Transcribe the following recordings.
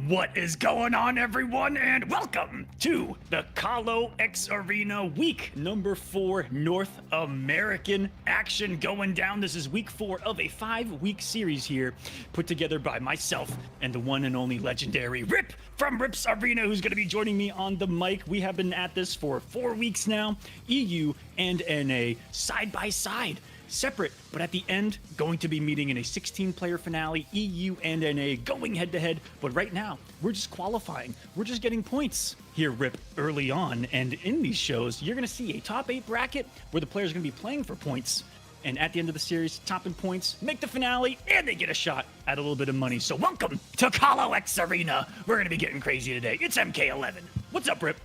What is going on, everyone, and welcome to the Kolo X Arena week number 4 North American action going down. This is week 4 of a 5-week series here put together by myself and the one and only legendary Rip from Rip's Arena, who's going to be joining me on the mic. We have been at this for 4 weeks now, EU and NA side by side. Separate, but at the end, going to be meeting in a 16-player finale, EU and NA going head-to-head. But right now, we're just qualifying. We're just getting points here, Rip, early on. And in these shows, you're going to see a top 8 bracket where the players are going to be playing for points. And at the end of the series, topping points, make the finale, and they get a shot at a little bit of money. So welcome to Kolo X Arena. We're going to be getting crazy today. It's MK11. What's up, Rip?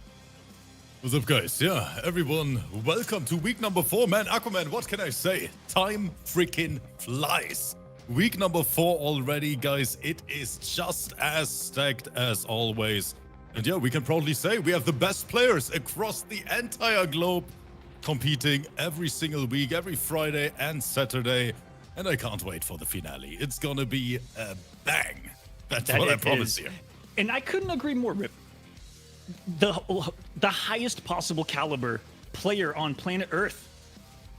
What's up, guys? Yeah, everyone, welcome to week number 4. Man, Aquaman, what can I say? Time freaking flies. Week number 4 already, guys. It is just as stacked as always. And yeah, we can proudly say we have the best players across the entire globe competing every single week, every Friday and Saturday. And I can't wait for the finale. It's gonna be a bang. That's what I promise you. And I couldn't agree more, Rip. The highest possible caliber player on planet Earth,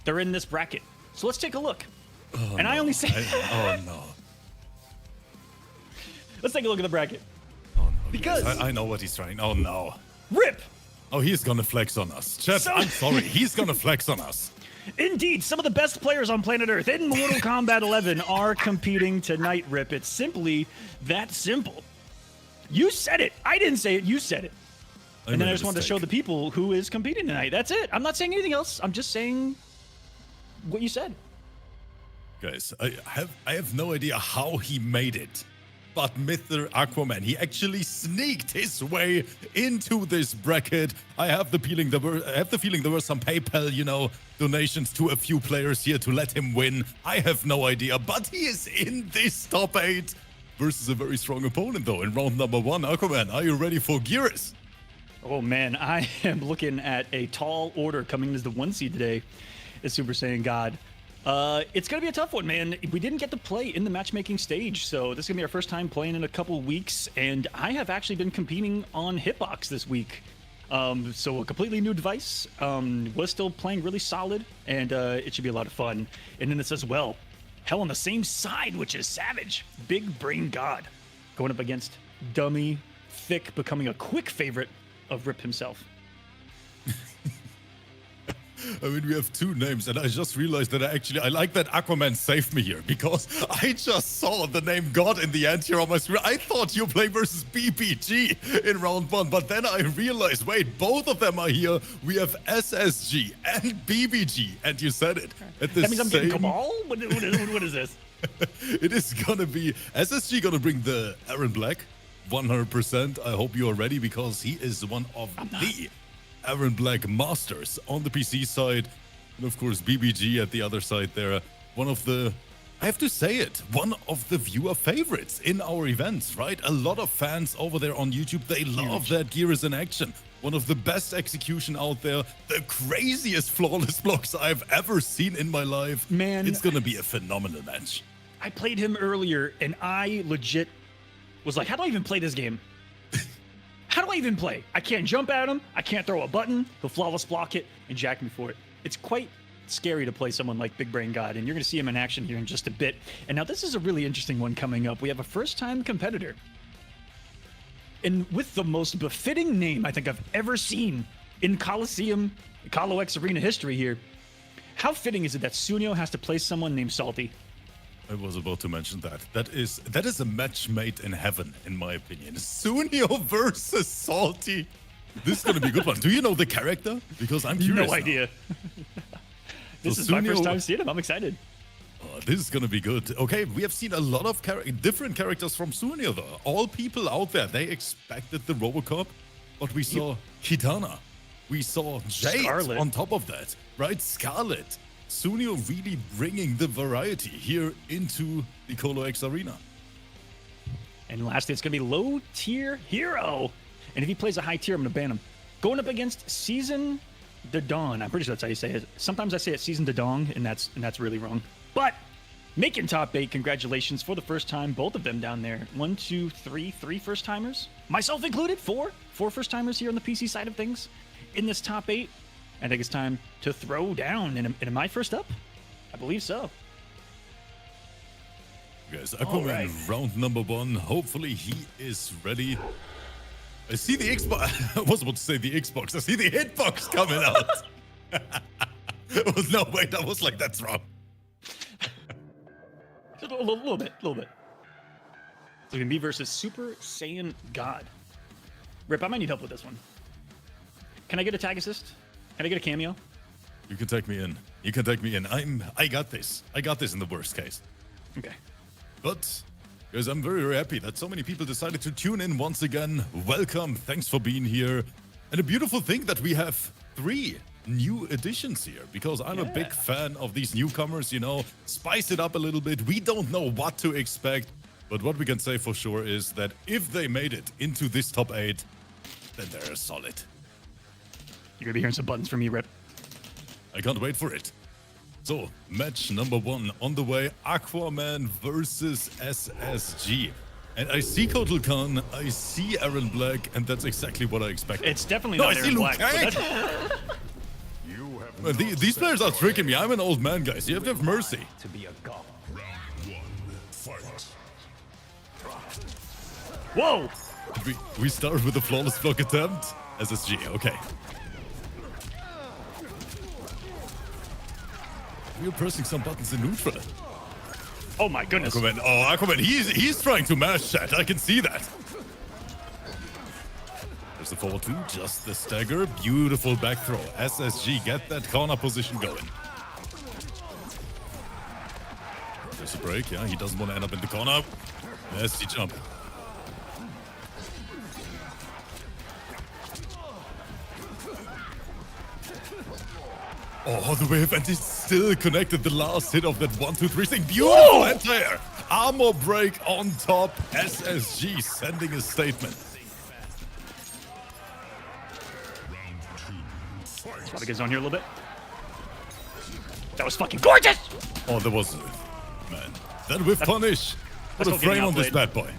they're in this bracket. So let's take a look. Oh, and no. I only say oh no. Let's take a look at the bracket. Oh no. Because I know what he's trying. Oh no. Rip. Oh, he's gonna flex on us. Chat, I'm sorry. He's gonna flex on us. Indeed, some of the best players on planet Earth in Mortal Kombat 11 are competing tonight, Rip. It's simply that simple. You said it. I didn't say it. You said it. And then I just wanted to show the people who is competing tonight. That's it. I'm not saying anything else. I'm just saying what you said. Guys, I have no idea how he made it. But Mr. Aquaman, he actually sneaked his way into this bracket. I have the feeling there were some PayPal, donations to a few players here to let him win. I have no idea, but he is in this top 8 versus a very strong opponent, though, in round number 1. Aquaman, are you ready for Gears? Oh man, I am looking at a tall order coming as the 1 seed today as Super Saiyan God. It's going to be a tough one, man. We didn't get to play in the matchmaking stage, so this is going to be our first time playing in a couple weeks, and I have actually been competing on Hitbox this week. So a completely new device, was still playing really solid, and it should be a lot of fun. And then it says, well, hell, on the same side, which is Savage, Big Brain God, going up against Dummy Thick, becoming a quick favorite of Rip himself. I mean, we have 2 names, and I just realized that I like that Aquaman saved me here, because I just saw the name God in the end here on my screen. I thought you play versus BBG in round 1, but then I realized, wait, both of them are here. We have SSG and BBG, and you said it. At the That means I'm getting Cabal? What is this? It is gonna be SSG gonna bring the Aaron Black, 100%. I hope you are ready, because he is one of the Aaron Black masters on the PC side. And of course, BBG at the other side there. One of the, I have to say it, one of the viewer favorites in our events, right? A lot of fans over there on YouTube, they love that Gears in action. One of the best execution out there. The craziest flawless blocks I've ever seen in my life. Man, it's gonna be a phenomenal match. I played him earlier, and I legit was like, how do I even play this game? How do I even play? I can't jump at him. I can't throw a button. He'll flawless block it and jack me for it. It's quite scary to play someone like Big Brain God, and you're going to see him in action here in just a bit. And now this is a really interesting one coming up. We have a first-time competitor. And with the most befitting name I think I've ever seen in Kolosseum, Kolo X Arena history here. How fitting is it that Sunio has to play someone named Salty? I was about to mention that. That is a match made in heaven, in my opinion. Sunio versus Salty. This is going to be a good one. Do you know the character? Because I'm curious. No idea. This is my first time seeing him. I'm excited. This is going to be good. Okay, we have seen a lot of different characters from Sunio, though. All people out there, they expected the Robocop, but we saw Kitana. We saw Jade Scarlet on top of that, right? Scarlet. Sunio really bringing the variety here into the Kolo X Arena. And lastly, it's going to be low-tier hero. And if he plays a high tier, I'm going to ban him. Going up against Season the Dawn. I'm pretty sure that's how you say it. Sometimes I say it Season the Dong, and that's really wrong. But making top 8. Congratulations for the first time, both of them down there. 1, 2, 3, 3 first timers, myself included. 4 first timers here on the PC side of things in this top 8. I think it's time to throw down. And am I first up? I believe so. Guys, Aquaman, round number 1. Hopefully he is ready. I see the Xbox. I was about to say the Xbox. I see the hitbox coming out. No, wait, that was like, that's wrong. Just a little bit. It's gonna be versus Super Saiyan God. Rip, I might need help with this one. Can I get a tag assist? Can I get a cameo? You can take me in. You can take me in. I got this. I got this in the worst case. Okay. But, guys, I'm very, very happy that so many people decided to tune in once again. Welcome. Thanks for being here. And a beautiful thing that we have 3 new additions here, because I'm a big fan of these newcomers, you know, spice it up a little bit. We don't know what to expect, but what we can say for sure is that if they made it into this top 8, then they're solid. You're gonna be hearing some buttons from me, Rip. I can't wait for it. So, match number 1 on the way, Aquaman versus SSG. And I see Kotal Khan, I see Aaron Black, and that's exactly what I expected. It's definitely not Aaron Black. These players are tricking me. I'm an old man, guys. You have to have mercy. To be a god. Round 1, fight. Whoa! We start with a flawless block attempt. SSG, okay. We're pressing some buttons in neutral. Oh my goodness. Aquaman, he's trying to mash chat. I can see that. There's the forward 2, just the stagger. Beautiful back throw. SSG, get that corner position going. There's a break, yeah. He doesn't want to end up in the corner. Nasty jump. Oh, the wave, and he's still connected the last hit of that 1, 2, 3 thing. Beautiful anti-air. Armor break on top. SSG sending a statement. Just want to get zone here a little bit. That was fucking gorgeous! Oh, there was... Man, that whiff punish. Put a frame on this bad boy.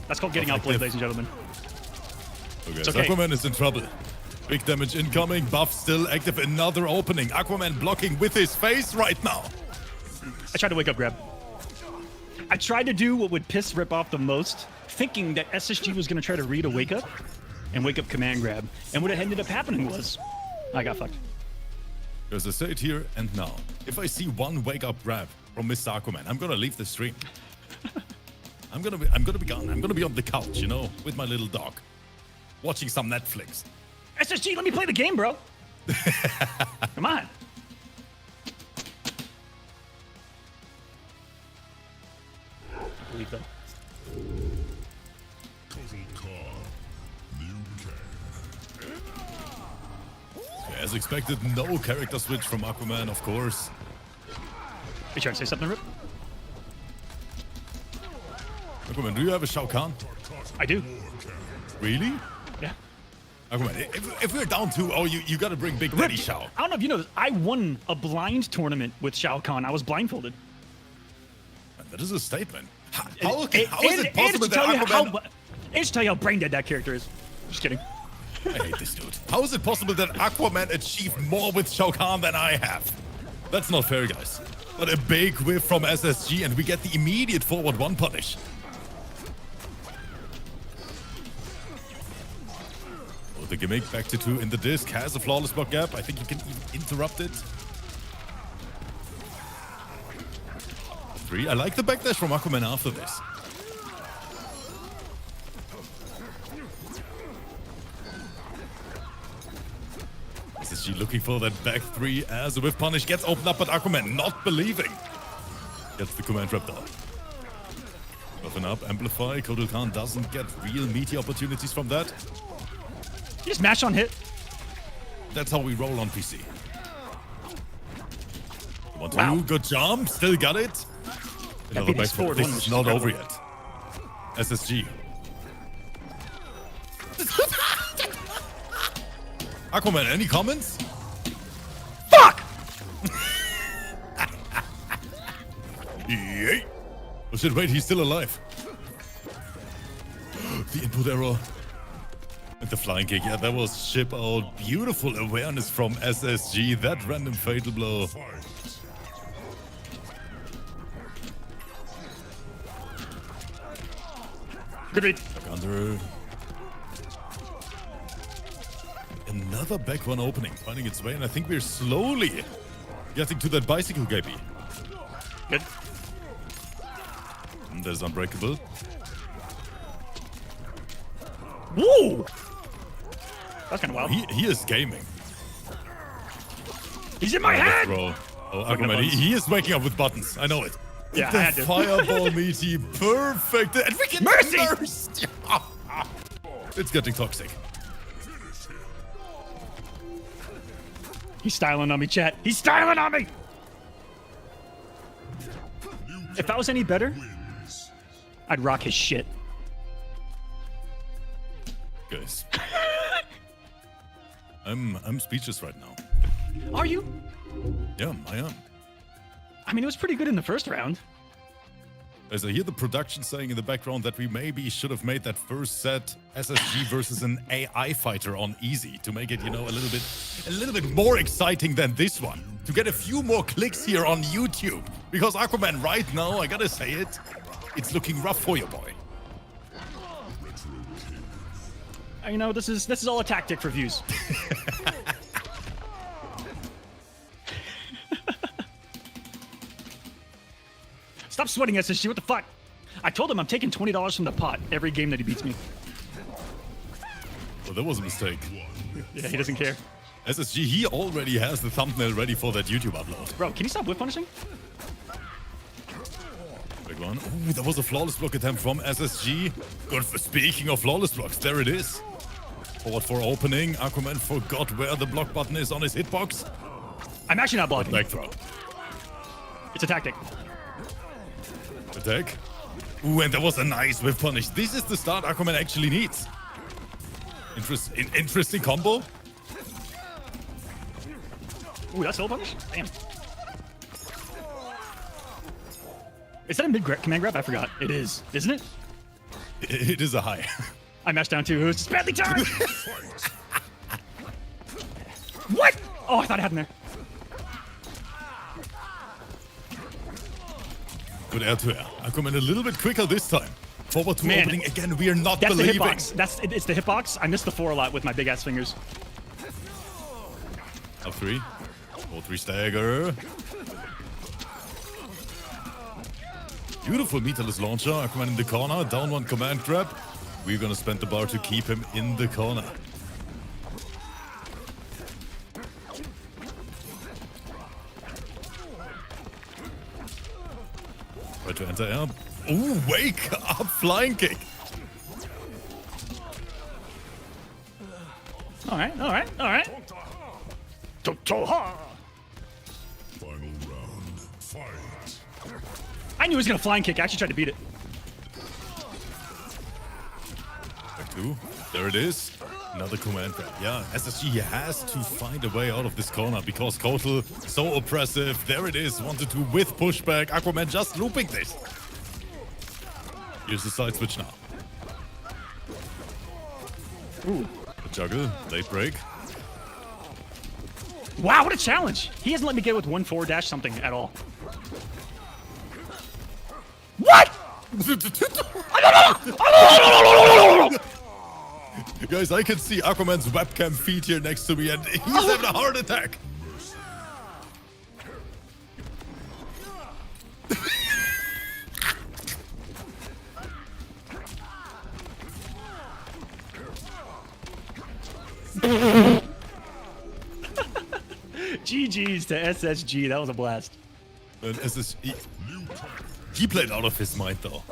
That's called getting outplayed, ladies and gentlemen. Okay, so Aquaman is in trouble. Big damage incoming, buff still active, another opening. Aquaman blocking with his face right now. I tried to wake up grab. I tried to do what would piss Rip off the most, thinking that SSG was going to try to read a wake up and wake up command grab. And what had ended up happening was I got fucked. There's a say it here and now. If I see one wake up grab from Mr. Aquaman, I'm gonna leave the stream. I'm gonna be gone. I'm gonna be on the couch, you know, with my little dog, watching some Netflix. SSG, let me play the game, bro. Come on. I believe that. As expected, no character switch from Aquaman, of course. You trying to say something, Rip? Aquaman, do you have a Shao Kahn? I do. Really? Yeah. Aquaman, if we're down 2-0, you gotta bring Big Daddy Shao. I don't know if you know this. I won a blind tournament with Shao Kahn. I was blindfolded. That is a statement. How is it and possible that Aquaman... And to tell you how brain dead that character is. Just kidding. I hate this dude. How is it possible that Aquaman achieved more with Shao Kahn than I have? That's not fair, guys. But a big whiff from SSG and we get the immediate forward 1 punish. Oh, the gimmick back to 2 in the disc has a flawless block gap. I think you can even interrupt it. 3. I like the backdash from Aquaman after this. SSG looking for that back 3 as a whiff punish gets opened up, but Aquaman not believing. Gets the command wrapped up. Buffing up, amplify. Kotal Khan doesn't get real meaty opportunities from that. You just mash on hit. That's how we roll on PC. 1-2, good jump, still got it. Another back forward. This is not over yet. SSG. Aquaman, any comments? Fuck! Yay! Oh shit, wait, he's still alive. The input error. And the flying kick, yeah, that was ship out. Beautiful awareness from SSG. That random fatal blow. Fight. Good read. Back under. Another back one opening, finding its way, and I think we're slowly getting to that bicycle gapey. Good. And there's Unbreakable. Woo! That's kind of wild. He is gaming. He's in my Oh, head! throw. Oh, Waking up Aquaman, he, buttons. he is waking up with buttons. I know it. Yeah, the I had to. fireball meaty, perfect. And we can Mercy! It's getting toxic. He's styling on me, chat. He's styling on me! If I was any better, I'd rock his shit. Guys. I'm speechless right now. Are you? Yeah, I am. I mean, it was pretty good in the first round. As I hear the production saying in the background that we maybe should have made that first set SSG versus an AI fighter on easy to make it, you know, a little bit more exciting than this one. To get a few more clicks here on YouTube. Because Aquaman right now, I gotta say it, it's looking rough for you, boy. You know, this is all a tactic for views. Stop sweating, SSG. What the fuck? I told him I'm taking $20 from the pot every game that he beats me. Well, that was a mistake. Yeah, he doesn't care. SSG, he already has the thumbnail ready for that YouTube upload. Bro, can you stop whip punishing? Big one. Ooh, that was a flawless block attempt from SSG. Good for speaking of flawless blocks, there it is. Forward for opening. Aquaman forgot where the block button is on his hitbox. I'm actually not blocking. Back throw. It's a tactic. Attack. Ooh, and that was a nice whip punish. This is the start Aquaman actually needs. Interesting combo. Ooh, that's a punish? Damn. Is that a mid-command grab? I forgot. It is, isn't it? It is a high. I mashed down too. It was just badly timed. What? Oh, I thought I had him there. Good air to air. Aquaman a little bit quicker this time. Forward to Man, opening again. We are not That's the believing. hitbox. It's the hitbox. I missed the 4 a lot with my big ass fingers. Up 3. 4-3 stagger. Beautiful meterless launcher. Aquaman in the corner. Down 1 command grab. We're gonna spend the bar to keep him in the corner. Try to enter air. Ooh, wake up flying kick. All right, all right, all right. Final round. Fight. I knew he was gonna flying kick. I actually tried to beat it. Back 2. There it is. Another command grab. Yeah, SSG has to find a way out of this corner because Kotal so oppressive. There it is. 1-2 with pushback. Aquaman just looping this. Here's the side switch now. Ooh. A juggle. Late break. Wow, what a challenge. He hasn't let me get with 1-4 dash something at all. What? Guys, I can see Aquaman's webcam feed here next to me and he's having a heart attack. GG's to SSG. That was a blast. And SSG, he played out of his mind though.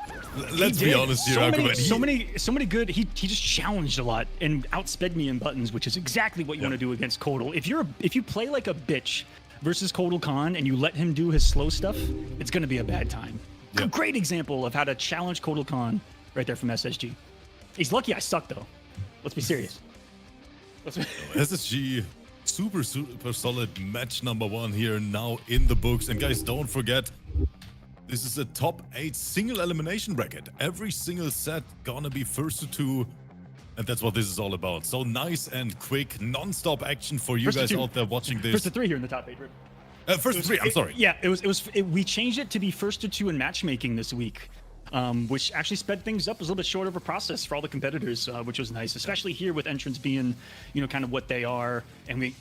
Let's be honest here, so Aquaman. many, so many good. He just challenged a lot and outsped me in buttons, which is exactly what you want to do against Kotal. If you play like a bitch versus Kotal Khan and you let him do his slow stuff, it's gonna be a bad time. Yeah. A great example of how to challenge Kotal Khan right there from SSG. He's lucky I suck though. Let's be serious. SSG, super solid match number 1 here now in the books. And guys, don't forget, This is a top 8 single elimination bracket. Every single set gonna be first to 2. And that's what this is all about. So nice and quick, non-stop action for you guys out there watching this. First to 3 here in the top 8. First to 3, I'm sorry. Yeah, we changed it to be first to 2 in matchmaking this week. Which actually sped things up. It was a little bit shorter of a process for all the competitors, which was nice, especially here with entrants being, kind of what they are. And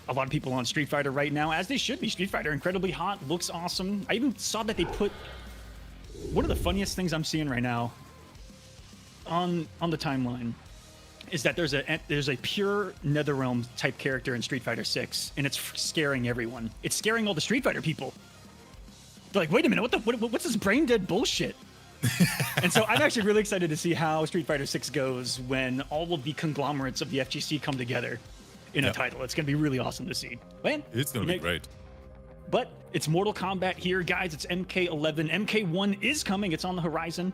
a lot of people on Street Fighter right now, as they should be. Street Fighter, incredibly hot, looks awesome. I even saw that they put one of the funniest things I'm seeing right now on the timeline is that there's a pure Netherrealm type character in Street Fighter 6, and it's scaring everyone. It's scaring all the Street Fighter people. They're like, wait a minute, what's this brain dead bullshit? And so I'm actually really excited to see how Street Fighter 6 goes when all of the conglomerates of the FGC come together in a title. It's going to be really awesome to see. Man, it's going to be great. But it's Mortal Kombat here, guys. It's MK11. MK1 is coming. It's on the horizon.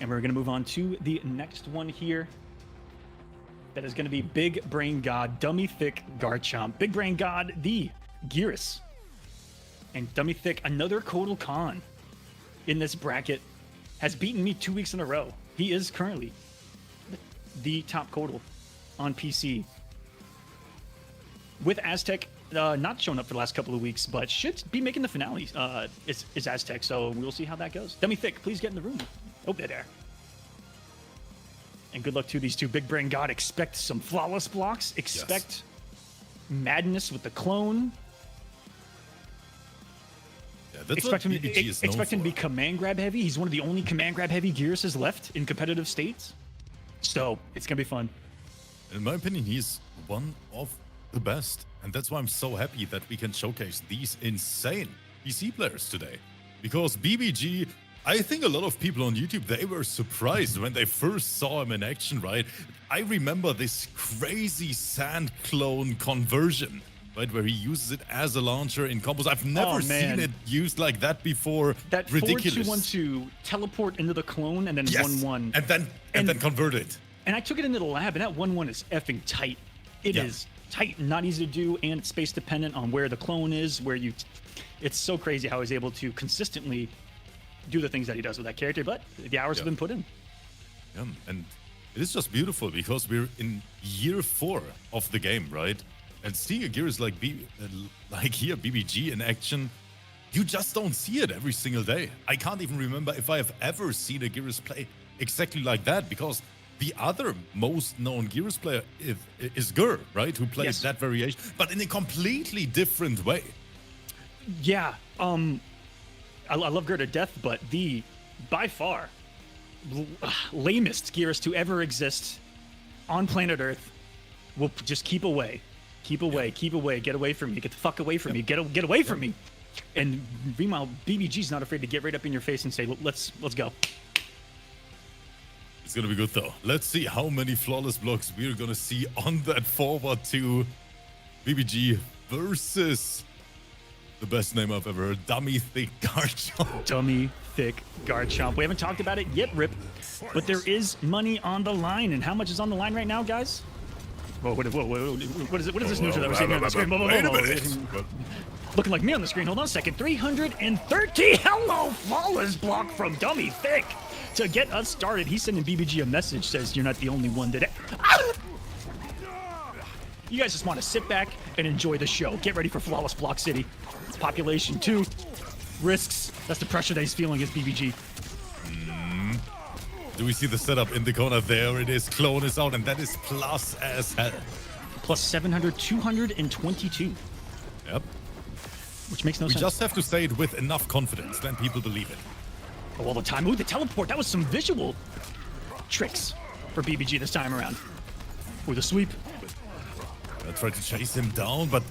And we're going to move on to the next one here. That is going to be Big Brain God, Dummy Thick Garchomp. Big Brain God, the Gearus. And Dummy Thick, another Kotal Khan in this bracket, has beaten me 2 weeks in a row. He is currently the top Kotal on PC. With Aztec not showing up for the last couple of weeks, but should be making the finale is Aztec, so we'll see how that goes. Dummy Thick, please get in the room. Oh, there. And good luck to these two. Big Brain God, expect some flawless blocks. Expect madness with the clone. Expect him to be command grab heavy. He's one of the only command grab heavy Gearuses left in competitive states. So it's going to be fun. In my opinion, he's one of the best. And that's why I'm so happy that we can showcase these insane PC players today. Because BBG, I think a lot of people on YouTube, they were surprised when they first saw him in action, right? I remember this crazy sand clone conversion, right, where he uses it as a launcher in combos. I've never seen it used like that before. That ridiculous. 4-2-1-2 teleport into the clone and then 1-1. And then convert it. And I took it into the lab, and that 1-1 is effing tight. It is tight, not easy to do, and it's space dependent on where the clone is, it's so crazy how he's able to consistently do the things that he does with that character, but the hours have been put in. Yeah, and it is just beautiful because we're in year 4 of the game, right? And seeing a Gearus like here, BBG in action, you just don't see it every single day. I can't even remember if I have ever seen a Gearus play exactly like that, because the other most known Gearus player is Gur, right? Who plays that variation, but in a completely different way. Yeah, I love Gur to death, but the, by far, lamest Gearus to ever exist on planet Earth will just keep away. Keep away, keep away, get away from me, get the fuck away from me, get away from me. And meanwhile, BBG's not afraid to get right up in your face and say, let's go. It's gonna be good though. Let's see how many flawless blocks we're gonna see on that forward to BBG versus the best name I've ever heard, Dummy Thick Garchomp. Dummy Thick Garchomp. We haven't talked about it yet, Rip, but there is money on the line. And how much is on the line right now, guys? Whoa, what is it? What is this news that we're seeing here on the screen? Wait a minute. Looking like me on the screen. Hold on a second. 330. Hello, flawless block from Dummy Thick. To get us started, he's sending BBG a message, says you're not the only one today. You guys just want to sit back and enjoy the show. Get ready for Flawless Block City. Population 2. Risks. That's the pressure that he's feeling as BBG. Do we see the setup in the corner? There it is. Clone is out, and that is plus as hell. Plus 700, 222. Yep. Which makes no sense. We just have to say it with enough confidence, then people believe it. Oh, all the time. Ooh, the teleport. That was some visual tricks for BBG this time around. Ooh, the sweep. I tried to chase him down, but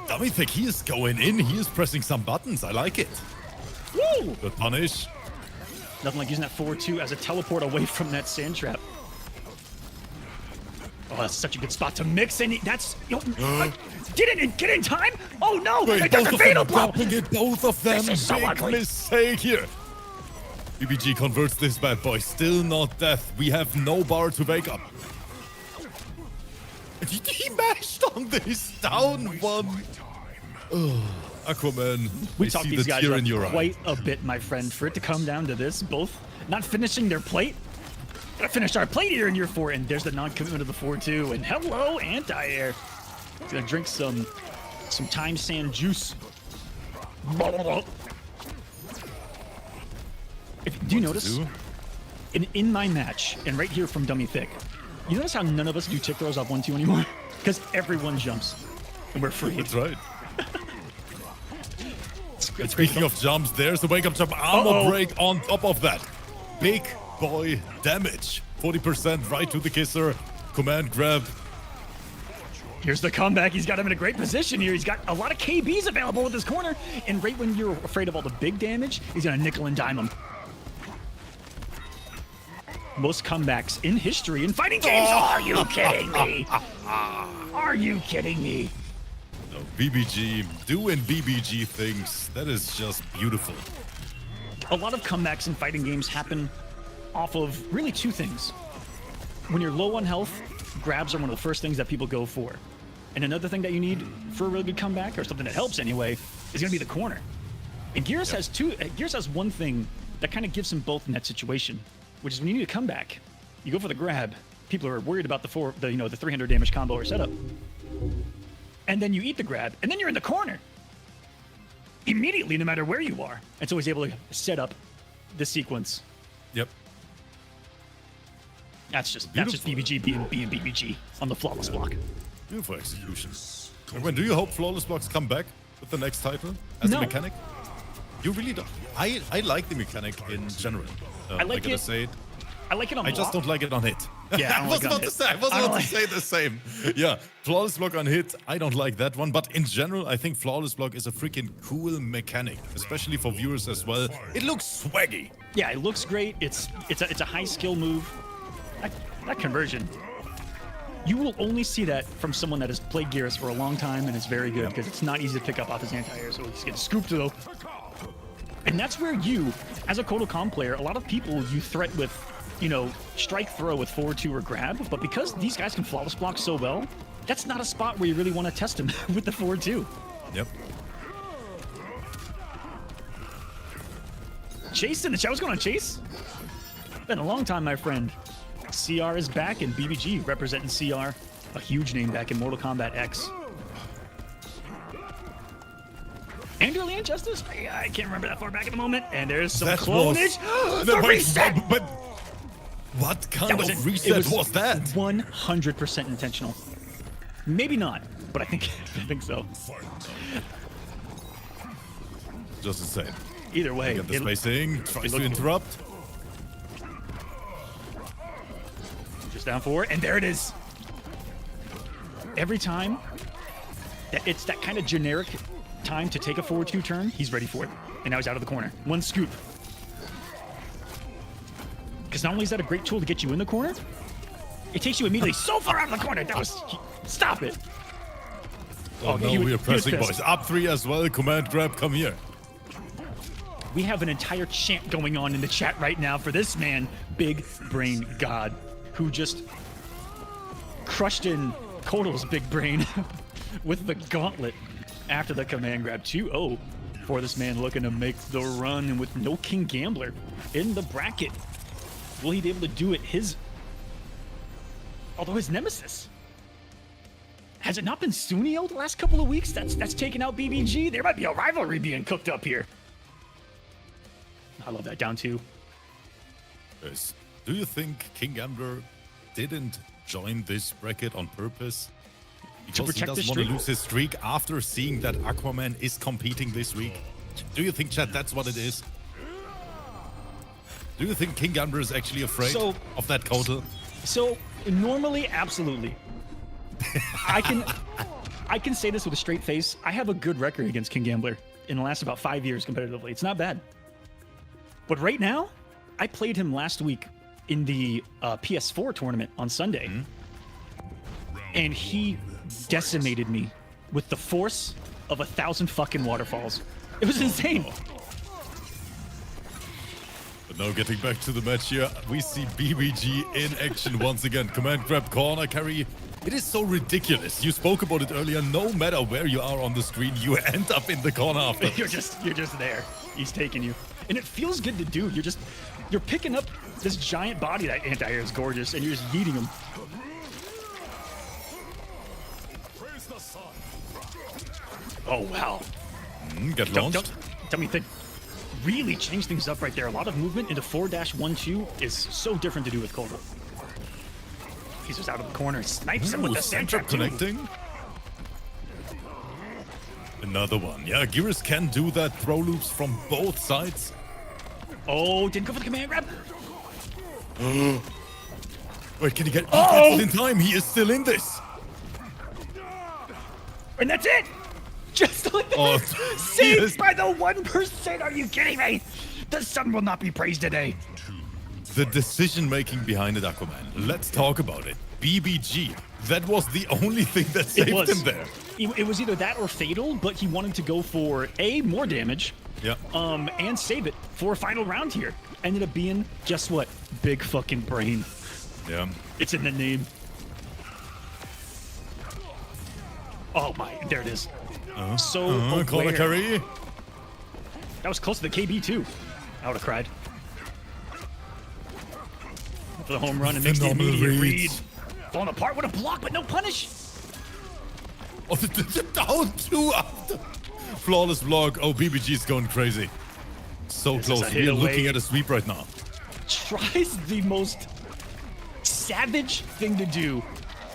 Dummy Thick, he is going in. He is pressing some buttons. I like it. Woo! Good punish. Nothing like using that 4-2 as a teleport away from that sand trap. Oh, that's such a good spot to mix in. That's... Get in time? Oh, no! Wait, There's a fatal blow! Both of them. This is so Big ugly. mistake here. BBG converts this bad boy. Still not death. We have no bar to wake up. He mashed on this down one. Aquaman, We I talked see these the guys tear up in your quite eye. a bit, my friend, for it to come down to this. Both not finishing their plate. Gotta finish our plate here in year 4, and there's the non-commitment of the 4-2. And hello, anti-air. Gonna drink some time sand juice. Do you notice in my match, and right here from Dummy Thick, you notice how none of us do tick throws off 1-2 anymore? Because everyone jumps, and we're free. That's right. It's Speaking of jumps, there's the wake-up jump armor break on top of that. Big boy damage. 40% right to the kisser. Command grab. Here's the comeback. He's got him in a great position here. He's got a lot of KBs available with his corner. And right when you're afraid of all the big damage, he's going to nickel and dime him. Most comebacks in history in fighting games. Are you kidding me? Are you kidding me? No, BBG, doing BBG things. That is just beautiful. A lot of comebacks in fighting games happen off of really two things. When you're low on health, grabs are one of the first things that people go for. And another thing that you need for a really good comeback, or something that helps anyway, is going to be the corner. And Gears has Gears has one thing that kind of gives them both in that situation, which is when you need a comeback, you go for the grab. People are worried about the 300 damage combo or setup. And then you eat the grab, and then you're in the corner immediately, no matter where you are. And so he's able to set up the sequence. Yep. That's just BBG being BBG on the flawless block. Beautiful execution. And when do you hope flawless blocks come back with the next title as a mechanic? You really don't. I like the mechanic in general. I like gotta it. say it. I like it on block. I just don't like it on hit. Yeah, I was about to say the same. Yeah, flawless block on hit. I don't like that one, but in general, I think flawless block is a freaking cool mechanic, especially for viewers as well. It looks swaggy. Yeah, it looks great. It's a high skill move. That conversion. You will only see that from someone that has played Gears for a long time and is very good, because it's not easy to pick up off his anti-air, so it's getting scooped though. And that's where you, as a Kodokan player, a lot of people you threat with, strike throw with 4-2 or grab, but because these guys can flawless block so well, that's not a spot where you really want to test him with the 4-2. Yep. Chase in the chat. What's going on, Chase? Been a long time, my friend. CR is back, and BBG representing CR, a huge name back in Mortal Kombat X. And early Injustice? I can't remember that far back at the moment. And there's some clonage. The reset! But what kind of reset was that? 100% intentional. Maybe not, but I think so. Just the same. Either way. Get the spacing, tries to interrupt. Just down 4, and there it is. Every time, it's that kind of generic time to take a 4-2 turn, he's ready for it. And now he's out of the corner. One scoop. Because not only is that a great tool to get you in the corner, it takes you immediately so far out of the corner. That was... Stop it. Oh, no, we are pressing, boys. Up 3 as well. Command grab, come here. We have an entire chant going on in the chat right now for this man, Big Brain God, who just crushed in Kolo's big brain with the gauntlet after the command grab. 2-0 for this man looking to make the run, and with no King Gambler in the bracket. Will he be able to do it although his nemesis? Has it not been Sunio the last couple of weeks that's taken out BBG? There might be a rivalry being cooked up here. I love that down 2. Yes. Do you think King Gambler didn't join this bracket on purpose? Because he doesn't want to lose his streak after seeing that Aquaman is competing this week? Do you think, chat, that's what it is? Do you think King Gambler is actually afraid of that Kotal? So, normally, absolutely. I can say this with a straight face. I have a good record against King Gambler in the last about 5 years competitively. It's not bad. But right now, I played him last week in the PS4 tournament on Sunday. And he decimated me with the force of 1,000 fucking waterfalls. It was insane. But now getting back to the match here, we see BBG in action once again. Command grab corner carry It is so ridiculous. You spoke about it earlier. No matter where you are on the screen, you end up in the corner after. You're just there. He's taking you. And it feels good to do. You're picking up this giant body. That anti-air is gorgeous, and you're just yeeting him. Praise the sun. Oh, wow. Get launched. Don't tell me think. Really changed things up right there. A lot of movement into 4-1-2 is so different to do with Kolo. He's just out of the corner. Snipes him with the sand trap too. Connecting. Another one. Yeah, Gears can do that. Throw loops from both sides. Oh, didn't go for the command grab. Wait, can he get Oh! it in time? He is still in this. And that's it. Just like that. Oh, Saved yes. by the 1%. Are you kidding me? The sun will not be praised today. The decision making behind it, Aquaman. Let's talk about it. BBG. That was the only thing that saved him there. It was either that or fatal, but he wanted to go for more damage. Yeah. And save it for a final round here. Ended up being, guess what? Big fucking brain. Yeah. It's in the name. Oh my, there it is. So Corner aware. carry. That was close to the KB too. I would have cried. For the home run and makes the Phenomenal immediate read. read. Falling apart with a block, but no punish. Oh, the down two after. Flawless block. Oh, BBG is going crazy. So This is close. a hit We're away. looking at a sweep right now. Tries the most savage thing to do,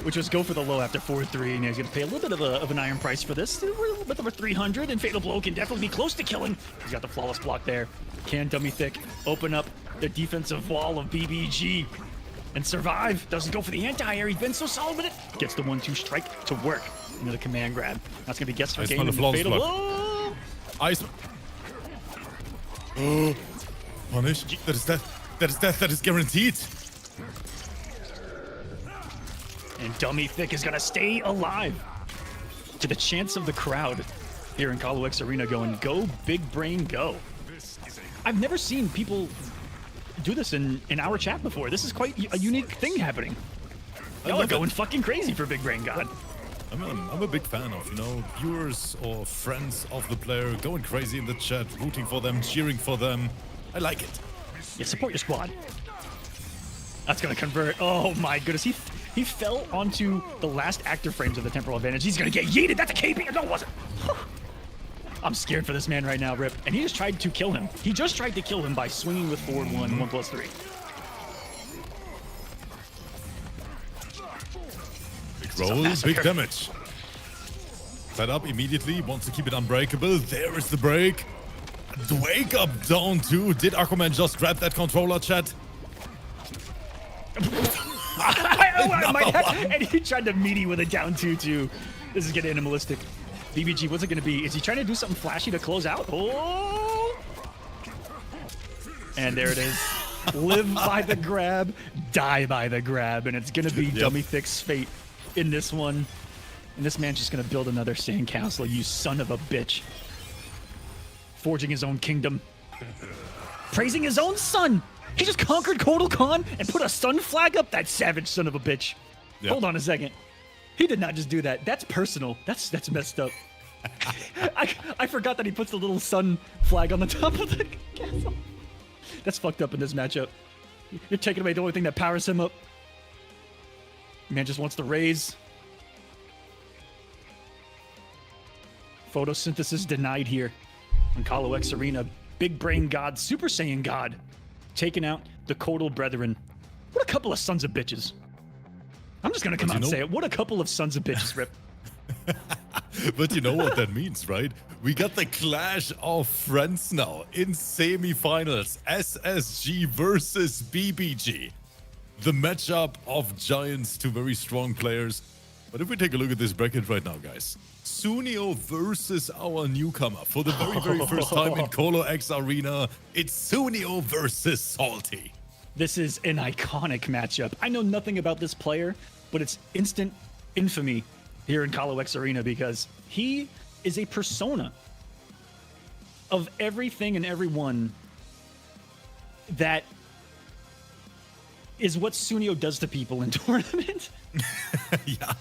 which was go for the low after 4-3, and he's going to pay a little bit of an iron price for this. A little bit over 300, and Fatal Blow can definitely be close to killing. He's got the flawless block there. Can Dummy Thick open up the defensive wall of BBG and survive? Doesn't go for the anti-air. He's been so solid with it. Gets the 1-2 strike to work. Into the command grab. That's going to be guess for I game. smell a and the flawless Fatal block. Blow. Ice. Punish. That is death. That is death. That is guaranteed. And Dummy Thick is going to stay alive. To the chance of the crowd here in Kolo X Arena going, go big brain, go. I've never seen people do this in our chat before. This is quite a unique thing happening. Y'all are love it. going fucking crazy for Big Brain God. I'm a big fan of, viewers or friends of the player going crazy in the chat, rooting for them, cheering for them. I like it. Yeah, support your squad. That's going to convert. Oh my goodness. He fell onto the last active frames of the temporal advantage. He's going to get yeeted. That's a KB. No, it wasn't. I'm scared for this man right now, Rip. And he just tried to kill him. He just tried to kill him by swinging with forward 1+3. Big roll, big damage. Set up immediately, wants to keep it unbreakable. There is the break. The wake up down two. Did Aquaman just grab that controller, chat? And he tried to meet with a down 2-2. This is getting animalistic. BBG, what's it going to be? Is he trying to do something flashy to close out? Oh! And there it is. Live by the grab, die by the grab. And it's going to be Dummy Thick's fate in this one. And this man's just going to build another sandcastle, you son of a bitch. Forging his own kingdom. Praising his own son. He just conquered Kotal Khan and put a sun flag up, that savage son of a bitch. Yep. Hold on a second. He did not just do that. That's personal. That's messed up. I forgot that he puts the little sun flag on the top of the castle. That's fucked up in this matchup. You're taking away the only thing that powers him up. Man just wants to raise. Photosynthesis denied here on Kolo X Arena. Big Brain God, Super Saiyan God, taking out the Kotal Brethren. What a couple of sons of bitches. I'm just going to come out and say it. What a couple of sons of bitches, Rip. But you know what that means, right? We got the clash of friends now in semi-finals. SSG versus BBG. The matchup of giants, two very strong players. But if we take a look at this bracket right now, guys. Sunio versus our newcomer. For the very first time in Kolo X Arena, it's Sunio versus Salty. This is an iconic matchup. I know nothing about this player, but it's instant infamy here in Kolo X Arena because he is a persona of everything and everyone that is what Sunio does to people in tournament. Yeah.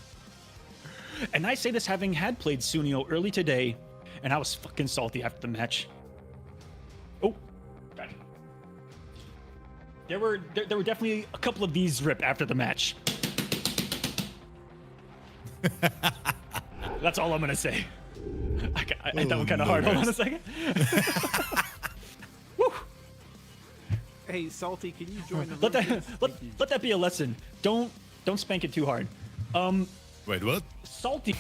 And I say this having had played Sunio early today, and I was fucking salty after the match. Oh, God. There were definitely a couple of these rip after the match. That's all I'm gonna say. I hit that one kind of hard. Hold on a second. Woo. Hey, Salty, can you join the room? Let that be a lesson. Don't spank it too hard. Wait, what? Salty.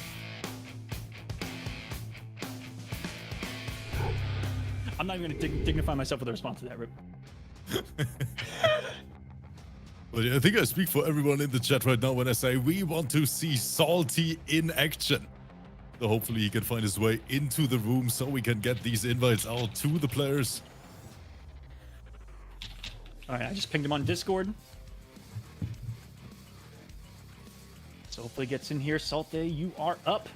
I'm not even gonna dignify myself with a response to that, Rip. Well, yeah, I think I speak for everyone in the chat right now when I say we want to see Salty in action. So hopefully he can find his way into the room so we can get these invites out to the players. All right, I just pinged him on Discord. So hopefully he gets in here. Salte, you are up.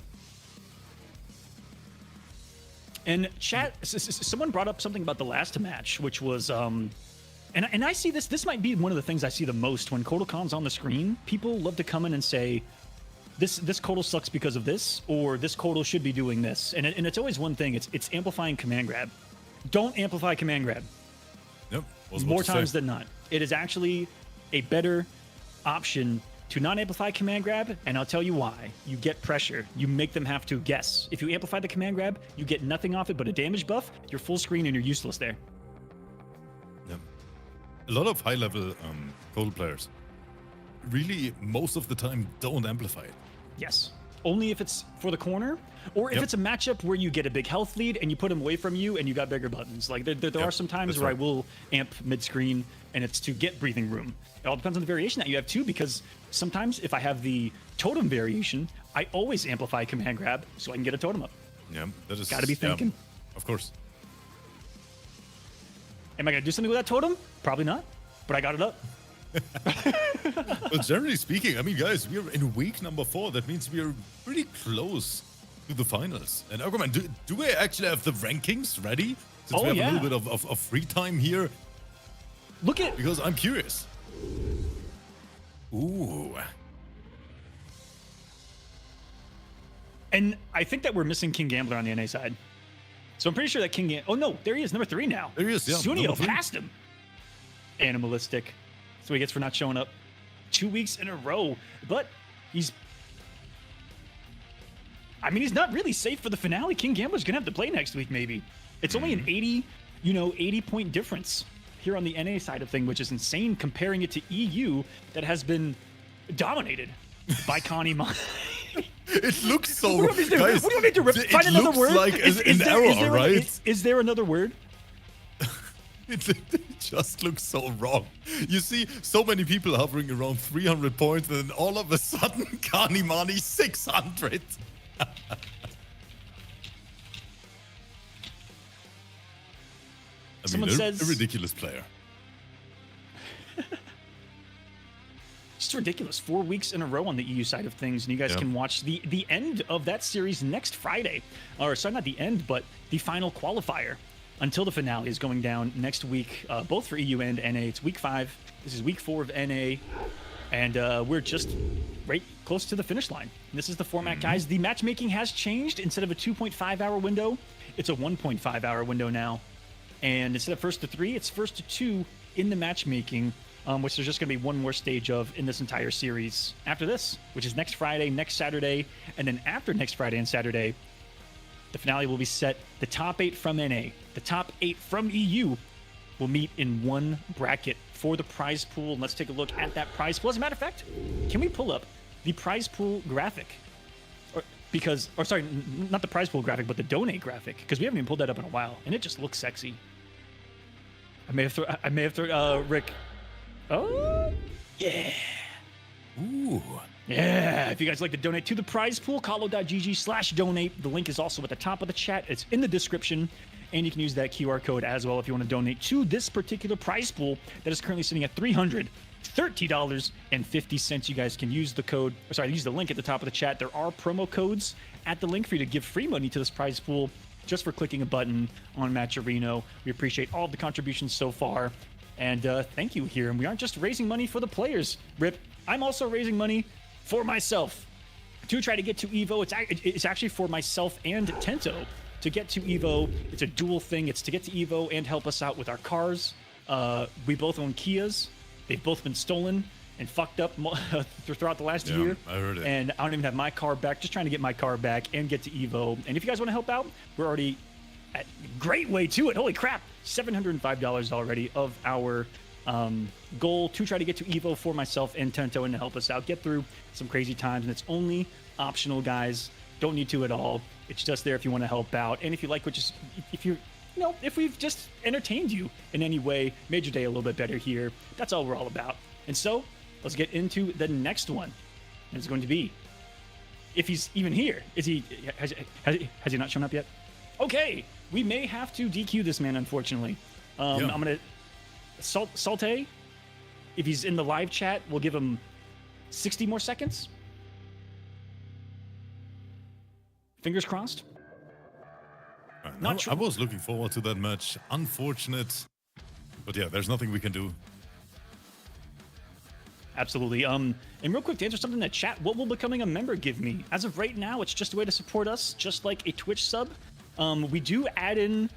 And chat, someone brought up something about the last match, which was, and I see this might be one of the things I see the most when Kodokan's on the screen. People love to come in and say, this Kodo sucks because of this, or this Kodo should be doing this. And it's always one thing, it's amplifying command grab. Don't amplify command grab. Yep. More times than not. It is actually a better option to not amplify command grab, and I'll tell you why. You get pressure. You make them have to guess. If you amplify the command grab, you get nothing off it but a damage buff, you're full screen and you're useless there. Yep. A lot of high-level Kodo players really, most of the time, don't amplify it. Yes. Only if it's for the corner, or if it's a matchup where you get a big health lead and you put them away from you and you got bigger buttons. Like there are some times where I will amp mid-screen and it's to get breathing room. It all depends on the variation that you have too, because sometimes if I have the totem variation, I always amplify command grab so I can get a totem up. Yeah, that is Gotta be thinking. Of course. Am I gonna do something with that totem? Probably not, but I got it up. Well, generally speaking, I mean, guys, we're in week number 4. That means we're pretty close to the finals. And Argument, do we actually have the rankings ready? Since we have a little bit of free time here. Look at... Because I'm curious. Ooh. And I think that we're missing King Gambler on the NA side. So I'm pretty sure that King... Oh, no, there he is, number 3 now. There he is, yeah. Sunio passed him. Animalistic. That's what he gets for not showing up 2 weeks in a row. But he's... I mean, he's not really safe for the finale. King Gambler's going to have to play next week, maybe. It's only an 80-point difference here on the NA side of thing, which is insane comparing it to EU that has been dominated by Connie Mon. It looks so... What do you want me to do? Find another word? Like an error, right? Is there another word? It just looks so wrong. You see so many people hovering around 300 points, and then all of a sudden, Kanimani 600. Someone says... a ridiculous player. Just ridiculous. 4 weeks in a row on the EU side of things, and you guys can watch the end of that series next Friday. Or, sorry, not the end, but the final qualifier until the finale is going down next week, both for EU and NA. It's week 5. This is week 4 of NA, and we're just right close to the finish line. And this is the format, guys. The matchmaking has changed. Instead of a 2.5-hour window, it's a 1.5-hour window now. And instead of first to 3, it's first to 2 in the matchmaking, which there's just going to be one more stage of in this entire series after this, which is next Friday, next Saturday, and then after next Friday and Saturday, the finale will be set. The top 8 from NA, the top 8 from EU will meet in one bracket for the prize pool. And let's take a look at that prize pool. As a matter of fact, can we pull up the prize pool graphic? Or sorry, not the prize pool graphic, but the donate graphic, because we haven't even pulled that up in a while, and it just looks sexy. I may have thrown Rick. Oh, yeah. Ooh. Yeah, if you guys like to donate to the prize pool, kolo.gg/donate. The link is also at the top of the chat. It's in the description, and you can use that QR code as well if you want to donate to this particular prize pool that is currently sitting at $330.50. You guys can use the code, use the link at the top of the chat. There are promo codes at the link for you to give free money to this prize pool just for clicking a button on Matcherino. We appreciate all of the contributions so far. And thank you here. And we aren't just raising money for the players, Rip. I'm also raising money for myself to try to get to EVO. It's actually for myself and Tento to get to EVO. It's a dual thing. It's to get to EVO and help us out with our cars. We both own Kias. They've both been stolen and fucked up throughout the last year. I heard it. And I don't even have my car back. Just trying to get my car back and get to EVO. And if you guys want to help out, we're already at great way to it. Holy crap. $705 already of our goal to try to get to EVO for myself and Tento and to help us out. Get through some crazy times. And it's only optional, guys. Don't need to at all. It's just there if you want to help out. And if you like if we've just entertained you in any way, made your day a little bit better here, that's all we're all about. And so, let's get into the next one. And it's going to be, if he's even here. Has he not shown up yet? Okay, we may have to DQ this man, unfortunately. I'm going to... Salte, if he's in the live chat, we'll give him 60 more seconds. Fingers crossed. I was looking forward to that match. Unfortunate. But yeah, there's nothing we can do. Absolutely. And real quick, to answer something in the chat, what will becoming a member give me? As of right now, it's just a way to support us, just like a Twitch sub. We do add in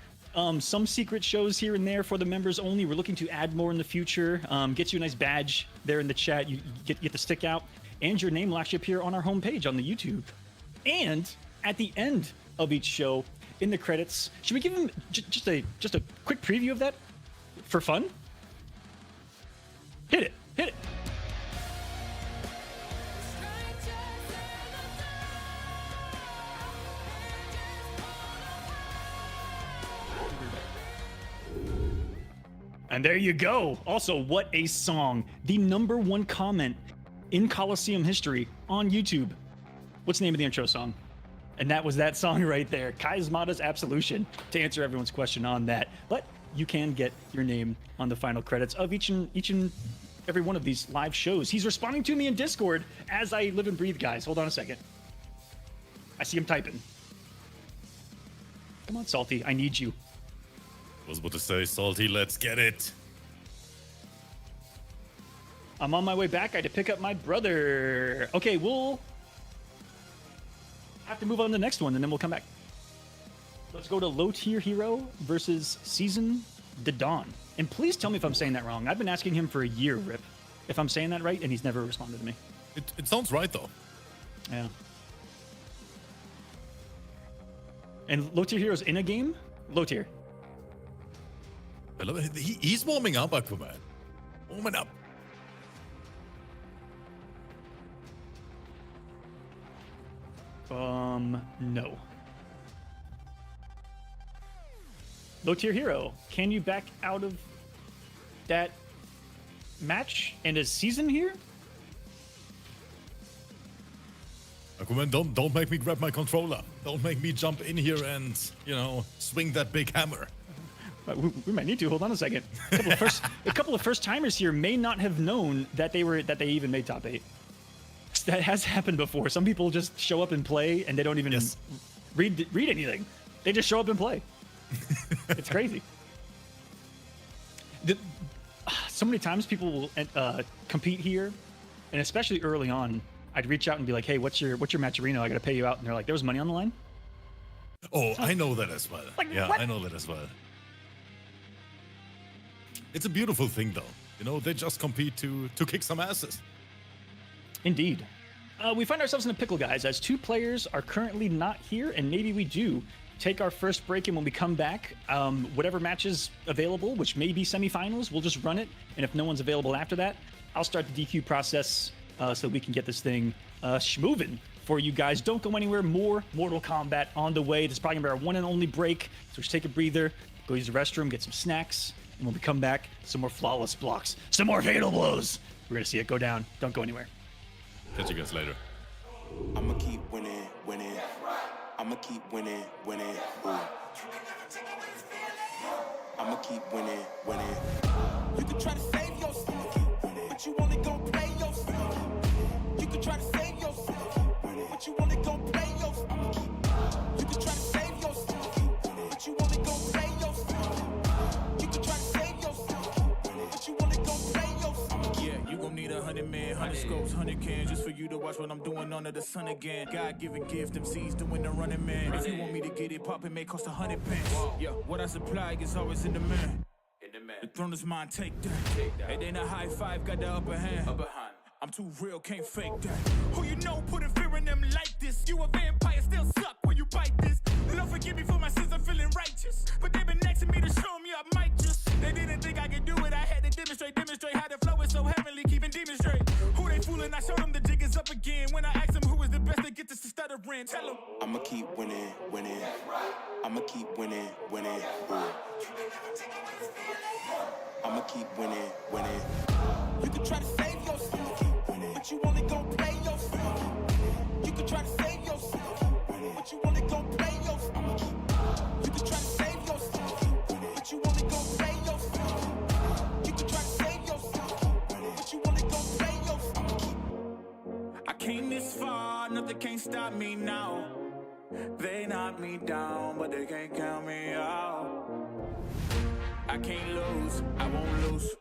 some secret shows here and there for the members only. We're looking to add more in the future. Get you a nice badge there in the chat. You get the stick out, and your name will actually appear on our homepage on the YouTube. And at the end of each show, in the credits, should we give him just a quick preview of that for fun? Hit it. And there you go. Also, what a song. The #1 comment in Kolosseum history on YouTube. What's the name of the intro song? And that was that song right there, Kaizmata's Absolution, to answer everyone's question on that. But you can get your name on the final credits of each and every one of these live shows. He's responding to me in Discord as I live and breathe, guys. Hold on a second. I see him typing. Come on, Salty, I need you. I was about to say, Salty, let's get it. I'm on my way back. I had to pick up my brother. Okay, we'll have to move on to the next one, and then we'll come back. Let's go to Low Tier Hero versus Season the Dawn. And please tell me if I'm saying that wrong. I've been asking him for a year, Rip, if I'm saying that right, and he's never responded to me. It sounds right, though. Yeah. And Low Tier Hero's in a game? Low Tier. I love it. He's warming up, Aquaman. Warming up. No. Low Tier Hero, can you back out of that match and is Season here? Aquaman, don't make me grab my controller. Don't make me jump in here and, swing that big hammer. We might need to. Hold on a second. A couple of first timers here may not have known that they even made top 8. That has happened before. Some people just show up and play, and they don't even read anything. They just show up and play. It's crazy. So many times people will compete here, and especially early on, I'd reach out and be like, "Hey, what's your matcherino? I got to pay you out." And they're like, "There was money on the line." Oh, I know that as well. Like, yeah, what? I know that as well. It's a beautiful thing, though. They just compete to kick some asses. Indeed. We find ourselves in a pickle, guys, as 2 players are currently not here, and maybe we do take our first break, and when we come back, whatever match is available, which may be semifinals, we'll just run it, and if no one's available after that, I'll start the DQ process so we can get this thing schmovin' for you guys. Don't go anywhere. More Mortal Kombat on the way. This is probably going to be our one and only break, so just take a breather, go use the restroom, get some snacks, and when we come back, some more flawless blocks, some more fatal blows. We're going to see it go down. Don't go anywhere. Catch you guys later. I'ma keep winning. I'ma keep winning. Ooh. I'ma keep winning. You can try to save yourself, but you only gon' play yourself. You can try to save yourself, but you only gon' play yourself. You can try to save yourself, but you only gon' play yourself. You can try to save yourself, but can, just for you to watch what I'm doing under the sun again. God-given gift, MCs doing the running man. If you want me to get it poppin', may cost 100 pence. Yeah, what I supply is always in the man. The throne is mine, take that. It ain't a high five, got the upper hand. I'm too real, can't fake that. Who you know putting fear in them like this? You a vampire, still suck when you bite this. Lord forgive me for my sins, I'm feeling righteous. But they been next to me to show me I might just. They didn't think I could do it, I had to demonstrate how the flow is so heavenly, keeping demons straight. Who they fooling? I showed them the jig is up again. When I asked them who is the best, they get this to stuttering. Tell them I'ma keep winning. I'ma keep winning. I'ma keep winning. You can try to save yourself, but you wanna go play yourself. You can try to save yourself, but you wanna go play yourself. You can try to save yourself, but you wanna go play yourself. You can try to save yourself, but you wanna go play yourself. I came this far, nothing can't stop me now. They knock me down, but they can't count me out. I can't lose, I won't lose.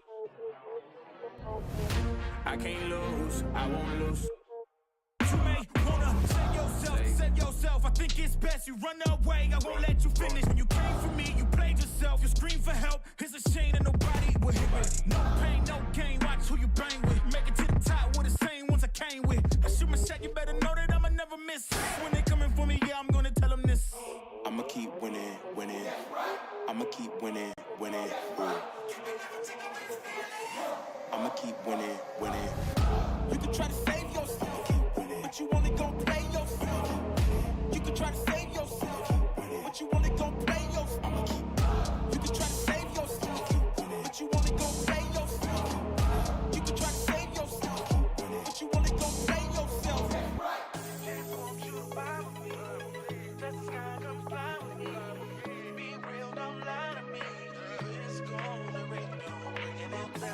I can't lose, I won't lose. You may wanna save yourself. I think it's best you run away. I won't let you finish. When you came for me, you played yourself. You scream for help. It's a shame that nobody will hit me. No pain, no gain. Watch who you bang with. Make it to the top with the same ones I came with. I shoot my shot, you better know that I'ma never miss. When they coming for me, yeah, I'm gonna tell them this. I'ma keep winning. I'ma keep winning. I'ma keep winning. You can try to save yourself, but you wanna go play yourself. You can try to save yourself, but you wanna go play yourself. You can try to save yourself, but you wanna go play yourself. You can try to save yourself, but you wanna go play yourself. Just want you to vibe with me. Let the sky come fly with me. Be real, don't lie to me. It's gonna rain, bringing it back.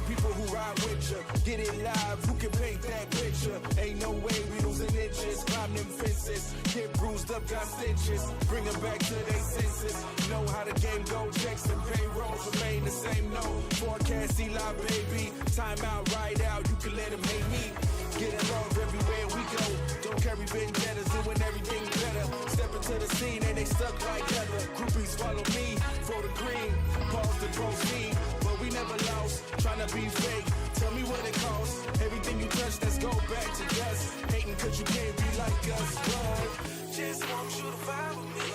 People who ride with you, get it live, who can paint that picture? Ain't no way we losing inches, climb them fences, get bruised up, got stitches, bring them back to their senses, know how the game go, checks and payrolls remain the same, no, forecast Eli, baby, time out, ride out, you can let them hate me, getting love everywhere we go, don't carry vendettas, doing everything better, step into the scene and they stuck like leather, groupies follow me, for the green, pause to proceed, we never lost, tryna be fake. Tell me what it costs. Everything you touch, let's go back to dust. Hating cause you can't be like us, but just want you to vibe with me.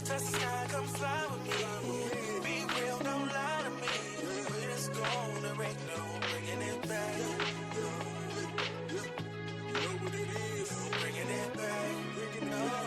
Touch the sky, come fly with me. Be real, don't lie to me. When it's gonna rain, no, bringing it back. You know what it is. Bringing it back, bringing it up.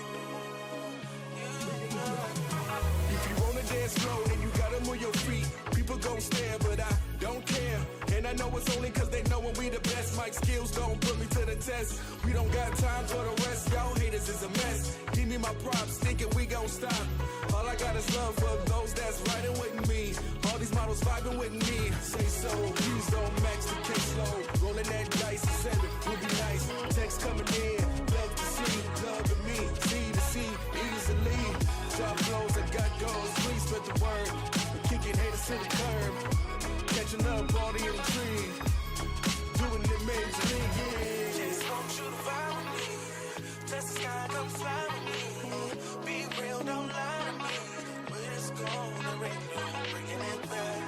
If you wanna dance slow, then you gotta move your feet. People gon' stare, but I don't care. And I know it's only cause they know when we the best. Mic skills don't put me to the test. We don't got time for the rest. Y'all haters is a mess. Give me my props, thinking we gon' stop. All I got is love for those that's riding with me. All these models vibing with me. Say so, please don't max the caseload. Rolling that dice, 7 would be nice. Text coming in, love to see, love to me. C to C, easily. Drop flows, I got goals, please spread the word. Kicking haters to the curb, catching up all the intrigue, doing it majorly, yeah. Just want you to vibe with me, touch the sky, come fly with me. Be real, don't lie to me. When it's gonna rain, no, bringing it back.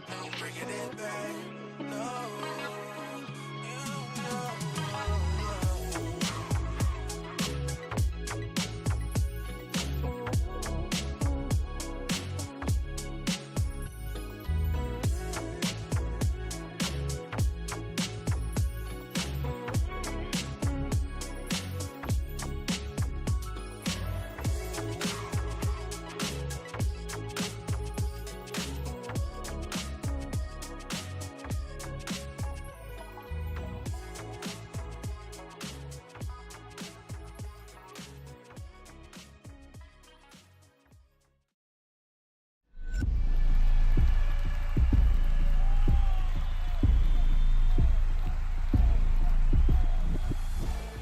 No, bringing it back, no.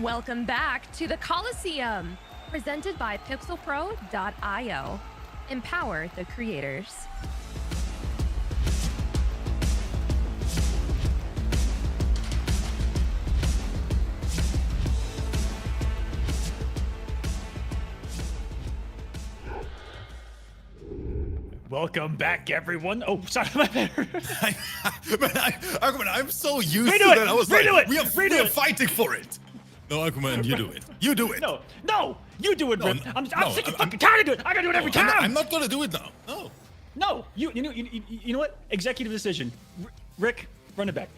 Welcome back to the Kolosseum, presented by pixelpro.io. Empower the creators. Welcome back, everyone. Oh, sorry, my bad. Aquaman, I'm so used Redo to it, that. I was redo like, it, we redo are it. fighting for it. No, Aquaman, you do it. You do it. No, you do it, No, Rip. I'm no, sick of I'm- fucking tired of doing it. I gotta do it every time. I'm not gonna do it now. No. No, you know what? Executive decision. Rick, run it back.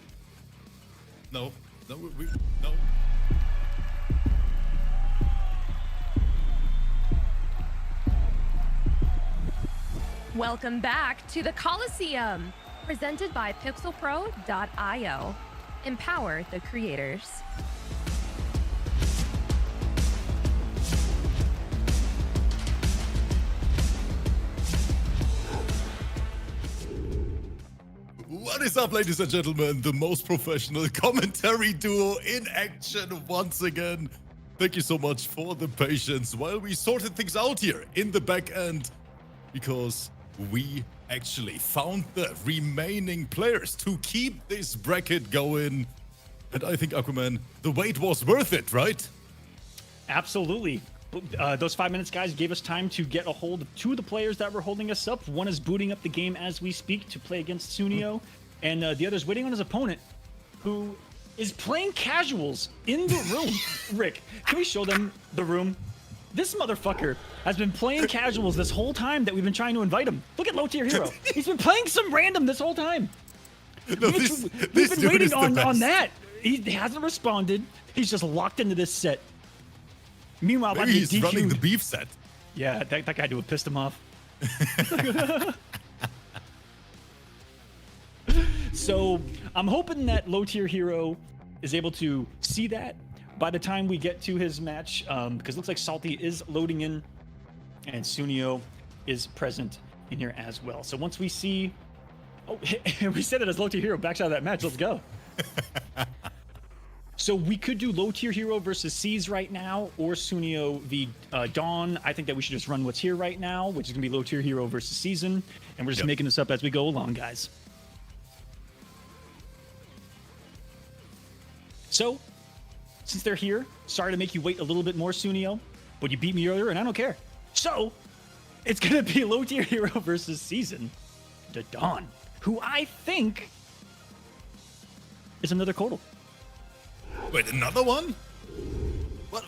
No. No. No. Welcome back to the Kolosseum, presented by pixelpro.io. Empower the creators. What is up, ladies and gentlemen? The most professional commentary duo in action once again. Thank you so much for the patience while we sorted things out here in the back end, because we actually found the remaining players to keep this bracket going. And I think, Aquaman, the wait was worth it, right? Absolutely. Those 5 minutes, guys, gave us time to get a hold of two of the players that were holding us up. One is booting up the game as we speak to play against Sunio, and the other's waiting on his opponent, who is playing casuals in the room. Rick, can we show them the room? This motherfucker has been playing casuals this whole time that we've been trying to invite him. Look at Low Tier Hero. He's been playing some random this whole time. No, We've this been dude waiting is the on best. that. He hasn't responded. He's just locked into this set. Meanwhile, Maybe I'm he's running the DQ'd. beef set. Yeah, that guy would have pissed him off. So I'm hoping that Low Tier Hero is able to see that by the time we get to his match, because it looks like Salty is loading in and Sunio is present in here as well. So once we see, oh, we said it as Low Tier Hero backs out of that match. Let's go. So we could do Low Tier Hero versus C's right now, or Sunio v Dawn. I think that we should just run what's here right now, which is gonna be Low Tier Hero versus Season, and we're just making this up as we go along, guys. So, since they're here, sorry to make you wait a little bit more, Sunio, but you beat me earlier, and I don't care. So, it's gonna be Low Tier Hero versus Season, the Dawn, who I think is another Kolo. Wait, another one?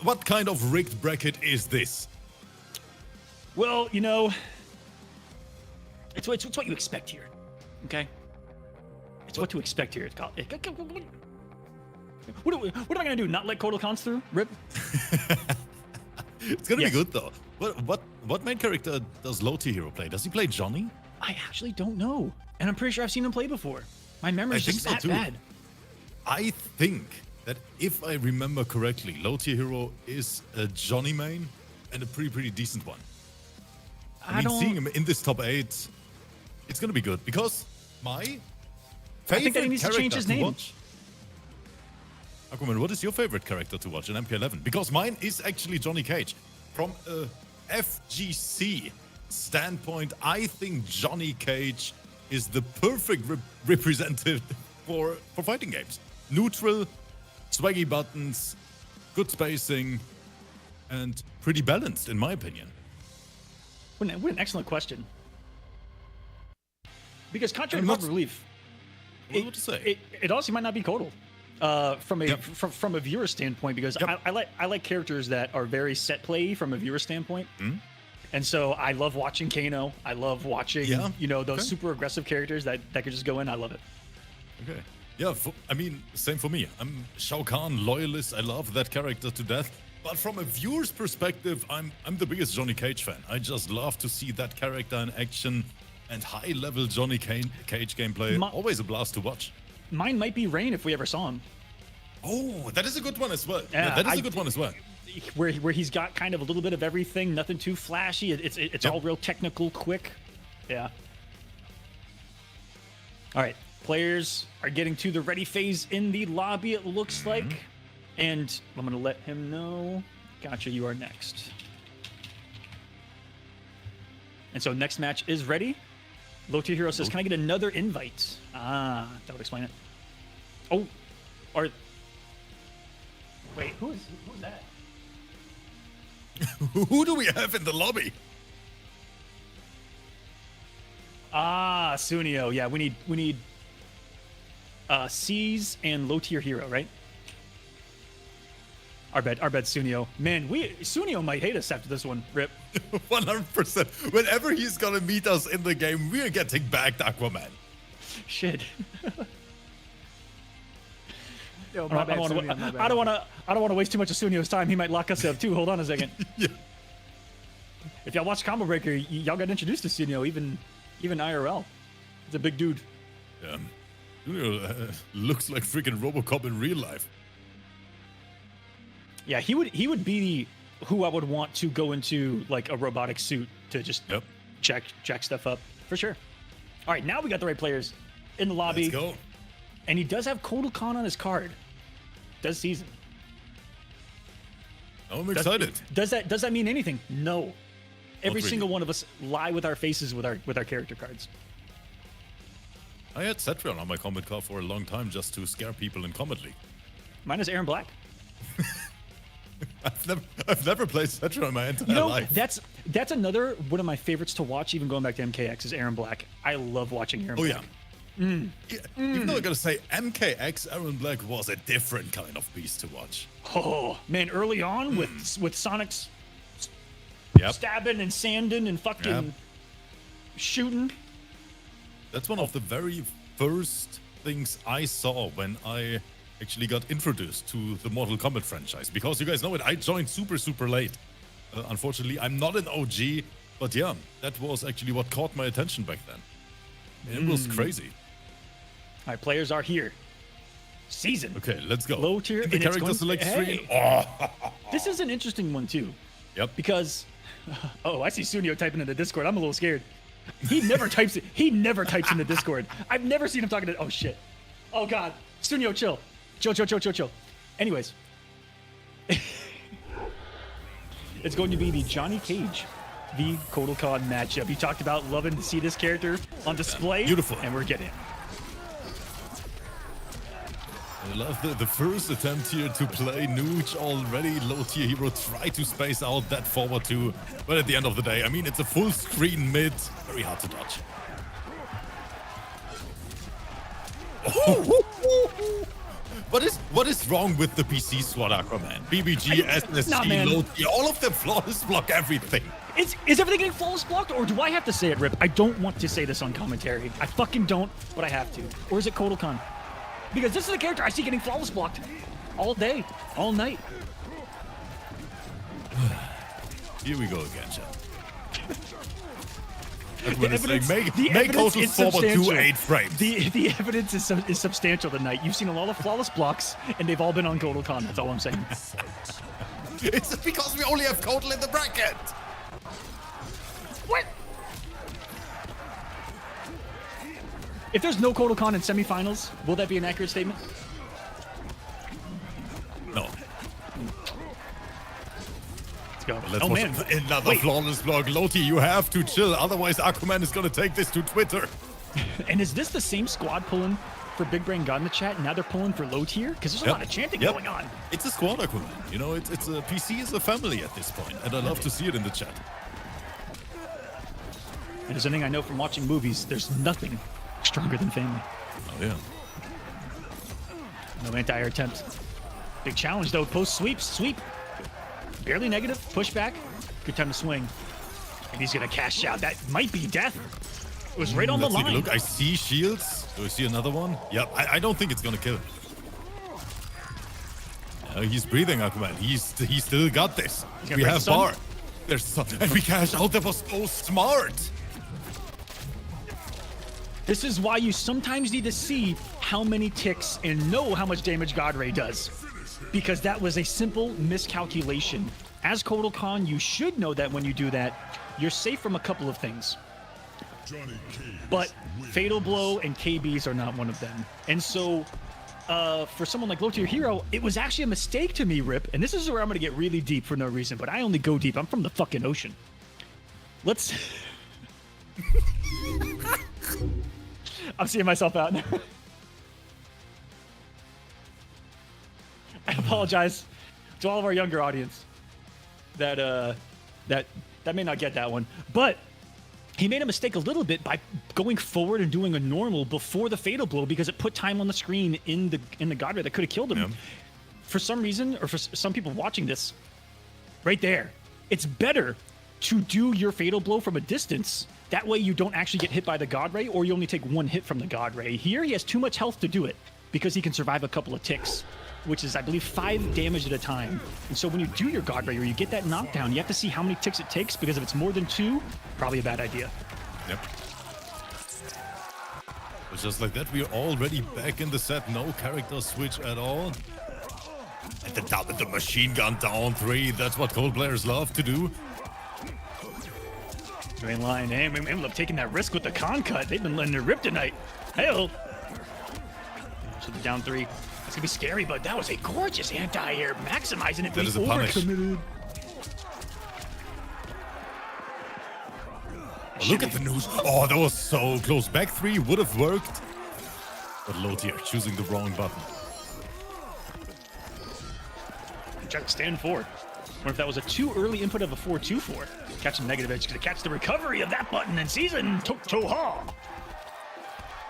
What kind of rigged bracket is this? Well, you know, it's what you expect here, okay? It's what to expect here. What am I gonna do? Not let Kotal Cons through? Rip? It's gonna Yes. be good though. What main character does Low Tier Hero play? Does he play Johnny? I actually don't know, and I'm pretty sure I've seen him play before. My memory's I just think so that too. bad. I think that if I remember correctly, Low Tier Hero is a Johnny main and a pretty decent one. I mean, seeing him in this top 8, it's gonna be good because my favorite I think that he needs to change character his name. watch. Aquaman, what is your favorite character to watch in MK11? Because mine is actually Johnny Cage. From a FGC standpoint, I think Johnny Cage is the perfect representative for fighting games. Neutral, swaggy buttons, good spacing, and pretty balanced, in my opinion. What an excellent question. Because contrary I'm to not- popular belief, What to say? it honestly might not be Kotal. From a Yep. from a viewer standpoint, because Yep. I like characters that are very set play from a viewer standpoint, and so I love watching Kano. I love watching Yeah. those Okay. super aggressive characters that could just go in. I love it. Okay. Yeah, I mean, same for me. I'm Shao Kahn loyalist. I love that character to death. But from a viewer's perspective, I'm the biggest Johnny Cage fan. I just love to see that character in action and high-level Johnny Cage gameplay. Always a blast to watch. Mine might be Rain if we ever saw him. Oh, that is a good one as well. Yeah, that is a good one as well. Where he's got kind of a little bit of everything, nothing too flashy. It's Yep. all real technical, quick. Yeah. All right, players are getting to the ready phase in the lobby. It looks like, And I'm going to let him know. Gotcha, you are next. And so next match is ready. Low Tier Hero says, can I get another invite? Ah, that would explain it. Oh, or... Wait, who's that? Who do we have in the lobby? Ah, Sunio. Yeah, we need C's and Low Tier Hero, right? Our bad Sunio. Man, Sunio might hate us after this one. Rip. 100%. Whenever he's gonna meet us in the game, we're getting back Aquaman. Shit. Yo, my bad, Sunio, my bad. I don't want to waste too much of Sunio's time. He might lock us up too. Hold on a second. Yeah. If y'all watch Combo Breaker, y'all got introduced to Sunio, even IRL. He's a big dude. Yeah. Looks like freaking RoboCop in real life. Yeah, he would be who I would want to go into like a robotic suit to just jack stuff up for sure. All right, now we got the right players in the lobby. Let's go. And he does have Kotal Khan on his card. Does season. I'm excited. Does that mean anything? No. Every really. single one of us lie with our faces with our character cards. I had Cetrion on my Combat card for a long time just to scare people in Combat League. Mine is Aaron Black. I've never played Cetrion in my entire life. That's another one of my favorites to watch, even going back to MKX, is Aaron Black. I love watching Aaron Black. Yeah, even though I gotta say, MKX Aaron Black was a different kind of beast to watch. Oh man, early on with Sonic's stabbing and sanding and fucking shooting. That's one of the very first things I saw when I actually got introduced to the Mortal Kombat franchise. Because you guys know it, I joined super late. Unfortunately, I'm not an OG, but yeah, that was actually what caught my attention back then. It was crazy. All right, players are here. Season. Okay, let's go. Low tier. Hit the and it's character going, select hey. screen. Oh. This is an interesting one too. Yep. Because, oh, I see Sunio typing in the Discord. I'm a little scared. He never types it. He never types in the Discord. I've never seen him talking to. Oh shit. Oh god. Sunio, chill. Chill. Anyways, it's going to be the Johnny Cage v Kotal Khan matchup. You talked about loving to see this character on display. Beautiful. And we're getting it. I love the first attempt here to play Nuge already. Low tier hero tried to space out that forward two, but at the end of the day, I mean, it's a full screen mid. Very hard to dodge. Oh. What is wrong with the PC squad, Aquaman? BBG, SSG, low tier, all of them flawless block everything. Is everything getting flawless blocked, or do I have to say it, Rip? I don't want to say this on commentary. I fucking don't, but I have to. Or is it Kotal Khan? Because this is a character I see getting flawless blocked all day, all night. Here we go again, chat. Make Kotal forward to 8 frames. The evidence is substantial tonight. You've seen a lot of flawless blocks, and they've all been on Kotal Khan. That's all I'm saying. It's because we only have Kotal in the bracket. What? If there's no Kotal Khan in semifinals, will that be an accurate statement? No. Let's go. Let's oh watch man, another flawless block. Loti, you have to chill, otherwise Aquaman is gonna take this to Twitter. And is this the same squad pulling for Big Brain God in the chat? Now they're pulling for low tier? Because there's a lot of chanting going on. It's a squad, Aquaman. You know, it's a PC is a family at this point, and I love to see it in the chat. And there's something I know from watching movies. There's nothing stronger than family. Oh yeah. No anti-air attempt. Big challenge though. Post sweep. Barely negative. Push back. Good time to swing. And he's gonna cash out. That might be death. It was right on the line. Look, I see shields. Do I see another one? Yep. I don't think it's gonna kill. He's breathing, Aquaman. He still got this. We have bar. There's sun. And we cash out. That was so smart. This is why you sometimes need to see how many ticks and know how much damage God Ray does. Because that was a simple miscalculation. As Kotal Khan, you should know that when you do that, you're safe from a couple of things. But Fatal Blow and KBs are not one of them. And so for someone like low tier hero, it was actually a mistake to me, Rip. And this is where I'm gonna get really deep for no reason, but I only go deep. I'm from the fucking ocean. Let's. I'm seeing myself out. I apologize to all of our younger audience that may not get that one, but he made a mistake a little bit by going forward and doing a normal before the fatal blow because it put time on the screen in the God Ray that could have killed him. Yeah. For some reason, or for some people watching this, right there, it's better to do your fatal blow from a distance. That way you don't actually get hit by the God Ray, or you only take one hit from the God Ray. Here he has too much health to do it because he can survive a couple of ticks, which is, I believe, 5 damage at a time. And so when you do your God Ray or you get that knockdown, you have to see how many ticks it takes, because if it's more than 2, probably a bad idea. Yep. But just like that, we are already back in the set. No character switch at all. And the machine gun down 3. That's what Cold players love to do. Drain line, and we ended up taking that risk with the con cut. They've been letting it rip tonight. Hey-oh. So the down 3. It's gonna be scary, but that was a gorgeous anti-air, maximizing it. That is a punish. Oh, look at the news. Oh, that was so close. Back 3 would have worked. But low tier, choosing the wrong button. Try to stand forward. Or if that was a too early input of a 4-2-4. Catch a negative edge, gonna catch the recovery of that button, and Season took Toha.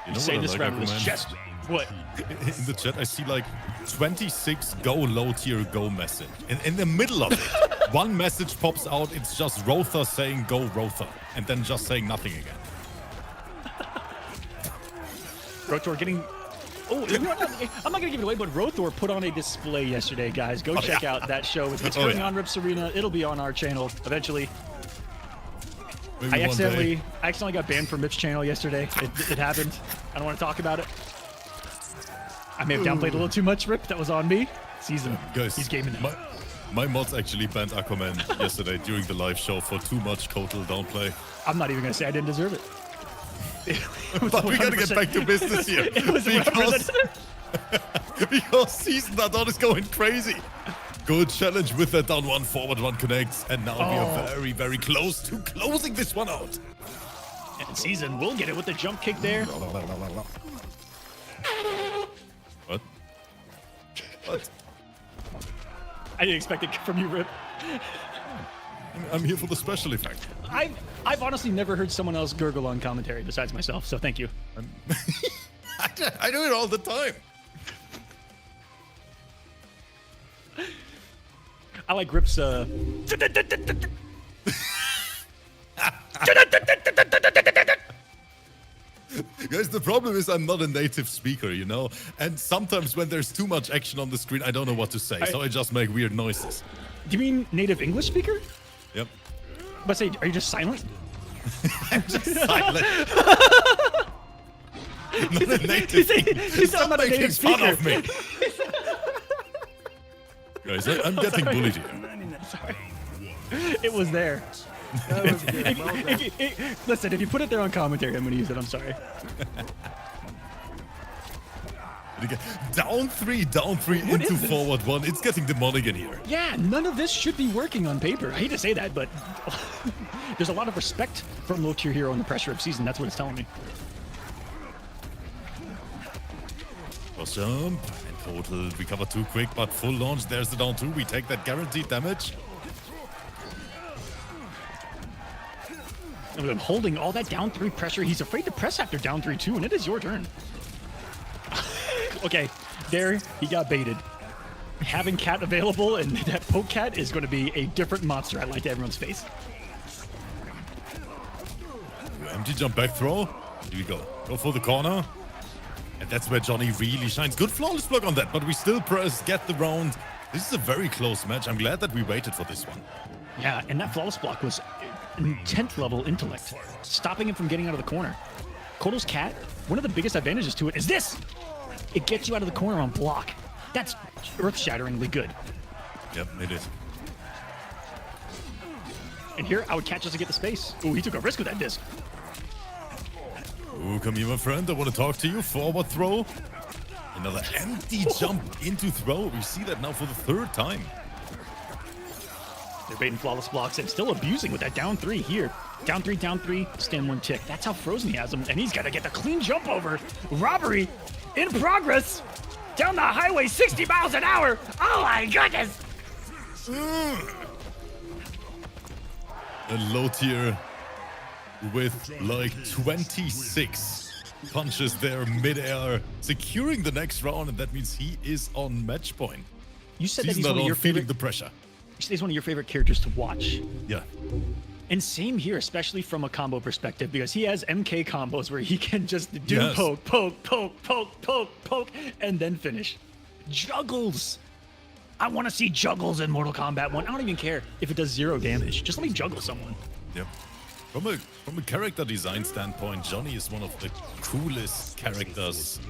You know say what this I like, round was just what? In the chat, I see like 26 go low tier go message. In the middle of it, one message pops out. It's just Rotha saying go Rotha, and then just saying nothing again. Rotor getting. Oh, I'm not gonna give it away, but Rothor put on a display yesterday, guys. Go check out that show. It's currently on Rips Arena. It'll be on our channel eventually. I accidentally got banned from Rip's channel yesterday. It happened. I don't want to talk about it. I may have downplayed a little too much, Rip. That was on me. Season. Guys, he's gaming now. My mods actually banned Aquaman yesterday during the live show for too much total downplay. I'm not even gonna say I didn't deserve it. But we gotta get back to business here. It was because Season that is going crazy. Good challenge with that down 1, forward 1 connects, and now we are very, very close to closing this one out. And Season will get it with the jump kick there. What? What? I didn't expect it from you, Rip. I'm here for the special effect. I've honestly never heard someone else gurgle on commentary besides myself, so thank you. I do it all the time. I like Rip's Guys, the problem is I'm not a native speaker, you know? And sometimes when there's too much action on the screen, I don't know what to say, so I just make weird noises. Do you mean native English speaker? Yep. But say, are you just silent? I'm just silent. Not a native. He's not a native speaker. Fun of me. Guys, I'm getting bullied here. Sorry. It was there. That was good. Well done. Listen, if you put it there on commentary, I'm going to use it. I'm sorry. Down 3 into forward 1. It's getting demonic in here. Yeah, none of this should be working on paper. I hate to say that, but there's a lot of respect from low tier hero in the pressure of Season. That's what it's telling me. Awesome. And total recover too quick, but full launch. There's the down 2. We take that guaranteed damage. And with him holding all that down 3 pressure, he's afraid to press after down 3 too, and it is your turn. Okay, there he got baited. Having Cat available and that poke Cat is going to be a different monster I like to everyone's face. Empty jump back throw. Here we go. Go for the corner. And that's where Johnny really shines. Good flawless block on that, but we still press, get the round. This is a very close match. I'm glad that we waited for this one. Yeah, and that flawless block was an 10th level intellect, stopping him from getting out of the corner. Kolo's Cat, one of the biggest advantages to it is this. It gets you out of the corner on block. That's earth-shatteringly good. Yep, it is. And here, I would catch us to get the space. Ooh, he took a risk with that disc. Ooh, come here, my friend. I want to talk to you. Forward throw. Another empty jump into throw. We see that now for the third time. They're baiting flawless blocks and still abusing with that down three here. Down three, stand one tick. That's how frozen he has him, and he's got to get the clean jump over. Robbery in progress. Down the highway, 60 miles an hour. Oh my goodness. A low tier with like 26 punches there mid-air, securing the next round, and that means he is on match point. You said that He's he's not one of your feeling favorite. the pressure. You said he's one of your favorite characters to watch. Yeah. And same here, especially from a combo perspective, because he has MK combos where he can just do Yes. poke, and then finish. Juggles. I want to see juggles in Mortal Kombat 1. I don't even care if it does 0 damage. Just let me juggle someone. Yep. From a character design standpoint, Johnny is one of the coolest characters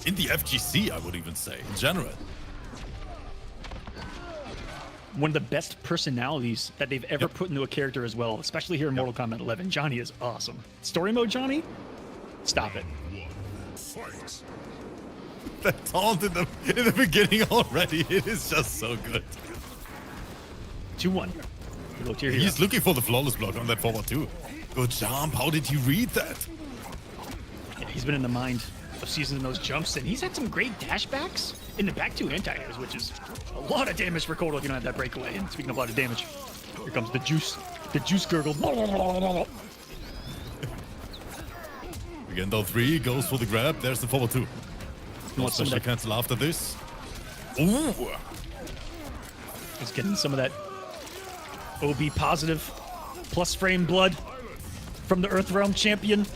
in the FGC, I would even say, in general. One of the best personalities that they've ever put into a character as well, especially here in Mortal Kombat 11. Johnny is awesome. Story mode, Johnny? Stop it. Fight. That taunt in the beginning already, it is just so good. 2-1. Look here. He's looking for the flawless block on that forward too. Good jump. How did he read that? Yeah, he's been in the mind of seasoning those jumps, and he's had some great dashbacks in the back two anti-airs, which is a lot of damage for Kolo if you don't have that breakaway. And speaking of a lot of damage, here comes the juice gurgle. Again, though, 3 goes for the grab. There's the forward 2. No want some of special that- cancel after this. Ooh! He's getting some of that OB positive plus frame blood from the Earth Realm champion.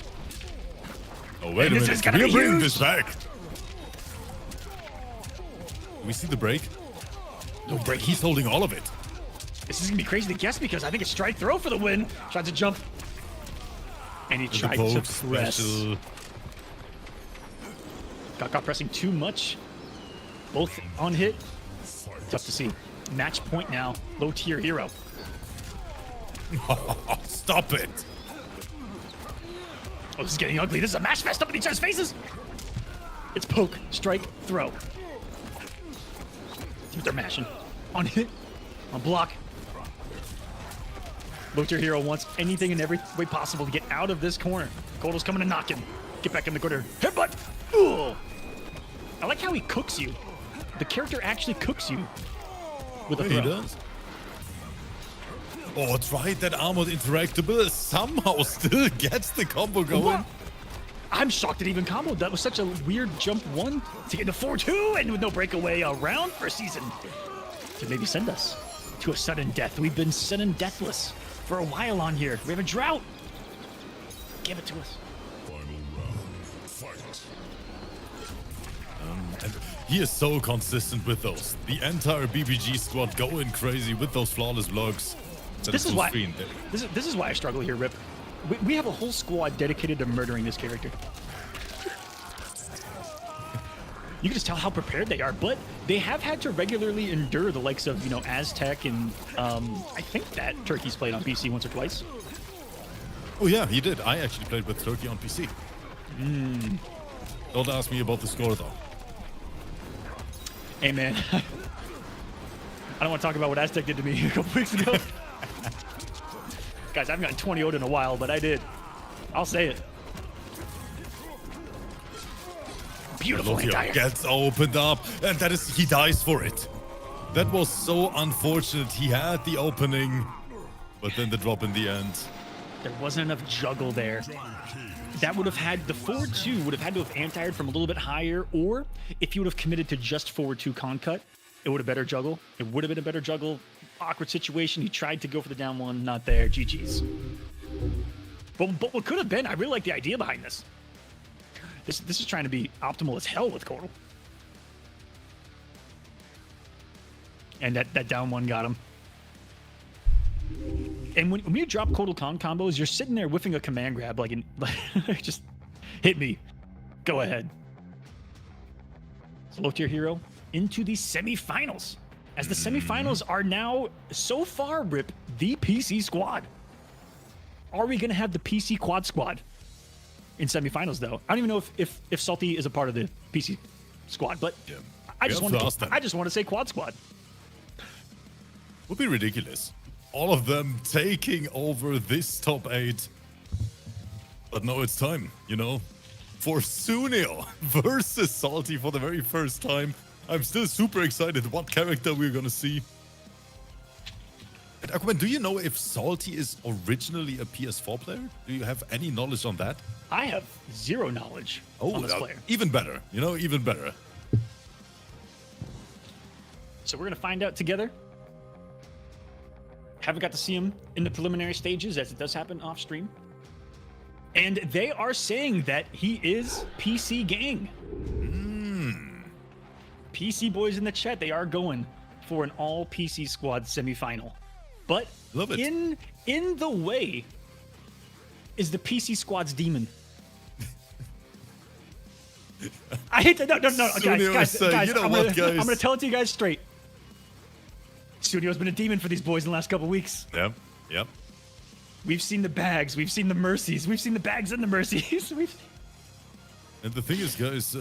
Oh, wait And a this minute. is gonna We're be bringing huge. this back. Do we see the break? No break. He's holding all of it. This is gonna be crazy to guess because I think it's strike throw for the win. Tried to jump. And he The tried poke, to press. special. Got caught pressing too much. Both on hit. Tough to see. Match point now. Low tier hero. Stop it. Oh, this is getting ugly. This is a match fest up in each other's faces. It's poke, strike, throw. See what they're mashing. On hit, on block. Low tier hero wants anything and every way possible to get out of this corner. Kolo's coming to knock him. Get back in the corner. Headbutt. Ooh. I like how he cooks you. The character actually cooks you with a He throw. does. Oh, try that armored interactable. Somehow still gets the combo going. What? I'm shocked it even comboed. That was such a weird jump 1 to get into 4-2 and with no breakaway around for a season to maybe send us to a sudden death. We've been sudden deathless for a while on here. We have a drought. Give it to us. Final round. Fight. And he is so consistent with those. The entire BBG squad going crazy with those flawless blocks. This is why. This is why I struggle here, Rip. We have a whole squad dedicated to murdering this character. You can just tell how prepared they are, but they have had to regularly endure the likes of, Aztec and I think that Turkey's played on PC once or twice. Oh yeah, he did. I actually played with Turkey on PC. Don't ask me about the score though. Hey man, I don't want to talk about what Aztec did to me a couple weeks ago. Guys, I haven't gotten 20 0'd in a while, but I did. I'll say it. Beautiful Look here, anti-air. gets opened up, and he dies for it. That was so unfortunate. He had the opening, but then the drop in the end. There wasn't enough juggle there. That would have had, the forward 2 would have had to have anti-aired from a little bit higher, or if you would have committed to just forward 2 con cut, it would have better juggle. It would have been a better juggle. Awkward situation. He tried to go for the down 1, not there. GG's. But what could have been, I really like the idea behind this. This is trying to be optimal as hell with Kolo. And that down 1 got him. And when you drop Kotal Khan combos, you're sitting there whiffing a command grab like just hit me. Go ahead. So low tier hero into the semifinals. As the semifinals are now, so far, Rip, the PC squad. Are we going to have the PC quad squad in semifinals, though? I don't even know if Salty is a part of the PC squad, but Yeah. I We just have want to ask them. I just want to say quad squad. Would be ridiculous. All of them taking over this top 8. But no, it's time, you know, for Sunio versus Salty for the very first time. I'm still super excited what character we're gonna see. And Aquaman, do you know if Salty is originally a PS4 player? Do you have any knowledge on that? I have zero knowledge on this player. Even better, you know, even better. So we're gonna find out together. Haven't got to see him in the preliminary stages, as it does happen off stream. And they are saying that he is PC gang. PC boys in the chat, they are going for an all PC squad semifinal. But Love it. in the way is the PC squad's demon. I hate that. No, Sunio guys, is saying, you know I'm what, gonna, guys? I'm gonna tell it to you guys straight. Studio's been a demon for these boys in the last couple weeks. Yep, yep. We've seen the bags, we've seen the mercies, we've seen the bags and the mercies. And the thing is, guys,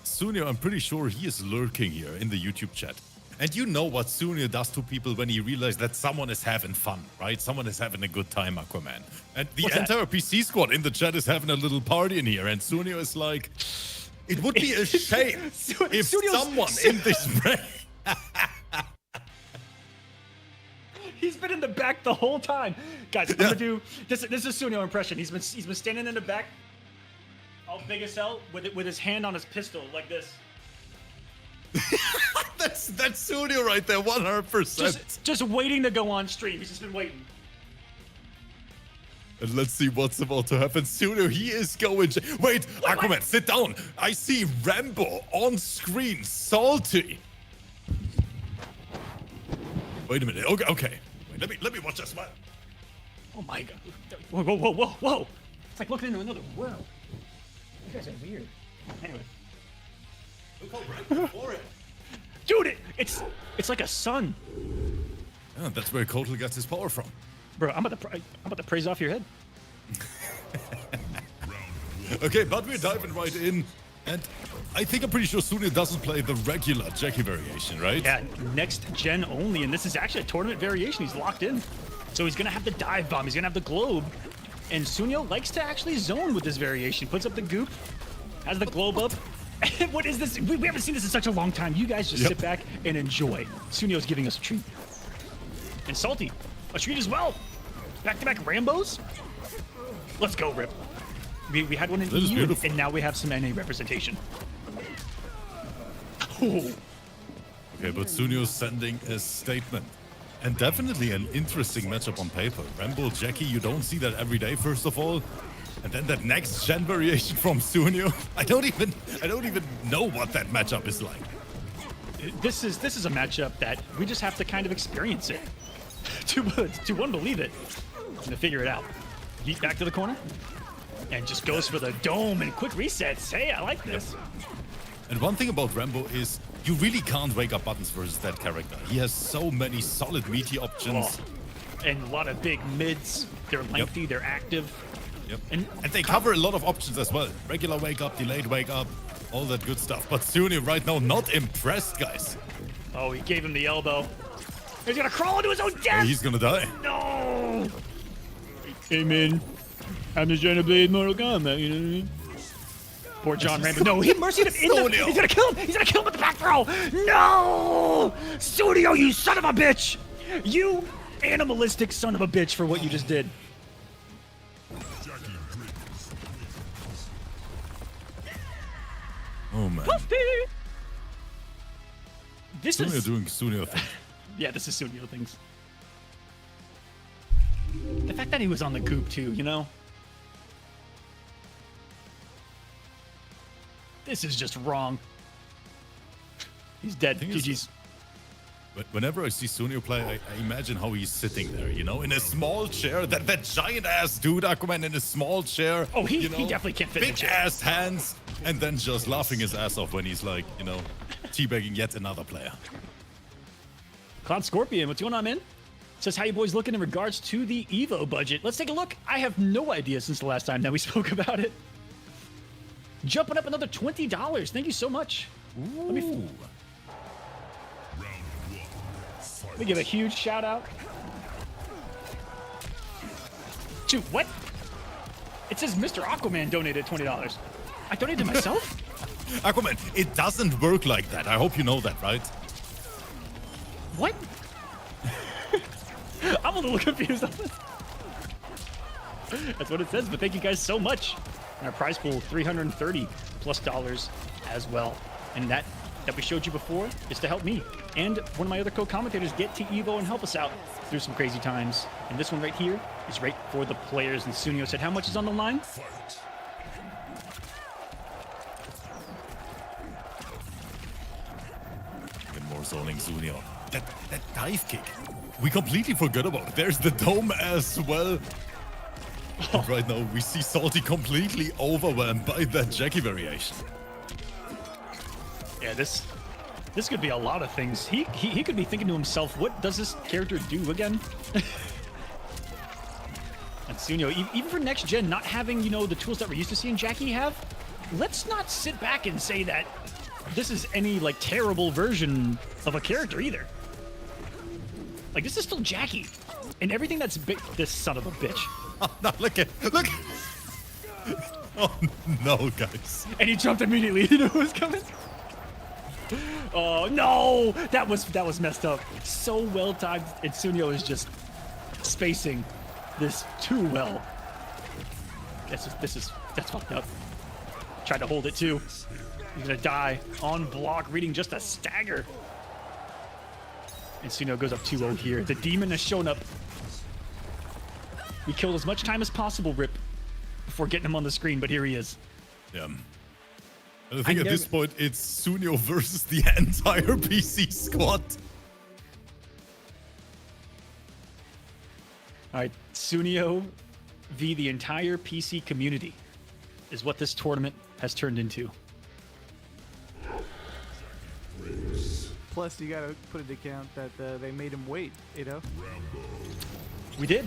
Sunio, I'm pretty sure he is lurking here in the YouTube chat. And you know what Sunio does to people when he realizes that someone is having fun, right? Someone is having a good time, Aquaman. And the What's that? entire PC squad in the chat is having a little party in here. And Sunio is like, it would be a shame if someone in this brain... He's been in the back the whole time. Guys, I'm gonna do this is Sunio impression. He's been standing in the back, all big as hell, with his hand on his pistol like this. That's Sunio right there, 100%. Just waiting to go on stream. He's just been waiting. And let's see what's about to happen. Sunio, he is going... Wait, Aquaman, sit down. I see Rambo on screen, Salty. Wait a minute. Okay. Wait, let me watch this. Oh my god. Whoa. It's like looking into another world. You guys are weird. Anyway. Look how right before it. Dude, it's like a sun. Yeah, that's where Kolo gets his power from. Bro, I'm about to praise off your head. Okay, but we're diving right in. And I think I'm pretty sure Sunio doesn't play the regular Jackie variation, right? Yeah, next gen only, and this is actually a tournament variation. He's locked in. So he's gonna have the dive bomb, he's gonna have the globe. And Sunio likes to actually zone with this variation. Puts up the goop, has the globe up. What is this? We haven't seen this in such a long time. You guys just sit back and enjoy. Sunio's giving us a treat. And Salty, a treat as well. Back-to-back Rambos. Let's go, Rip. We had one in That is EU, beautiful. and now we have some NA representation. Ooh. Okay, but Sunio's sending a statement. And definitely an interesting matchup on paper. Rambo, Jackie, you don't see that every day, first of all. And then that next gen variation from Sunio. I don't even know what that matchup is like. This is a matchup that we just have to kind of experience it to one, believe it, and to figure it out. Yeet back to the corner, and just goes for the dome and quick resets. Hey, I like this. And one thing about Rambo is you really can't wake up buttons versus that character. He has so many solid meaty options. Oh, and a lot of big mids. They're lengthy, they're active. Yep. And they cover a lot of options as well. Regular wake up, delayed wake up, all that good stuff. But Sunio right now not impressed, guys. Oh, he gave him the elbow. He's gonna crawl into his own death. He's gonna die. No. Hey man, I'm just trying to play Mortal Kombat. You know what I mean? Poor John Rambo. No, he mercied him in the. He's gonna kill him. He's gonna kill him with the back throw. No, Sunio, you son of a bitch! You animalistic son of a bitch for what you just did. Oh man. Puffy. This Sunio is doing Sunio thing. yeah. This is Sunio things. The fact that he was on the goop too, you know. This is just wrong. He's dead. GG's. But whenever I see Sunio play, I imagine how he's sitting there, you know, in a small chair. That giant ass dude, Aquaman, in a small chair. Oh, he you know, definitely can't fit in the big chair. ass hands, and then just laughing his ass off when he's like, you know, teabagging yet another player. Cloud Scorpion, what's going on, man? Says, how you boys looking in regards to the Evo budget? Let's take a look. I have no idea since the last time that we spoke about it. jumping up another $20. Thank you so much. Let me give a huge shout out. Shoot, what? It says Mr. Aquaman donated $20. I donated myself? Aquaman, it doesn't work like that. I hope you know that, right? What? I'm a little confused on this. That's what it says, but thank you guys so much. And our prize pool, $330+ as well. And that we showed you before is to help me and one of my other co-commentators get to Evo and help us out through some crazy times. And this one right here is right for the players. And Sunio said, how much is on the line? Fight. Even more zoning Sunio. That dive kick. We completely forgot about it. There's the dome as well. And right now we see Salty completely overwhelmed by that Jackie variation. Yeah, this could be a lot of things. He could be thinking to himself, what does this character do again? And Sunio, even for next gen, not having, you know, the tools that we're used to seeing Jackie have, let's not sit back and say that this is any, like, terrible version of a character either. Like, this is still Jackie. And everything that's this son of a bitch. Oh, no, look. Oh, no, guys. And he jumped immediately. He knew it was coming. Oh, no! That was messed up. So well timed. And Sunio is just spacing this too well. That's fucked up. Tried to hold it too. He's gonna die on block, reading just a stagger. And Sunio goes up 2-0 here. The demon has shown up. We killed as much time as possible, Rip, before getting him on the screen, but here he is. Yeah. And I think at this point, it's Sunio versus the entire PC squad. All right, Sunio v. the entire PC community is what this tournament has turned into. Plus, you gotta put into account that they made him wait, you know? We did.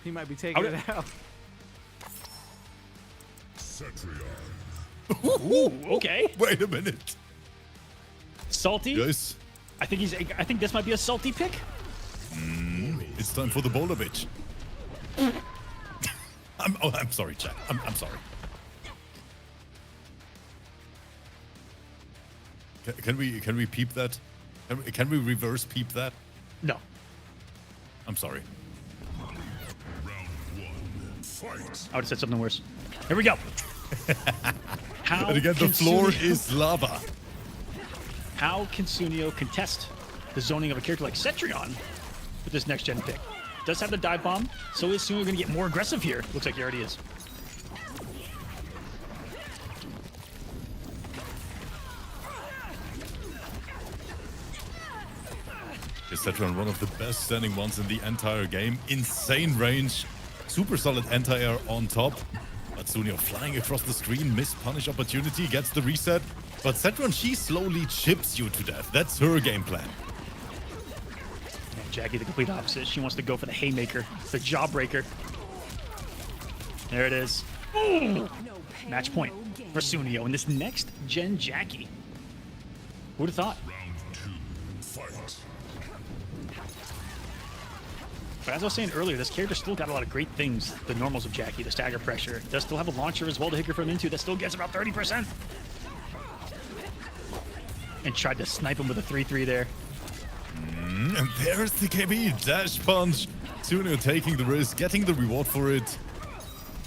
He might be taking it out. Cetrion. Ooh, okay. Wait a minute. Salty? Guys, I think this might be a salty pick. it's time for the boulder bitch. I'm sorry, chat. I'm sorry. Can we peep that? Can we reverse peep that? No. I'm sorry. Round one. Fight. I would have said something worse. Here we go. How And again, the can floor Sunio- is lava. How can Sunio contest the zoning of a character like Cetrion with this next gen pick? Does have the dive bomb, so is Sunio going to get more aggressive here? Looks like he already is. Is Cetrion one of the best standing ones in the entire game? Insane range, super solid anti-air on top. But Sunio flying across the screen, miss punish opportunity, gets the reset. But Cetrion, she slowly chips you to death. That's her game plan. And Jackie, the complete opposite. She wants to go for the haymaker, the jawbreaker. There it is. Ooh! Match point for Sunio in this next gen Jackie. Who would have thought? Round two. Fight. But as I was saying earlier, this character still got a lot of great things. The normals of Jackie, the stagger pressure. Does still have a launcher as well to hit her from into that still gets about 30%. And tried to snipe him with a 3-3 there. And there's the KB dash punch. Sunio taking the risk, getting the reward for it.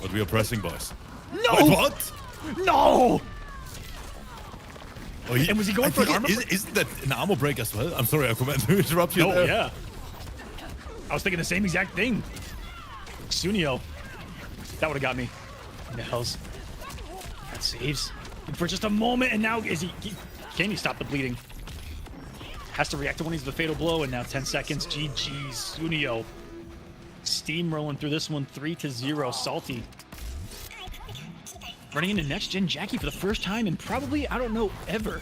But we are pressing, boys. No! Wait, what? No! Oh, And was he going for an armor break? Isn't that an armor break as well? I'm sorry, I meant to interrupt you No, there. yeah. I was thinking the same exact thing. Sunio. That would have got me. The hells. That saves. For just a moment, and now is he can he stop the bleeding? Has to react to when he's the fatal blow, and now 10 seconds. GG's. Sunio. Steamrolling through this one, 3-0. Salty. Running into next gen Jackie for the first time in probably, I don't know, ever.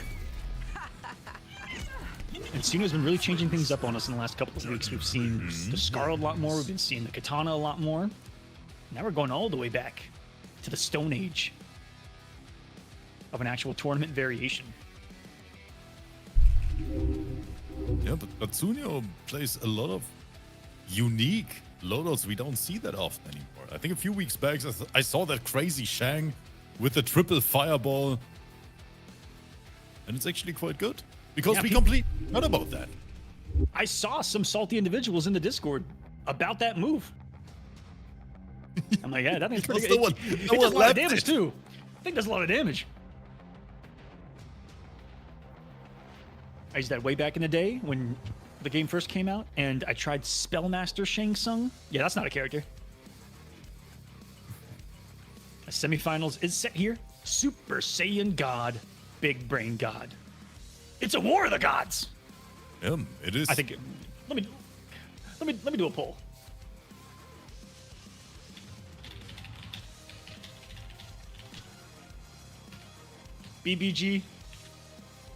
And Sunio's been really changing things up on us in the last couple of weeks. We've seen the Scar a lot more. We've been seeing the Katana a lot more. Now we're going all the way back to the Stone Age. of an actual tournament variation. Yeah, but Sunio plays a lot of unique loadouts we don't see that often anymore. I think a few weeks back I saw that crazy Shang with the triple fireball. And it's actually quite good. Because Yeah, we completely forgot about that. I saw some salty individuals in the Discord about that move. I'm like, yeah, that thing's pretty good. It does a lot of damage, too. I think it does a lot of damage. I used that way back in the day when the game first came out, and I tried Spellmaster Shang Tsung. Yeah, that's not a character. The semifinals is set here. Super Saiyan God, Big Brain God. It's a war of the gods. Yeah, it is. I think. Let me do a poll. BBG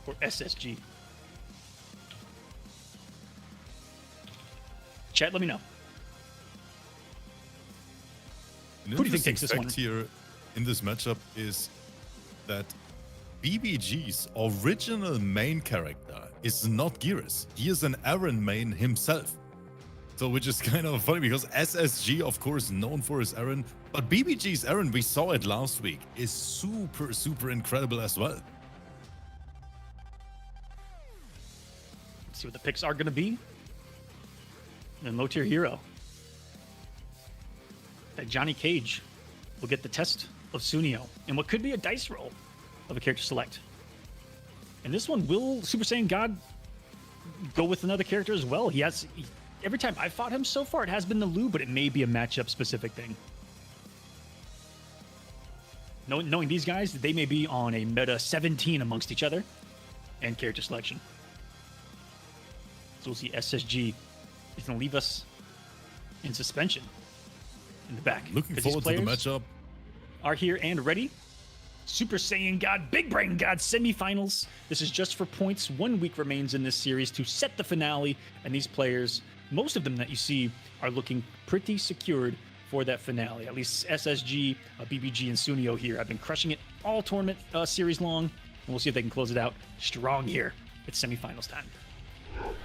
or SSG? Chat, let me know. An Who do you think interesting takes this fact one? here in this matchup is that BBG's original main character is not Geras. He is an Aaron main himself. So which is kind of funny because SSG, of course, known for his Aaron, but BBG's Aaron, we saw it last week, is super, super incredible as well. Let's see what the picks are going to be. And then low tier hero. That Johnny Cage will get the test of Sunio and what could be a dice roll of a character select. And this one, will Super Saiyan God go with another character as well? Every time I fought him so far, it has been the Lu, but it may be a matchup specific thing. Knowing these guys, they may be on a meta 17 amongst each other and character selection. So we'll see SSG is going to leave us in suspension in the back. Looking 'Cause these forward to the players matchup. Are here and ready. Super Saiyan God, Big Brain God semifinals. This is just for points. 1 week remains in this series to set the finale, and these players, most of them that you see, are looking pretty secured for that finale. At least SSG, BBG, and Sunio here have been crushing it all tournament series long, and we'll see if they can close it out strong here. It's semifinals time.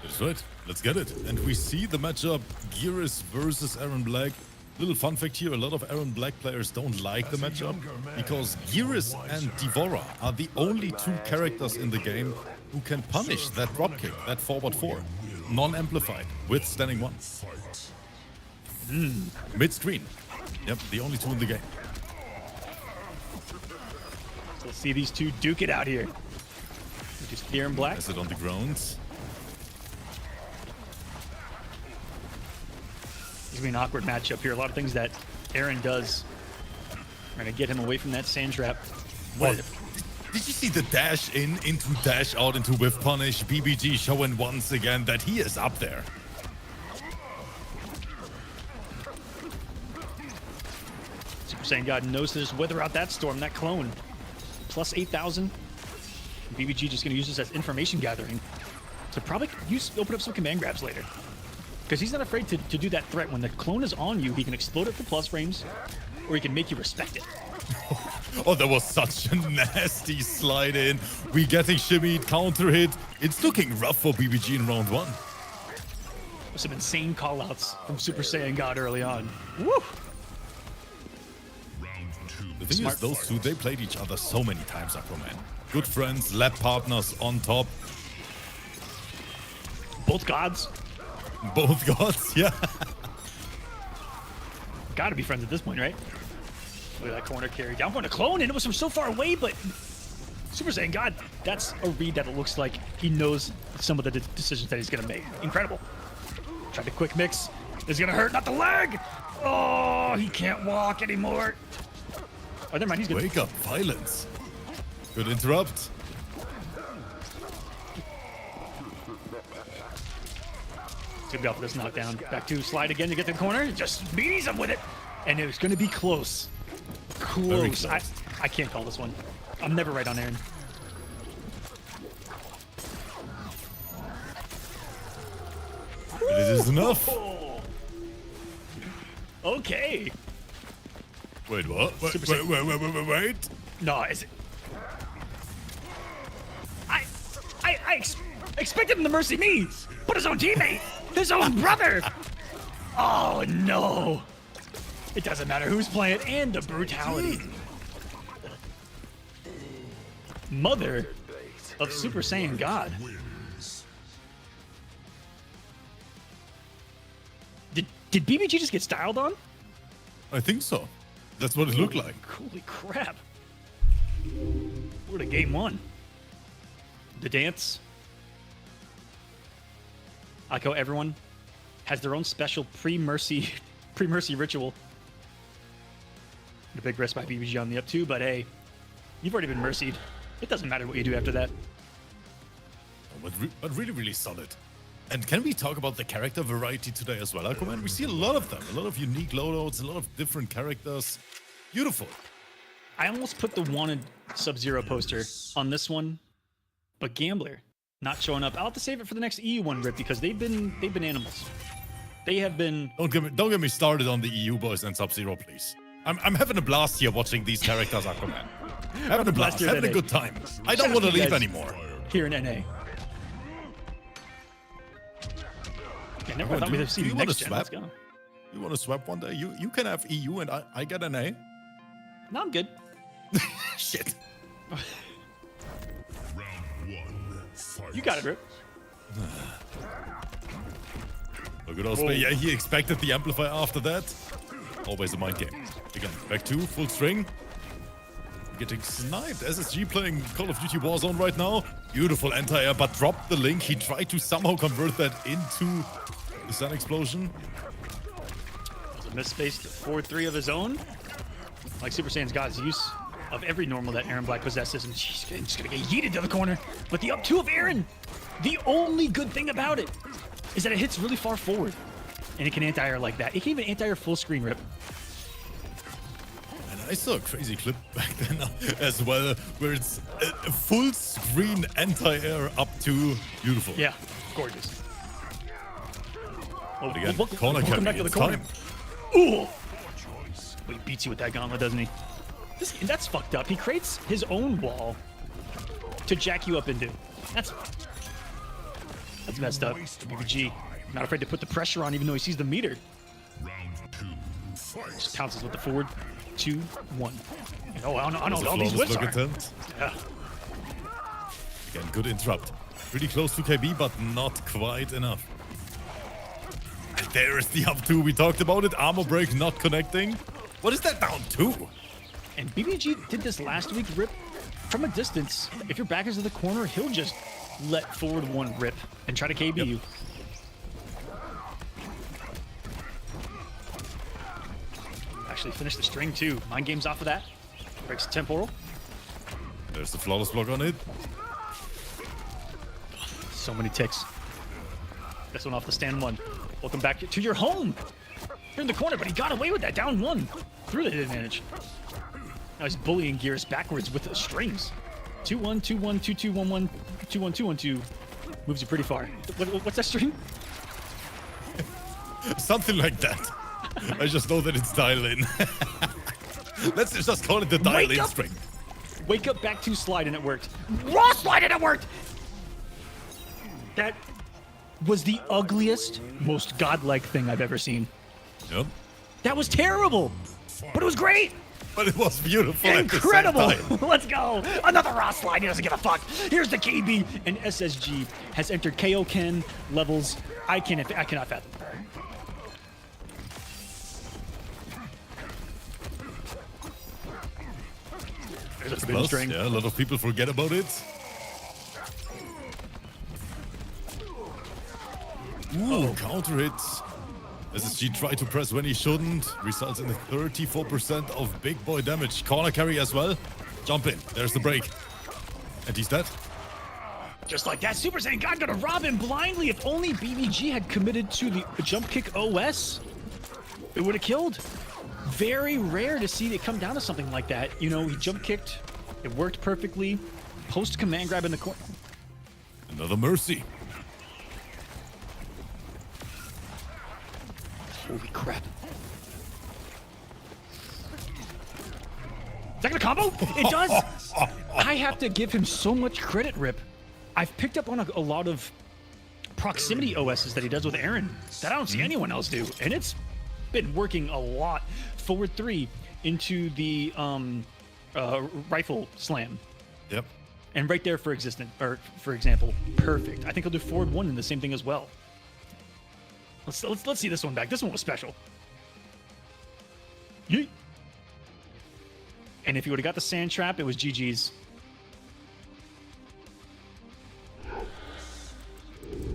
That's right. Let's get it. And we see the matchup Geras versus Aaron Black. Little fun fact here, a lot of Aaron Black players don't like the matchup because Geras and Devora are the only two characters in the game who can punish that dropkick, that forward 4, non-amplified, with standing 1. Mid-screen. Yep, the only two in the game. So let's see these two duke it out here. Just clear and black. Has it on the ground. It's going to be an awkward matchup here. A lot of things that Aaron does are going to get him away from that sand trap. What? Did you see the dash in into dash out into whiff punish? BBG showing once again that he is up there. Super Saiyan God knows to just wither out that storm, that clone. Plus 8,000. BBG just going to use this as information gathering. So probably open up some command grabs later. Because he's not afraid to do that threat. When the clone is on you, he can explode it for plus frames, or he can make you respect it. Oh, that was such a nasty slide in. We getting shimmied, counter hit. It's looking rough for BBG in round 1. With some insane callouts from Super Saiyan God early on. Woo! Round 2. The thing is, those two, they played each other so many times, Aquaman. Good friends, lab partners on top. Both gods. Both gods, yeah. Gotta be friends at this point, right? Look at that corner carry. Down for the clone, and it was from so far away, but Super Saiyan God, that's a read that it looks like he knows some of the decisions that he's gonna make. Incredible. Tried the quick mix. It's gonna hurt, not the leg! Oh, he can't walk anymore. Oh, never mind, he's good. Wake up, violence. Good interrupt. It's gonna be off for this knockdown. Back to slide again to get the corner. Just beats him with it. And it was gonna be close. Very Close. close. I can't call this one. I'm never right on Aaron. It is enough. Oh. Okay. Wait, what? Super Wait. No, is it? I expected him to mercy me, but his own teammate, his own brother. Oh no! It doesn't matter who's playing, and the brutality. Mother of Super Saiyan God. Did BBG just get styled on? I think so. That's what it looked like. Holy crap. What a game one. The dance. I like how everyone has their own special pre-mercy ritual. The big rest by BBG on the up too, but hey, you've already been mercied. It doesn't matter what you do after that. But really, really solid. And can we talk about the character variety today as well, Aquaman? We see a lot of them, a lot of unique loadouts, a lot of different characters. Beautiful. I almost put the wanted Sub-Zero poster on this one, but Gambler not showing up. I'll have to save it for the next EU one, Rip, because they've been animals. They have been. Don't get me started on the EU boys and Sub-Zero, please. I'm having a blast here watching these characters, Aquaman. Having a blast, having a good time. I don't want to leave anymore. Here in NA. Yeah, never thought we'd have seen the next gen. Let's go. You want to swap one day? You can have EU and I get an A. No, I'm good. Shit. Round one, fight. You got it, Rip. Look at us. Yeah, he expected the amplifier after that. Always a mind game. Again, back two, full string. Getting sniped. SSG playing Call of Duty Warzone right now. Beautiful anti-air, but dropped the link. He tried to somehow convert that into the Sun Explosion. A misspaced 4-3 of his own. Like Super Saiyan's got his use of every normal that Aaron Black possesses, and she's just gonna get yeeted to the corner. But the up two of Aaron, the only good thing about it is that it hits really far forward. And it can anti-air like that. It can even anti-air full screen, Rip. I saw a crazy clip back then as well, where it's a full screen anti-air up to beautiful. Yeah, gorgeous. But again, corner welcome back to the corner. Ooh! But he beats you with that gauntlet, doesn't he? That's fucked up. He creates his own wall to jack you up into. That's messed up. BBG, not afraid to put the pressure on even though he sees the meter. Round two, fight. Just pounces with the forward. 2-1. And I know all these whips are. Yeah. Again, good interrupt. Pretty close to KB, but not quite enough. And there is the up two. We talked about it. Armor break not connecting. What is that down to? And BBG did this last week, Rip. From a distance, if your back is to the corner, he'll just let forward one rip and try to KB you. Actually finish the string too. Mind games off of that. Breaks the temporal. There's the flawless block on it. So many ticks. This one off the stand one. Welcome back to your home. You're in the corner, but he got away with that. Down one. Through the advantage. Now he's bullying Gears backwards with the strings. 2-1, 2-1, 2-2, 1-1, 2-1, 2-1, 2. Moves you pretty far. What's that string? Something like that. I just know that it's dial in. Let's just call it the dial in string. Wake up, back to slide, and it worked. Raw slide, and it worked! That was the ugliest, most godlike thing I've ever seen. Yep. That was terrible, but it was great. But it was beautiful. Incredible. Let's go. Another raw slide. He doesn't give a fuck. Here's the KB, and SSG has entered KO Ken levels. I cannot fathom. There's a spin string. Yeah, a lot of people forget about it. Ooh, counter hits. SSG tried to press when he shouldn't. Results in a 34% of big boy damage. Corner carry as well. Jump in. There's the break. And he's dead. Just like that, Super Saiyan God gonna rob him blindly. If only BBG had committed to the jump kick OS, it would have killed. Very rare to see it come down to something like that. You know, he jump kicked. It worked perfectly. Post command grab in the corner. Another mercy. Holy crap. Is that gonna combo? It does! I have to give him so much credit, Rip. I've picked up on a lot of proximity OSs that he does with Aaron that I don't see anyone else do, and it's been working a lot. Forward 3 into the rifle slam. Yep. And right there for example, perfect. I think he'll do forward 1 and the same thing as well. Let's see this one back. This one was special. Yeet. And if he would have got the sand trap, it was GG's.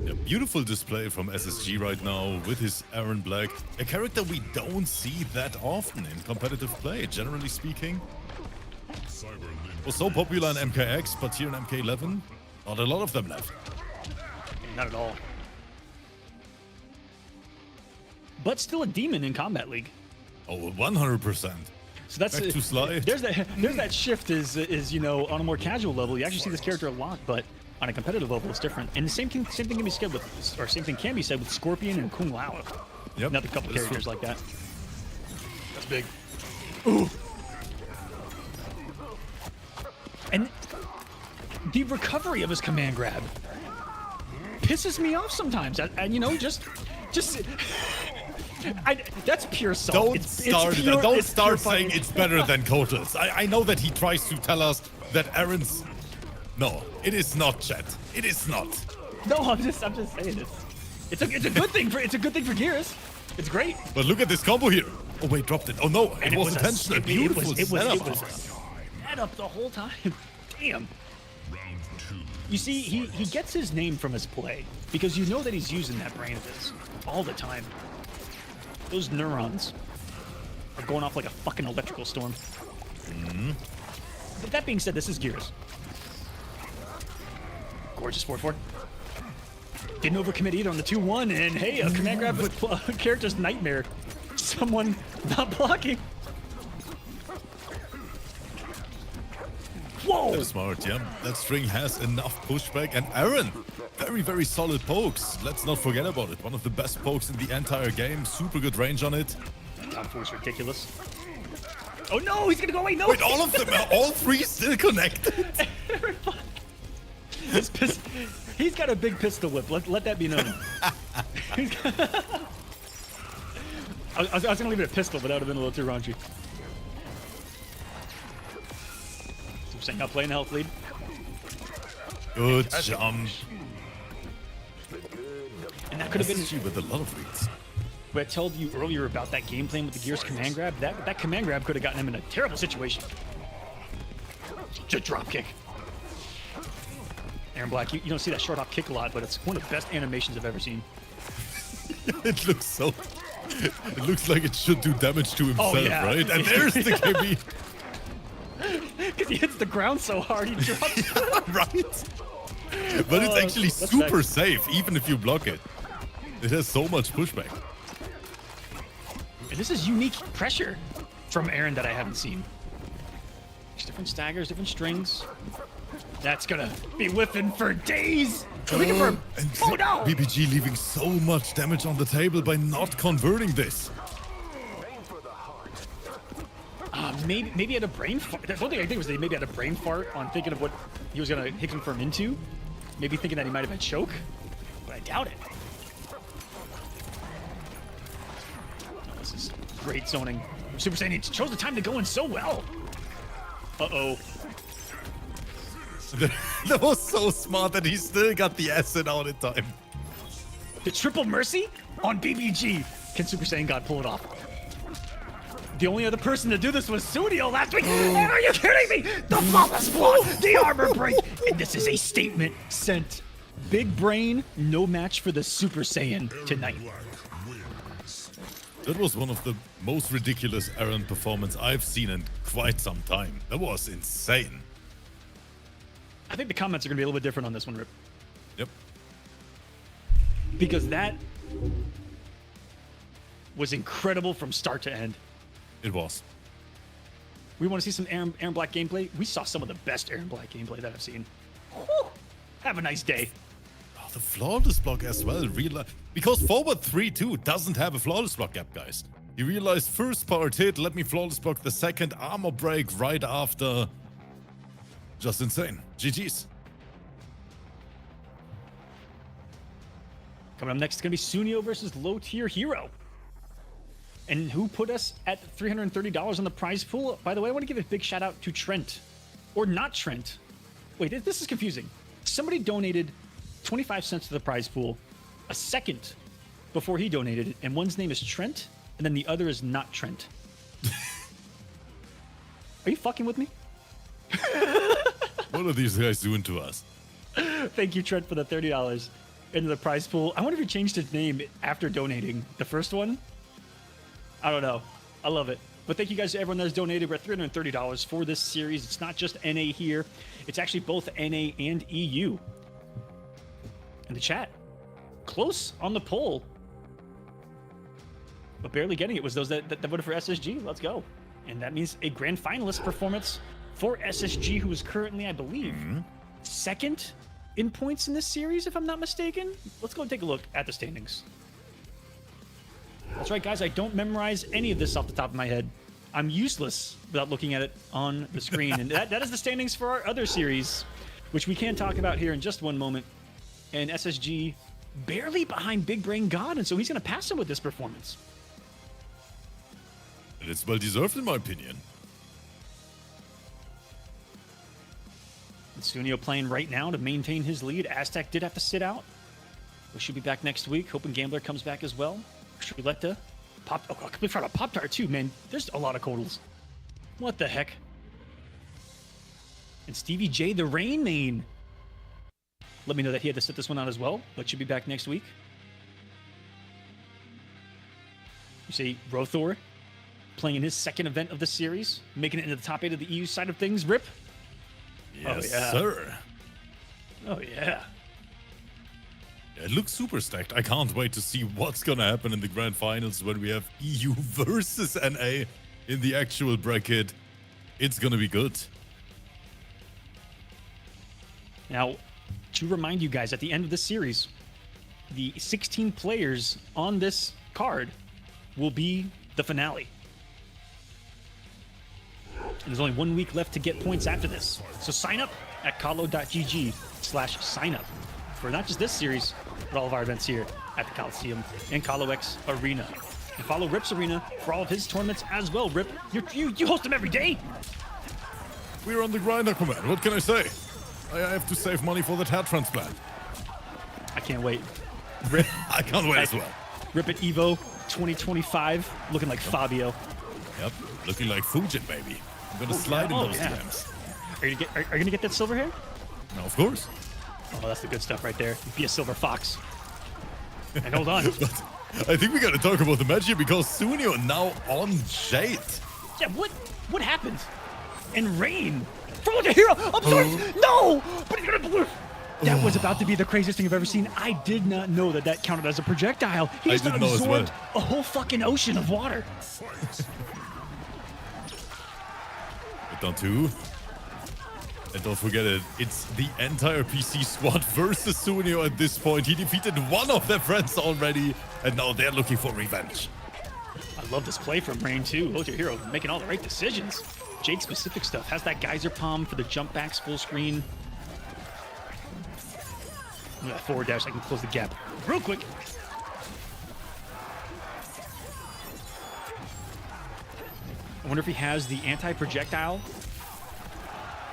A beautiful display from SSG right now with his Aaron Black, a character we don't see that often in competitive play, generally speaking. Was so popular in MKX, but here in MK11, not a lot of them left. Not at all. But still a demon in Combat League. Oh, 100%. So that's Back to Sly. There's that shift is you know, on a more casual level you actually see this character a lot, but on a competitive level it's different. And the same thing can be said with, or same thing can be said with Scorpion and Kung Lao. Yep. Another couple characters like that. That's big. Ooh. And the recovery of his command grab pisses me off sometimes. And you know, just that's pure salt. Don't start saying it's better than Kota's. I know that he tries to tell us that Aaron's. No, it is not, chat. It is not. No, I'm just saying it's a good thing for Gears. It's great. But look at this combo here. Oh wait, dropped it. Oh no, And it was intentional. Beautiful setup. It was a setup the whole time. Damn. Round 2. You see, he gets his name from his play because you know that he's using that brain of his all the time. Those neurons are going off like a fucking electrical storm. But that being said, this is Gears. Gorgeous 4-4. Didn't overcommit either on the 2-1, and hey, a command grab with character's nightmare. Someone not blocking. Whoa! That is smart, yeah. That string has enough pushback, and Aaron, very, very solid pokes. Let's not forget about it. One of the best pokes in the entire game. Super good range on it. Top 4 is ridiculous. Oh no, he's gonna go away. No! Wait, all of them, all 3 still connected? He's got a big pistol whip. Let that be known. I was gonna leave it a pistol, but that would have been a little too raunchy. Super Saiyan not playing the health lead. Good jump. And that could have been. SSG with a lot of reads. What I told you earlier about that game plan with the Gears command grab, that command grab could have gotten him in a terrible situation. Just drop kick. Aaron Black, you don't see that short hop kick a lot, but it's one of the best animations I've ever seen. It looks so. It looks like it should do damage to himself, yeah. right? And there's the KB. Because he hits the ground so hard, he drops. Right? But it's actually super safe, even if you block it. It has so much pushback. And this is unique pressure from Aaron that I haven't seen. There's different staggers, different strings. That's gonna be whipping for days. Looking for. And Oh no! BBG leaving so much damage on the table by not converting this. Maybe he had a brain fart. The one thing I think was that he maybe had a brain fart on thinking of what he was gonna hit confirm into. Maybe thinking that he might have had choke, but I doubt it. Oh, this is great zoning. Super Saiyan, he chose the time to go in so well. Uh-oh. That was so smart that he still got the asset out in time. The triple mercy on BBG. Can Super Saiyan God pull it off? The only other person to do this was Sunio last week. Are you kidding me? The flawless block, the armor break, and this is a statement sent. Big brain, no match for the Super Saiyan tonight. That was one of the most ridiculous Aaron performance I've seen in quite some time. That was insane. I think the comments are going to be a little bit different on this one, Rip. Yep. Because that was incredible from start to end. It was. We want to see some Aaron Black gameplay. We saw some of the best Aaron Black gameplay that I've seen. Whew. Have a nice day. Oh, the flawless block as well. Because forward 3-2 doesn't have a flawless block gap, guys. He realized first part hit, let me flawless block the second armor break right after. Just insane. GG's. Coming up next, it's going to be Sunio versus Low Tier Hero. And who put us at $330 on the prize pool? By the way, I want to give a big shout out to Trent. Or not Trent. Wait, this is confusing. Somebody donated 25 cents to the prize pool a second before he donated it, and one's name is Trent, and then the other is not Trent. Are you fucking with me? What are these guys doing to us? Thank you, Trent, for the $30 into the prize pool. I wonder if he changed his name after donating the first one. I don't know. I love it. But thank you guys to everyone that has donated. We're at $330 for this series. It's not just NA here. It's actually both NA and EU. In the chat, close on the poll, but barely getting it was those that voted for SSG. Let's go. And that means a grand finalist performance for SSG, who is currently, I believe, second in points in this series, if I'm not mistaken. Let's go and take a look at the standings. That's right, guys. I don't memorize any of this off the top of my head. I'm useless without looking at it on the screen. And that is the standings for our other series, which we can talk about here in just one moment. And SSG barely behind Big Brain God, and so he's going to pass him with this performance. And it's well deserved, in my opinion. And Sunio playing right now to maintain his lead. Aztec did have to sit out. We should be back next week. Hoping Gambler comes back as well. Shriletta. Complete front of Pop-Tart too, man. There's a lot of Kodals. What the heck? And Stevie J, the Rain Main. Let me know that he had to sit this one out as well, but should be back next week. You see Rothor playing in his second event of the series, making it into the top 8 of the EU side of things. Rip. Yes, yeah. sir. Oh, yeah. It looks super stacked. I can't wait to see what's gonna happen in the grand finals when we have EU versus NA in the actual bracket. It's gonna be good. Now, to remind you guys, at the end of this series, the 16 players on this card will be the finale. And there's only 1 week left to get points after this. So sign up at kolo.gg/signup for not just this series, but all of our events here at the Kolosseum and Kolo X Arena. And follow Rip's Arena for all of his tournaments as well. Rip, you host them every day. We're on the grind, Aquaman. What can I say? I have to save money for that hair transplant. I can't wait. Rip, I can't wait as well. Rip at Evo 2025, looking like Fabio. Yep, looking like Fujin, baby. I'm gonna slide in those yeah. DMs. Are you gonna get that silver hair? No, of course. Oh, that's the good stuff right there. Be a silver fox. And hold on. But I think we gotta talk about the match here because Sunio now on Jade. Yeah, what happened? And Rain from the hero. I'm sorry. No, but he's gonna blue. That was about to be the craziest thing I've ever seen. I did not know that counted as a projectile. He just didn't know as well. absorbed a whole fucking ocean of water. Hit down 2. And don't forget it, it's the entire PC squad versus Sunio at this point. He defeated one of their friends already, and now they're looking for revenge. I love this play from Rain too. Look at Hero making all the right decisions. Jade specific stuff. Has that geyser palm for the jump backs full screen. Look at that forward dash. I can close the gap real quick. I wonder if he has the anti-projectile.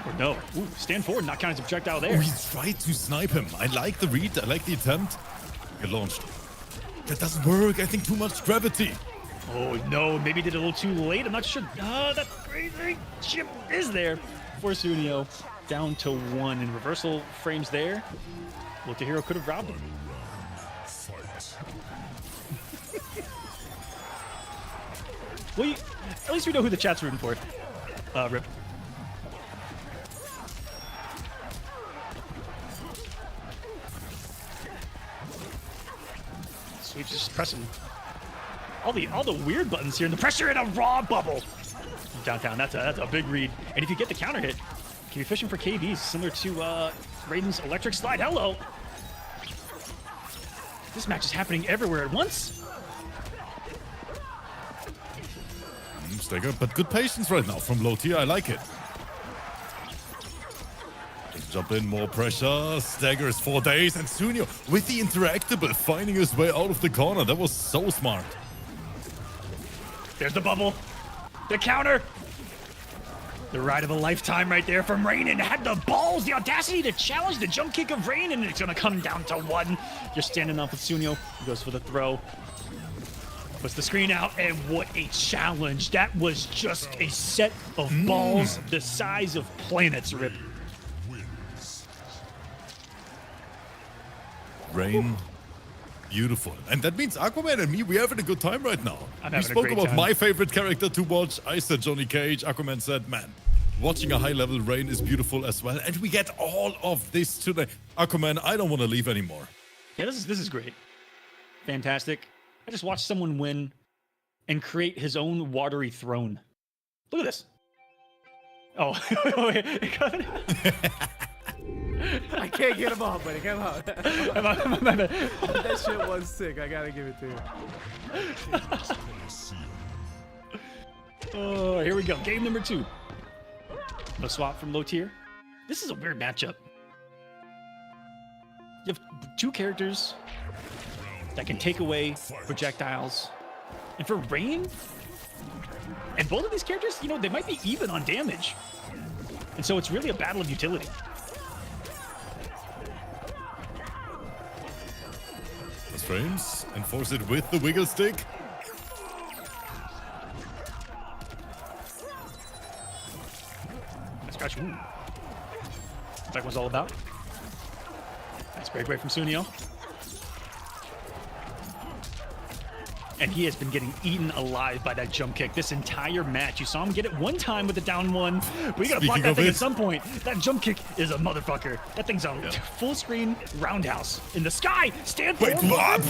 Or no. Ooh, stand forward, not counting as a projectile there. Oh, he tried to snipe him. I like the read. I like the attempt. Get launched. That doesn't work. I think too much gravity. Oh no, maybe did it a little too late. I'm not sure. That crazy chip is there for Sunio. Down to 1 and reversal frames there. Look, the hero could have robbed him. Well, at least we know who the chat's rooting for. Rip. Sweep just pressing all the weird buttons here, and the pressure in a raw bubble. Downtown, that's a big read. And if you get the counter hit, you can be fishing for KBs, similar to Raiden's electric slide. Hello. This match is happening everywhere at once. Stagger, but good patience right now from low tier. I like it. Jump in, more pressure. Staggers 4 days. And Sunio with the interactable finding his way out of the corner. That was so smart. There's the bubble. The counter. The ride of a lifetime right there from Rain, and had the balls, the audacity to challenge the jump kick of Rain, and it's gonna come down to 1. You're standing off with Sunio. He goes for the throw. Puts the screen out, and what a challenge. That was just a set of balls the size of planets, Rip. Rain. Beautiful. And that means Aquaman and me, we're having a good time right now. I'm We having a spoke great about time. my favorite character to watch. I said Johnny Cage. Aquaman said, man, watching a high-level Rain is beautiful as well. And we get all of this today. Aquaman, I don't want to leave anymore. Yeah, this is great. Fantastic. I just watched someone win and create his own watery throne. Look at this. Oh, I can't get him off, buddy. Come on. That shit was sick. I gotta give it to you. Oh, here we go. Game number 2. No swap from low tier. This is a weird matchup. You have 2 characters that can take away projectiles. And for Rain, and both of these characters, you know, they might be even on damage. And so it's really a battle of utility. Those frames. Enforce it with the wiggle stick. Scratch. Ooh. That was all about. Nice breakaway from Sunio. And he has been getting eaten alive by that jump kick this entire match. You saw him get it one time with the down 1, but you gotta block that thing at some point. That jump kick is a motherfucker. That thing's a full screen roundhouse in the sky. Stand Wait, forward. what?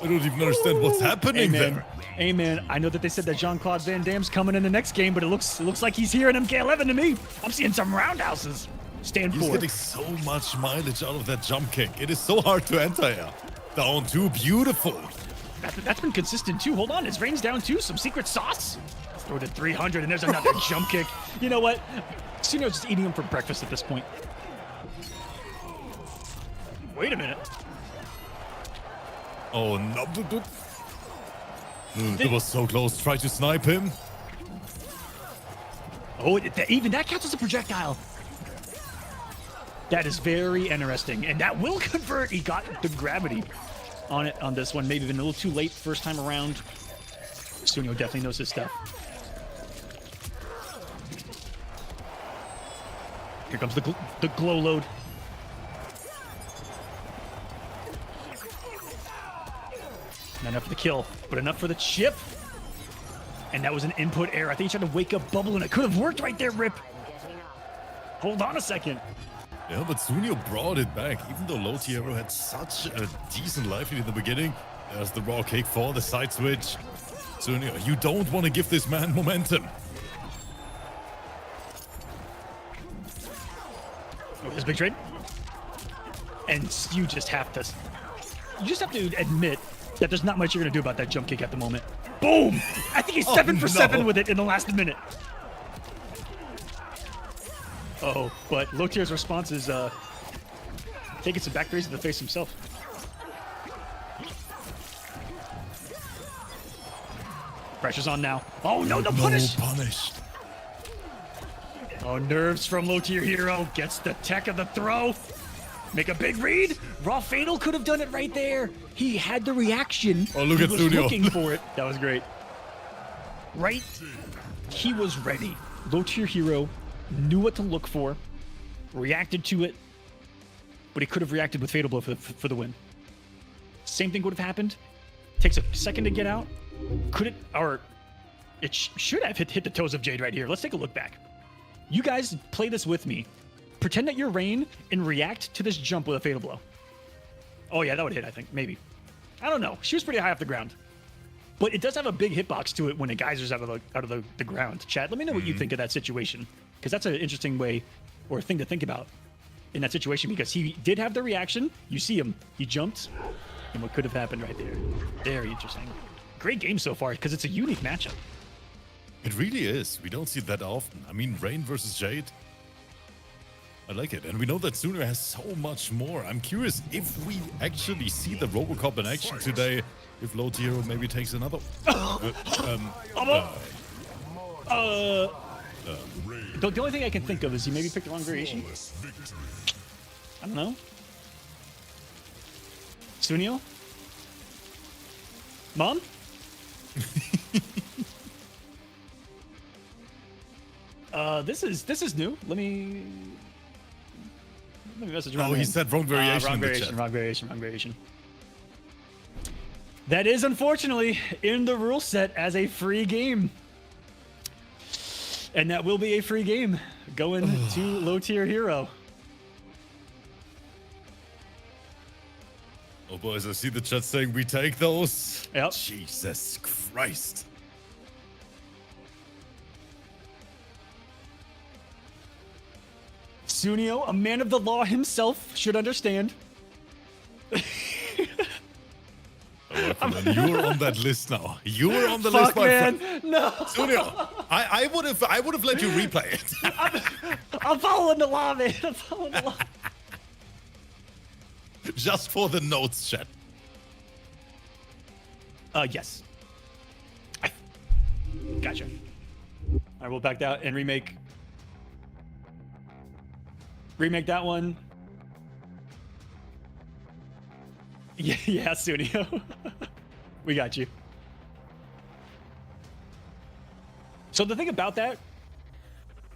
I don't even understand what's happening there. Amen. I know that they said that Jean-Claude Van Damme's coming in the next game, but it looks like he's here in MK11 to me. I'm seeing some roundhouses. Stand He's forward. getting so much mileage out of that jump kick. It is so hard to enter here. Down 2, beautiful. That's been consistent too. Hold on, his Rain's down too. Some secret sauce. Let's throw it at 300, and there's another jump kick. You know what? Sunio's just eating him for breakfast at this point. Wait a minute. Oh, no. It was so close. Try to snipe him. Oh, even that counts as a projectile. That is very interesting, and that will convert. He got the gravity on it on this one. Maybe been a little too late first time around. Sunio definitely knows his stuff. Here comes the glow load. Not enough for the kill, but enough for the chip. And that was an input error. I think he tried to wake up Bubble, and it could have worked right there, Rip. Hold on a second. Yeah, but Sunio brought it back. Even though Low Tiero had such a decent life lead in the beginning, there's the raw kick for the side switch. Sunio, you don't want to give this man momentum. Oh, his big trade. And you just have to admit that there's not much you're gonna do about that jump kick at the moment. Boom! I think he's 7 for 7 with it in the last minute. Oh, but Low Tier's response is taking some back threes to the face himself. Pressure's on now. Oh no, no punish! No punish. Oh, nerves from Low Tier Hero. Gets the tech of the throw. Make a big read. Raw Fatal could have done it right there. He had the reaction. Oh, look he at was Sunio. looking for it. That was great. Right? He was ready. Low Tier Hero knew what to look for, reacted to it, but he could have reacted with Fatal Blow for the win. Same thing would have happened. Takes a second to get out. Could it, or it should have hit the toes of Jade right here. Let's take a look back. You guys play this with me. Pretend that you're Rain and react to this jump with a Fatal Blow. Oh yeah, that would hit, I think, maybe. I don't know. She was pretty high off the ground. But it does have a big hitbox to it when a geyser's out of the ground. Chat, let me know what you think of that situation. Because that's an interesting way or thing to think about in that situation, because he did have the reaction. You see him. He jumped. And what could have happened right there. Very interesting. Great game so far because it's a unique matchup. It really is. We don't see it that often. I mean, Rain versus Jade. I like it. And we know that Sunio has so much more. I'm curious if we actually see the Robocop in action today. If Low Hero maybe takes another. The only thing I can think of is he maybe picked the wrong variation. I don't know. Sunio? Mom? This is new. Let me message Ron. Oh, he said wrong variation. Wrong in the variation, chat. wrong variation, wrong variation. That is unfortunately in the rule set as a free game. And that will be a free game going to low tier hero. Oh, boys, I see the chat saying we take those. Yep. Jesus Christ. Sunio, a man of the law himself, should understand. You're on that list now. You're on the Fuck, list, my man. friend. No. Sunio, I would have let you replay it. I'm following the law, man. I'm following the law. Just for the notes, chat. Yes. Gotcha. All right, we'll back that and remake that one. Yeah, Sunio. We got you. So the thing about that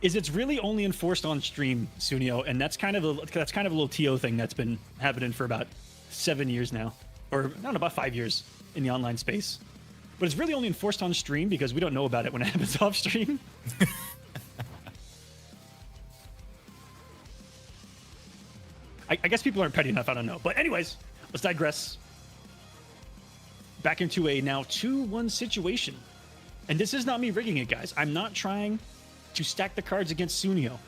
is it's really only enforced on stream, Sunio, and that's kind of a little TO thing that's been happening for about 7 years now, or I don't know, about 5 years in the online space. But it's really only enforced on stream because we don't know about it when it happens off stream. I guess people aren't petty enough. I don't know. But anyways, let's digress. Back into a now 2-1 situation. And this is not me rigging it, guys. I'm not trying to stack the cards against Sunio.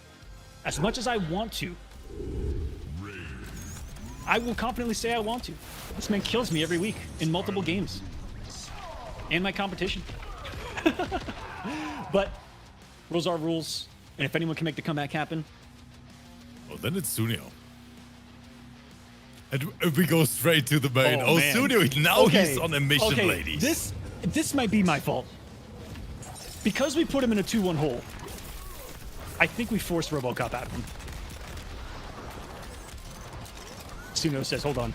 As much as I want to. I will confidently say I want to. This man kills me every week in multiple games. And my competition. But rules are rules. And if anyone can make the comeback happen. Oh, then it's Sunio. And we go straight to the main. Oh, man. Sunio, now Okay, he's on a mission, okay, ladies. This might be my fault. Because we put him in a 2-1 hole, I think we forced RoboCop out of him. Sunio says, hold on.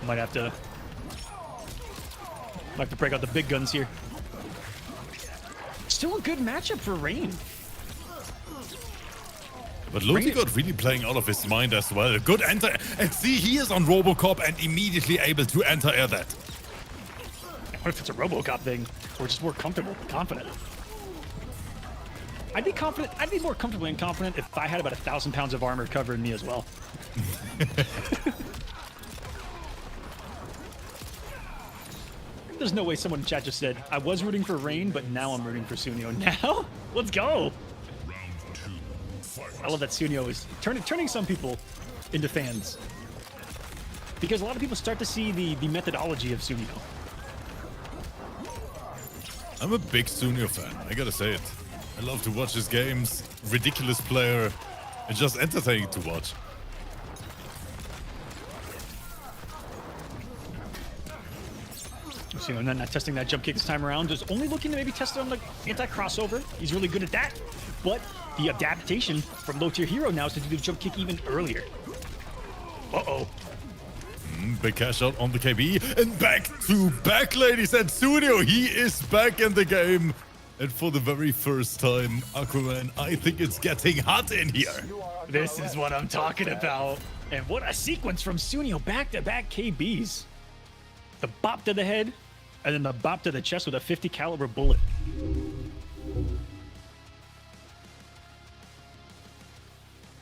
Might have to break out the big guns here. Still a good matchup for Rain. But Lodi got really playing out of his mind as well. Good enter. And see, he is on Robocop and immediately able to enter that. What if it's a RoboCop thing? Or just more comfortable, confident? I'd be confident. I'd be more comfortable and confident if I had about 1,000 pounds of armor covering me as well. There's no way someone in chat just said, I was rooting for Rain, but now I'm rooting for Sunio. Now? Let's go! I love that Sunio is turning some people into fans. Because a lot of people start to see the methodology of Sunio. I'm a big Sunio fan, I gotta say it. I love to watch his games, ridiculous player, and just entertaining to watch. Sunio not testing that jump kick this time around, just only looking to maybe test it on the anti-crossover. He's really good at that. But the adaptation from low tier hero now is to do the jump kick even earlier. Uh-oh. Big cash out on the KB, and back to back, ladies, and Sunio, he is back in the game. And for the very first time, Aquaman, I think it's getting hot in here. This is what I'm talking about. And what a sequence from Sunio, back-to-back KBs. The bop to the head, and then the bop to the chest with a 50 caliber bullet.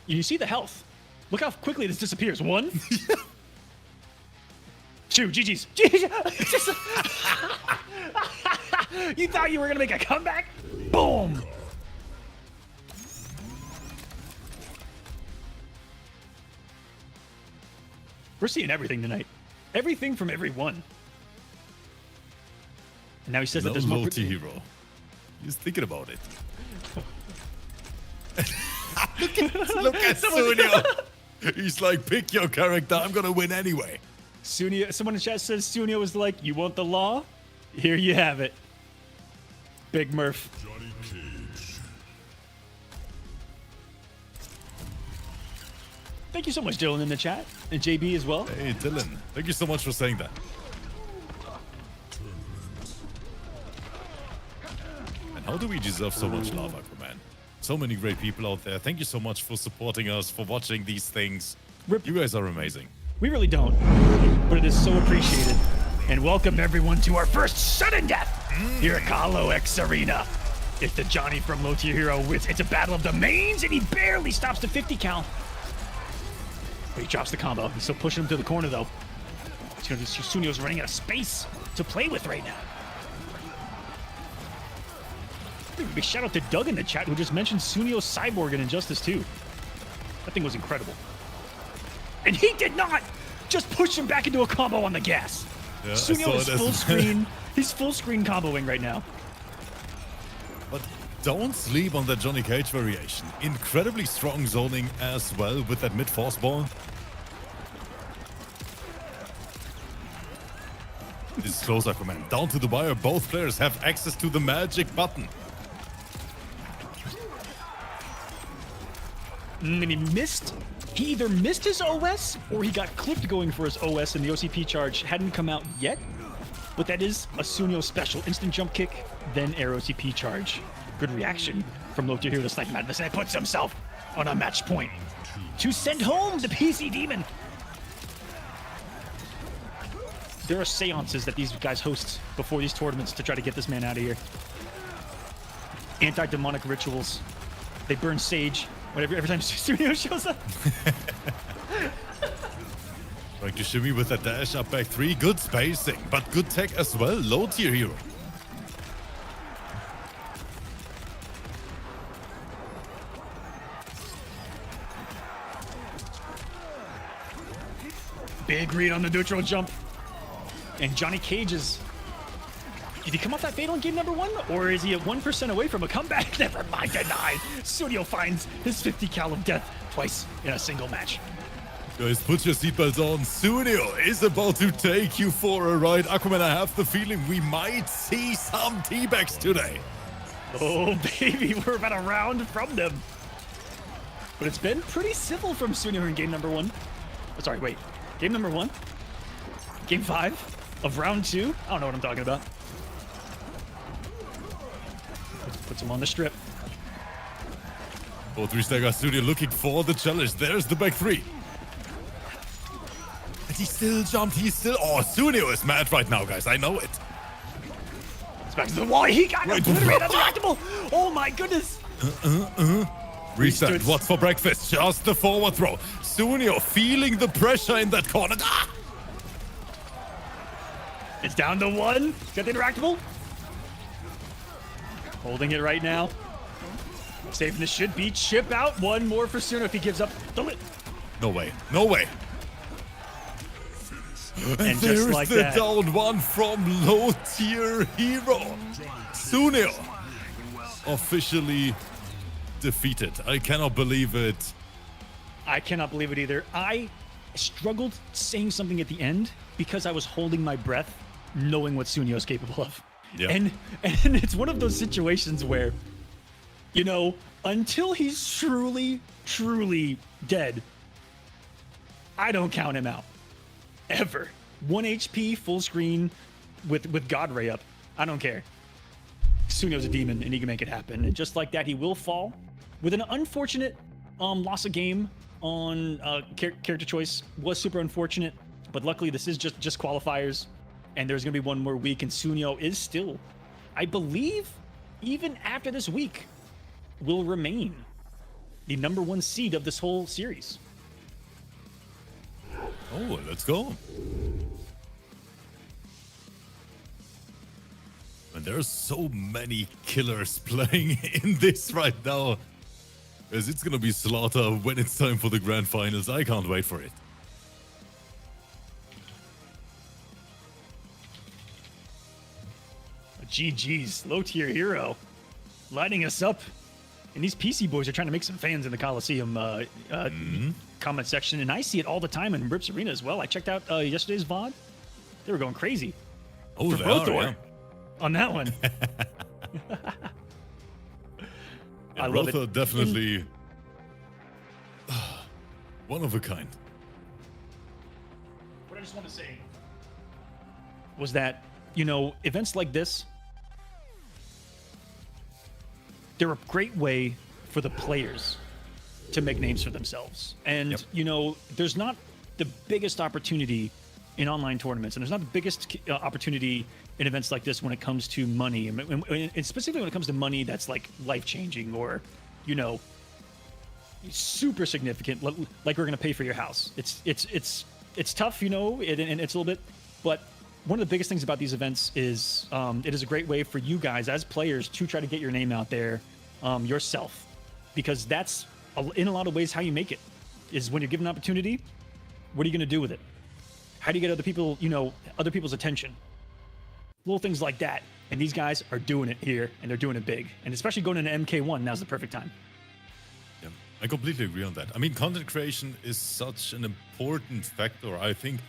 You see the health. Look how quickly this disappears. 1. 2, GG's. You thought you were gonna make a comeback? Boom! We're seeing everything tonight. Everything from everyone. And now he says that there's more. Low-tier hero. He's thinking about it. Look at Sunio. He's like, pick your character. I'm gonna win anyway. Sunio, someone in chat says Sunio was like, you want the law? Here you have it. Big Murph. Johnny Cage. Thank you so much, Dylan, in the chat. And JB as well. Hey, Dylan. Thank you so much for saying that. And how do we deserve so much love, Aquaman? So many great people out there. Thank you so much for supporting us, for watching these things. You guys are amazing. We really don't, but it is so appreciated. And welcome everyone to our first sudden death here at Kolo X Arena. It's the Johnny from Low Tier Hero. It's a battle of the mains, and he barely stops the 50 cal. But he drops the combo. He's still pushing him to the corner, though. Sunio's running out of space to play with right now. Big shout out to Doug in the chat, who just mentioned Sunio's Cyborg in Injustice 2. That thing was incredible. And he did not just push him back into a combo on the gas. Yeah, Sunio is full screen. He's full screen comboing right now. But don't sleep on that Johnny Cage variation. Incredibly strong zoning as well with that mid-force ball. This is close, Aquaman. Down to the wire. Both players have access to the magic button. And he missed. He either missed his OS or he got clipped going for his OS and the OCP charge hadn't come out yet. But that is a Sunio special. Instant jump kick, then air OCP charge. Good reaction from Low Tier Hero. The Snipe Madness, and puts himself on a match point to send home the PC Demon. There are seances that these guys host before these tournaments to try to get this man out of here. Anti-demonic rituals. They burn sage whenever every time Sunio shows up. Trying to shimmy with a dash up back three. Good spacing, but good tech as well. Low Tier Hero. Big read on the neutral jump. And Johnny Cage is... Did he come off that fatal in game number 1? Or is he at 1% away from a comeback? Never mind, denied. Sunio finds his 50 cal of death twice in a single match. Guys, put your seatbelts on. Sunio is about to take you for a ride. Aquaman, I have the feeling we might see some teabags today. Oh, baby, we're about a round from them. But it's been pretty civil from Sunio in game number 1. Oh, sorry, wait. Game number 1? Game 5 of round 2? I don't know what I'm talking about. Puts him on the strip. 4-3 stagger. Sunio looking for the challenge. There's the back three. And he still jumped. He's still... Oh, Sunio is mad right now, guys. I know it. It's back to the wall. He got obliterated. Unreactable. Oh, my goodness. Reset. What's for breakfast? Just the forward throw. Sunio feeling the pressure in that corner. Ah! It's down to 1. Got the interactable. Holding it right now. Saving the should beat. Chip out. One more for Sunio if he gives up. No way. No way. And just there's like the that. down one from Low Tier Hero. Sunio officially defeated. I cannot believe it. I cannot believe it either. I struggled saying something at the end because I was holding my breath, knowing what Sunio is capable of. Yeah. And it's one of those situations where, you know, until he's truly, truly dead, I don't count him out. Ever. 1 HP, full screen, with God Ray up. I don't care. Sunio's a demon, and he can make it happen. And just like that, he will fall with an unfortunate loss of game on character choice. Was super unfortunate, but luckily this is just qualifiers, and there's gonna be one more week, and Sunio is still, I believe, even after this week, will remain the #1 seed of this whole series. Oh, let's go. And there's so many killers playing in this right now. As it's gonna be slaughter when it's time for the grand finals. I can't wait for it. GG's, Low Tier Hero, lighting us up And these PC boys are trying to make some fans in the Kolosseum comment section, and I see it all the time in Rip's Arena as well. I checked out yesterday's VOD. They were going crazy. Oh, for they Brothor are, yeah. on that one. I love Brothor it. definitely one of a kind. What I just want to say was that, you know, events like this, they're a great way for the players to make names for themselves. And, you know, there's not the biggest opportunity in online tournaments, and there's not the biggest opportunity in events like this when it comes to money, and specifically when it comes to money that's like life-changing or, you know, super significant, like we're going to pay for your house. It's tough, you know, and it's a little bit, but one of the biggest things about these events is it is a great way for you guys as players to try to get your name out there yourself, because that's in a lot of ways how you make it. Is when you're given an opportunity, what are you going to do with it? How do you get other people, you know, other people's attention? Little things like that. And these guys are doing it here, and they're doing it big. And especially going into MK1, now's the perfect time. Yeah, I completely agree on that. I mean, content creation is such an important factor, I think,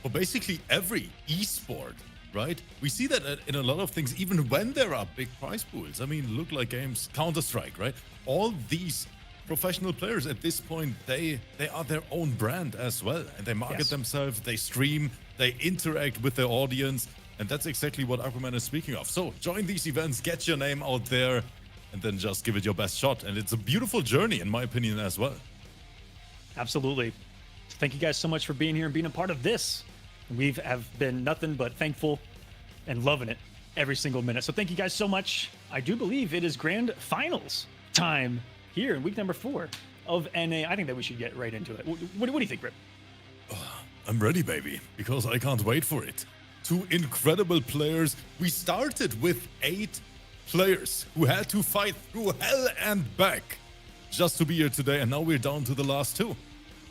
for basically every esport, right? We see that in a lot of things, even when there are big prize pools. I mean, look like games, Counter-Strike, right? All these professional players at this point, they are their own brand as well, and they market themselves, they stream, they interact with their audience, and that's exactly what Aquaman is speaking of. So join these events, get your name out there, and then just give it your best shot. And it's a beautiful journey, in my opinion, as well. Absolutely. Thank you guys so much for being here and being a part of this. We have been nothing but thankful and loving it every single minute. So thank you guys so much. I do believe it is grand finals time here in week number 4 of NA. I think that we should get right into it. What do you think, Rip? I'm ready, baby, because I can't wait for it. 2 incredible players. We started with 8 players who had to fight through hell and back just to be here today, and now we're down to the last 2.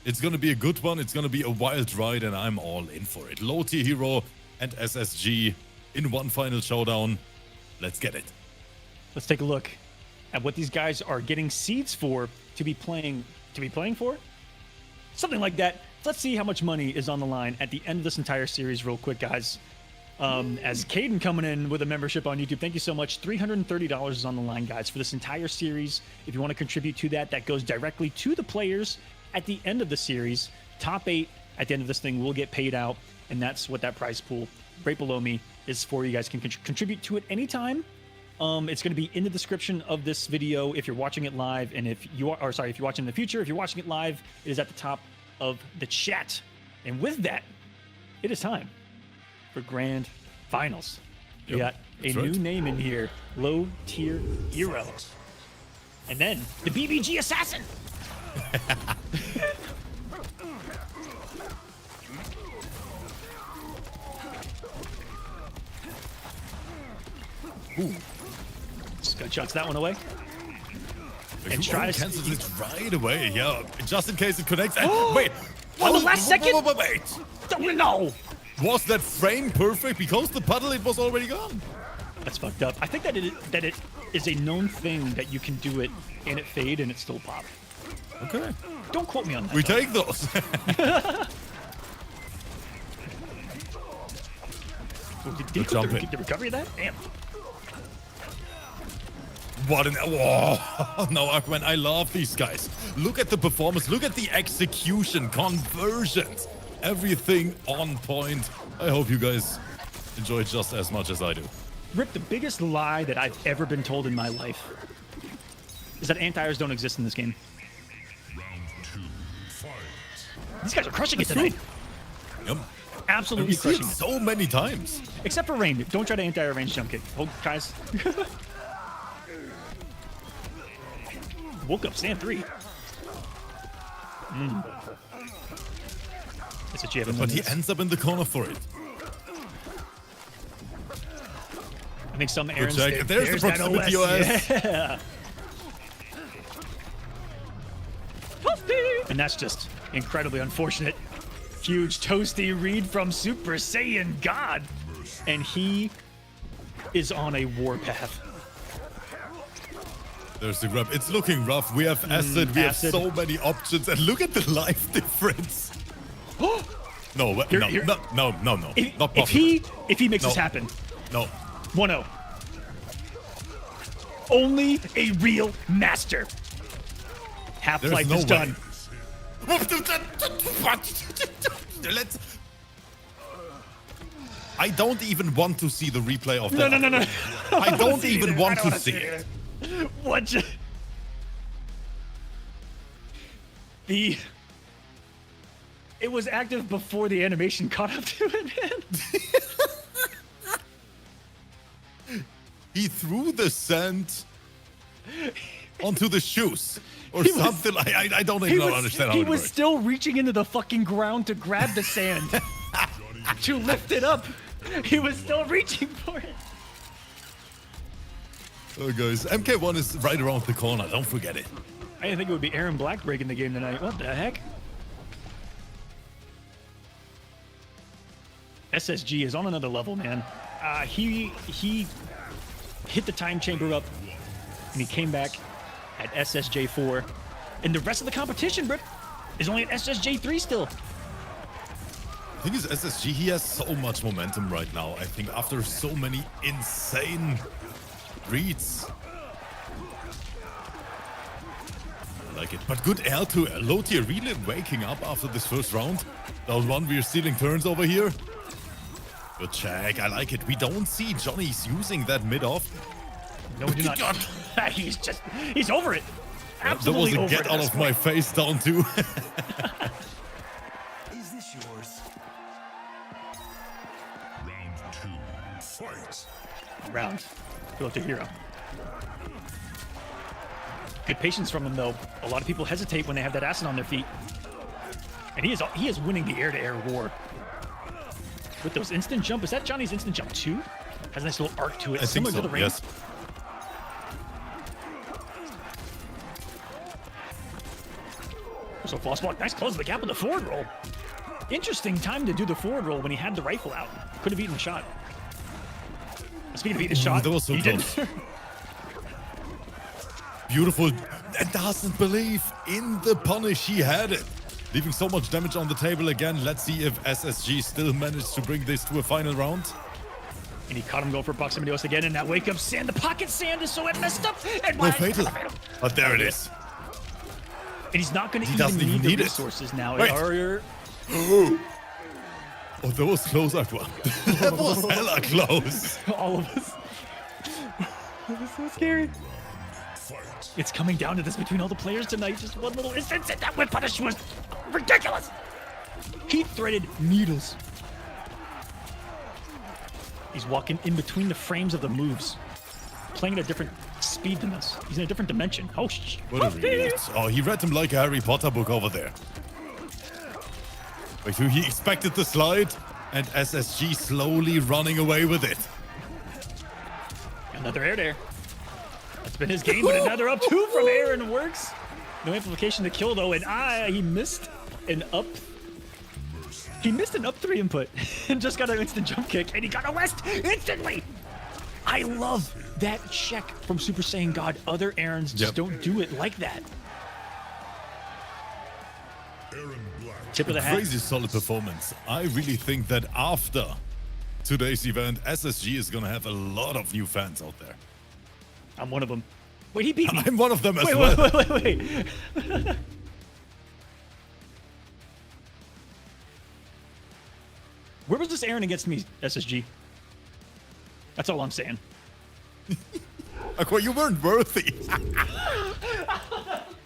It's going to be a good one. It's going to be a wild ride, and I'm all in for it. Low tier hero and SSG in one final showdown. Let's get it. Let's take a look at what these guys are getting seeds for to be playing for. Something like that. Let's see how much money is on the line at the end of this entire series real quick, guys. As Caden coming in with a membership on YouTube, thank you so much. $330 is on the line, guys, for this entire series. If you want to contribute to that, that goes directly to the players at the end of the series. Top 8 at the end of this thing will get paid out, and that's what that prize pool right below me is for. You guys can contribute to it anytime. It's going to be in the description of this video if you're watching it live, and if you're watching in the future, if you're watching it live, it is at the top of the chat. And with that, it is time for grand finals. We got a new name in here, low tier hero, and then the BBG assassin. Ooh. Just gunshots that one away. And try to cancel it right away. Yeah, just in case it connects. Wait. On the last second? Wait. No. Was that frame perfect? Because the puddle, it was already gone. That's fucked up. I think that it is a known thing that you can do it and it fade and it still pop. Okay. Don't quote me on that. We take those. Did you click the recovery of that? Damn. What an... Whoa. No, Aquaman, I love these guys. Look at the performance. Look at the execution, conversions. Everything on point. I hope you guys enjoy just as much as I do. Rip, the biggest lie that I've ever been told in my life is that anti-airs don't exist in this game. Round 2, fight. These guys are crushing it tonight. Yep. Absolutely We see it crushing it. so many times. Except for Rain. Don't try to anti-air range jump kick. Oh, guys. Woke up, stand 3. That's what you have in But he limits. ends up in the corner for it. I think some Aaron's Check. There's the that proximity OS. Yeah. And that's just incredibly unfortunate. Huge toasty read from Super Saiyan God. And he is on a warpath. There's the grab. It's looking rough. We have acid. We have acid. so many options. And look at the life difference. No, Here. no. Not If possible. he makes No. this happen, No. 1-0. Only a real master. Half-Life There's no is way. done. Let's. I don't even want to see the replay of that. No. I don't even want to see it. What? It was active before the animation caught up to it, man. He threw the sand onto the shoes or He was- something. I don't even understand how he it was works. still reaching into the fucking ground to grab the sand to lift it up. He was still reaching for it. Oh, guys, MK1 is right around the corner. Don't forget it. I didn't think it would be Aaron Black breaking the game tonight. What the heck? SSG is on another level, man. He hit the time chamber up, and he came back at SSJ4. And the rest of the competition, bro, is only at SSJ3 still. The thing is, SSG, he has so much momentum right now. I think after so many insane reads. I like it. But good L to low tier really waking up after this first round. That one, we're stealing turns over here. Good check. I like it. We don't see Johnny's using that mid off. No, we do not. God. He's over it. That Absolutely was a over get it at out this of my point. face down too. Is this yours? Round 2. Fight. Round. Go to hero. Good patience from him, though. A lot of people hesitate when they have that acid on their feet. And he is winning the air-to-air war. With those instant jump, is that Johnny's instant jump too? Has a nice little arc to it, I think similar so, to the ring. yes. So floss block, nice close to the gap with the forward roll. Interesting time to do the forward roll when he had the rifle out. Could have eaten the shot. Speaking of eating the shot, that was so he close. didn't. Beautiful. And doesn't believe in the punish. He had it. Leaving so much damage on the table again. Let's see if SSG still managed to bring this to a final round. And he caught him going for proximity dose again, and that wake up sand, the pocket sand is so messed up. And No fatal. But there it is. And he's not going to He even doesn't need even the need it. resources now. Wait. Or- Oh, that was close, Aqua. That was hella close. all of us. This is so scary. Fight. It's coming down to this between all the players tonight. Just one little instance, and that whip punish was ridiculous. He threaded needles. He's walking in between the frames of the moves, playing at a different speed than us. He's in a different dimension. Oh, What a read. Oh, he read him like a Harry Potter book over there. Wait, so he expected the slide, and SSG slowly running away with it. Another air there. That's been his game, but another up two from Aaron works. No amplification to kill though, and he missed an up. He missed an up 3 input and just got an instant jump kick, and he got a west instantly. I love that check from Super Saiyan God. Other Aarons just Yep. don't do it like that. Aaron Black. Tip of the hat. Crazy solid performance. I really think that after today's event, SSG is gonna have a lot of new fans out there. I'm one of them. Wait, he beat me. I'm one of them as Wait, well. wait. Where was this Aaron against me, SSG? That's all I'm saying. Aqua, you weren't worthy.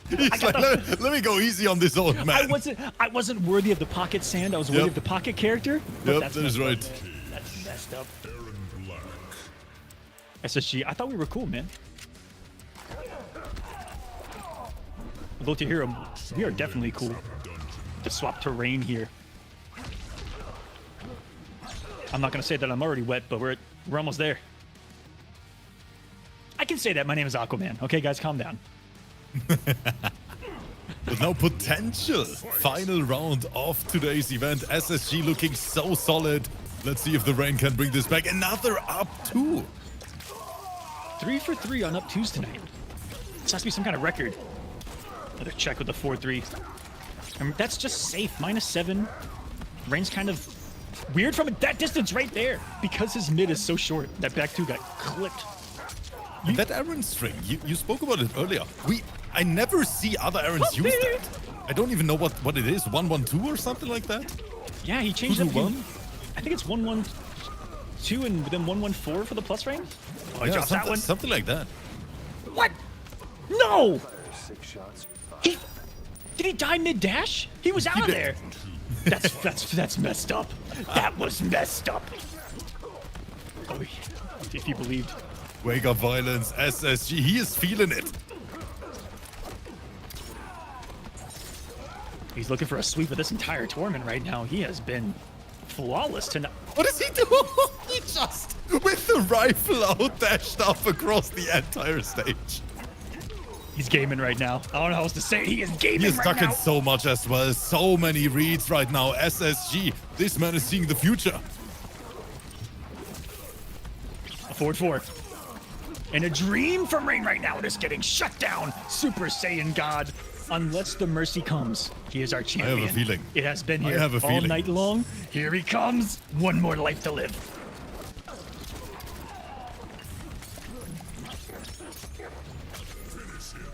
He's like, let me go easy on this old man. I wasn't worthy of the pocket sand. I was worthy Yep. of the pocket character. But Yep, that's that is messed up, right. man. That's messed up. Aaron Black. SSG, I thought we were cool, man. Although to hear him, we are definitely cool. To swap terrain here. I'm not gonna say that I'm already wet, but we're almost there. I can say that. My name is Aquaman. Okay, guys, calm down. With no potential final round of today's event. SSG looking so solid. Let's see if the rain can bring this back. Another up 2. 3 for 3 on up 2s tonight. This has to be some kind of record. Another check with the 4-3. And that's just safe. -7. Rain's kind of weird from that distance right there because his mid is so short. That back two got clipped. That Aaron string, you spoke about it earlier. I never see other Aarons use that. I don't even know what it is. 1-1-2 or something like that? Yeah, he changed up. 2-2-1? I think it's 1-1-2 and then 1-1-4 for the plus range. Oh, he Yeah, dropped that one. something like that. What? No! Did he die mid-dash? He was out of there. That's messed up. That was messed up. Oh, if he believed. Wake up violence, SSG, he is feeling it. He's looking for a sweep of this entire tournament right now. He has been flawless tonight. What is he doing? He just, with the rifle out, dashed up across the entire stage. He's gaming right now. I don't know how else to say it. He is gaming He is right stuck now. in so much as well. So many reads right now. SSG, this man is seeing the future. A forward 4. And a dream from Rain right now. It is getting shut down. Super Saiyan God. Unless the mercy comes, he is our champion. I have a feeling. It has been I here have a all feeling. night long. Here he comes. One more life to live.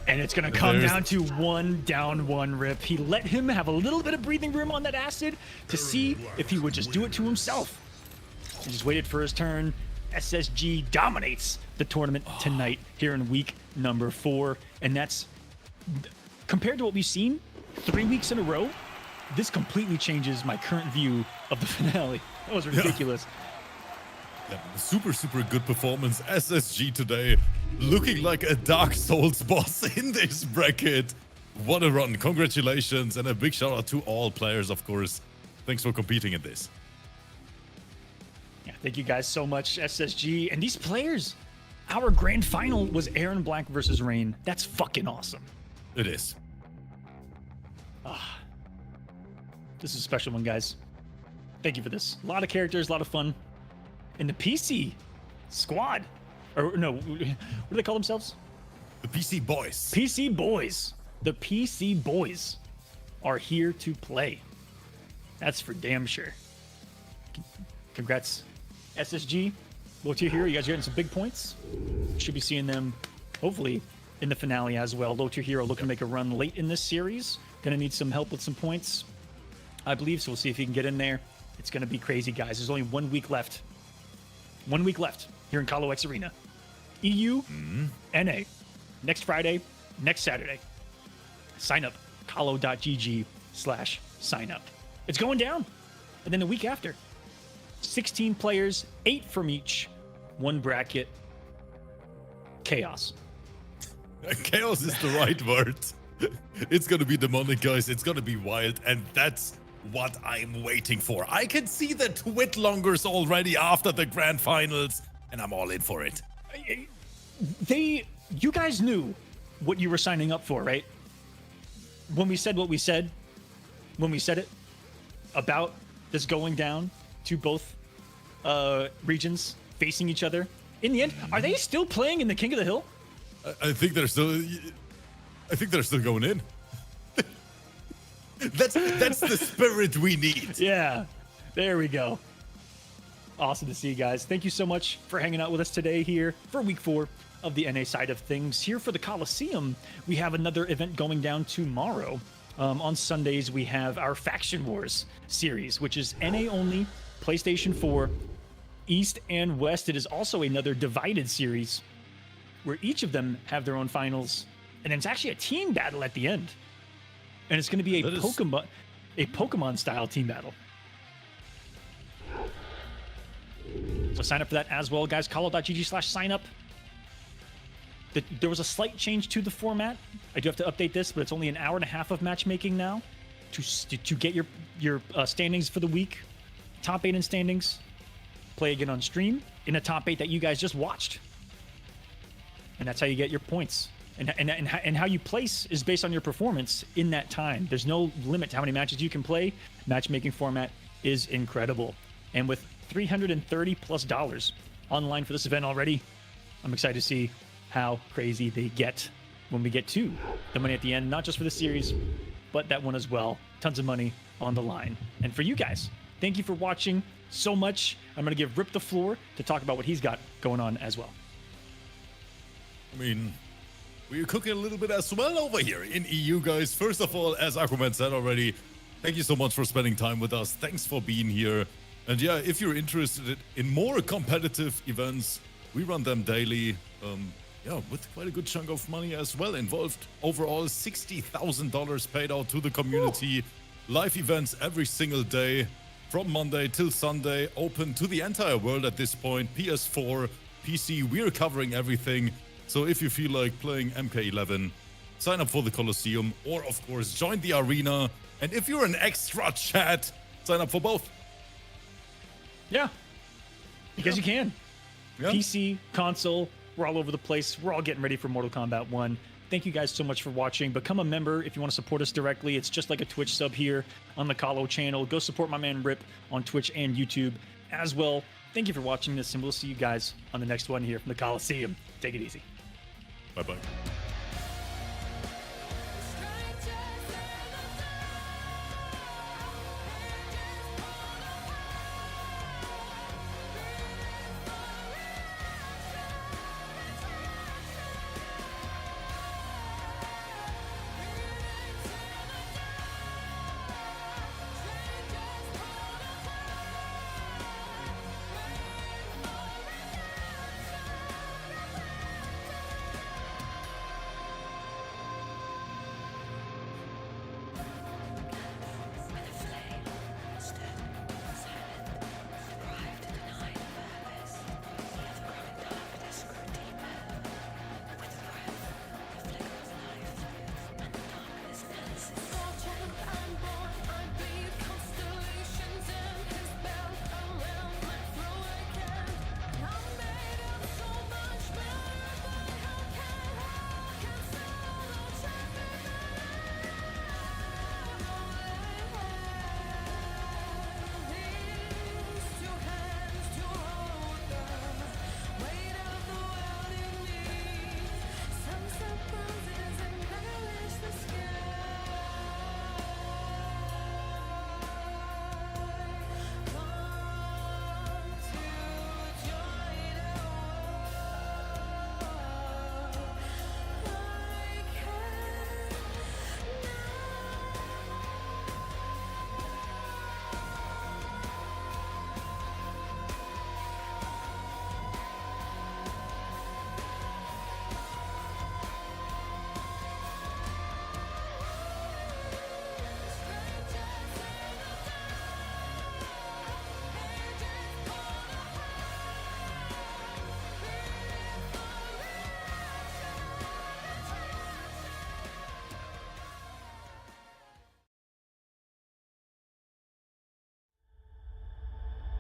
And it's going to come down to 1 down, 1 rip. He let him have a little bit of breathing room on that acid to see if he would just do it to himself. He just waited for his turn. SSG dominates the tournament tonight here in week number 4. And that's, compared to what we've seen 3 weeks in a row, this completely changes my current view of the finale. That was ridiculous. Yeah, super good performance. SSG today, looking like a Dark Souls boss in this bracket. What a run. Congratulations, and a big shout out to all players, of course. Thanks for competing in this. Yeah, thank you guys so much, SSG. And these players, our grand final was Aaron Black versus Rain. That's fucking awesome. It is. This is a special one, guys. Thank you for this. A lot of characters, a lot of fun. And the PC squad, or no, what do they call themselves? The PC boys. PC boys. The PC boys are here to play. That's for damn sure. Congrats, SSG. Low tier hero, you guys are getting some big points. Should be seeing them, hopefully, in the finale as well. Low tier hero looking to make a run late in this series. Gonna need some help with some points, I believe, so we'll see if he can get in there. It's gonna be crazy, guys. There's only 1 week left. 1 week left here in Kolo X Arena. EU, NA. Next Friday, next Saturday. Sign up, kolo.gg/sign up. It's going down. And then the week after, 16 players, 8 from each, 1 bracket. Chaos. Chaos is the right word. It's gonna be demonic, guys. It's gonna be wild, and that's what I'm waiting for. I can see the Twitlongers already after the grand finals, and I'm all in for it. You guys knew what you were signing up for, right? When we said what we said, when we said it about this going down to both regions facing each other. In the end, are they still playing in the King of the Hill? I think they're still going in. That's the spirit we need. Yeah, there we go. Awesome to see you guys. Thank you so much for hanging out with us today here for week 4 of the NA side of things. Here for the Kolosseum, we have another event going down tomorrow. On Sundays, we have our Faction Wars series, which is NA only, PlayStation 4, East and West. It is also another divided series where each of them have their own finals, and then it's actually a team battle at the end. And it's going to be a Pokemon style team battle. So sign up for that as well, guys. Kolo.gg/sign up. There was a slight change to the format. I do have to update this, but it's only an hour and a half of matchmaking now to get your standings for the week. Top 8 in standings. Play again on stream in a top 8 that you guys just watched. And that's how you get your points. And how you place is based on your performance in that time. There's no limit to how many matches you can play. Matchmaking format is incredible. And with $330+ online for this event already, I'm excited to see how crazy they get. when we get to the money at the end, not just for the series, but that one as well. Tons of money on the line. And for you guys, thank you for watching so much. I'm going to give Rip the floor to talk about what he's got going on as well. I mean, we're cooking a little bit as well over here in EU, guys. First of all, as Aquaman said already, thank you so much for spending time with us. Thanks for being here. And yeah, if you're interested in more competitive events, we run them daily. Yeah, with quite a good chunk of money as well involved. Overall, $60,000 paid out to the community. Live events every single day from Monday till Sunday, open to the entire world at this point. PS4, PC, we're covering everything. So if you feel like playing MK11, sign up for the Kolosseum, or of course, join the arena. And if you're an extra chat, sign up for both. Yeah, because you can. Yeah. PC, console, we're all over the place. We're all getting ready for Mortal Kombat 1. Thank you guys so much for watching. Become a member if you want to support us directly. It's just like a Twitch sub here on the Kolo channel. Go support my man Rip on Twitch and YouTube as well. Thank you for watching this, and we'll see you guys on the next one here from the Kolosseum. Take it easy. Bye-bye.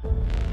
You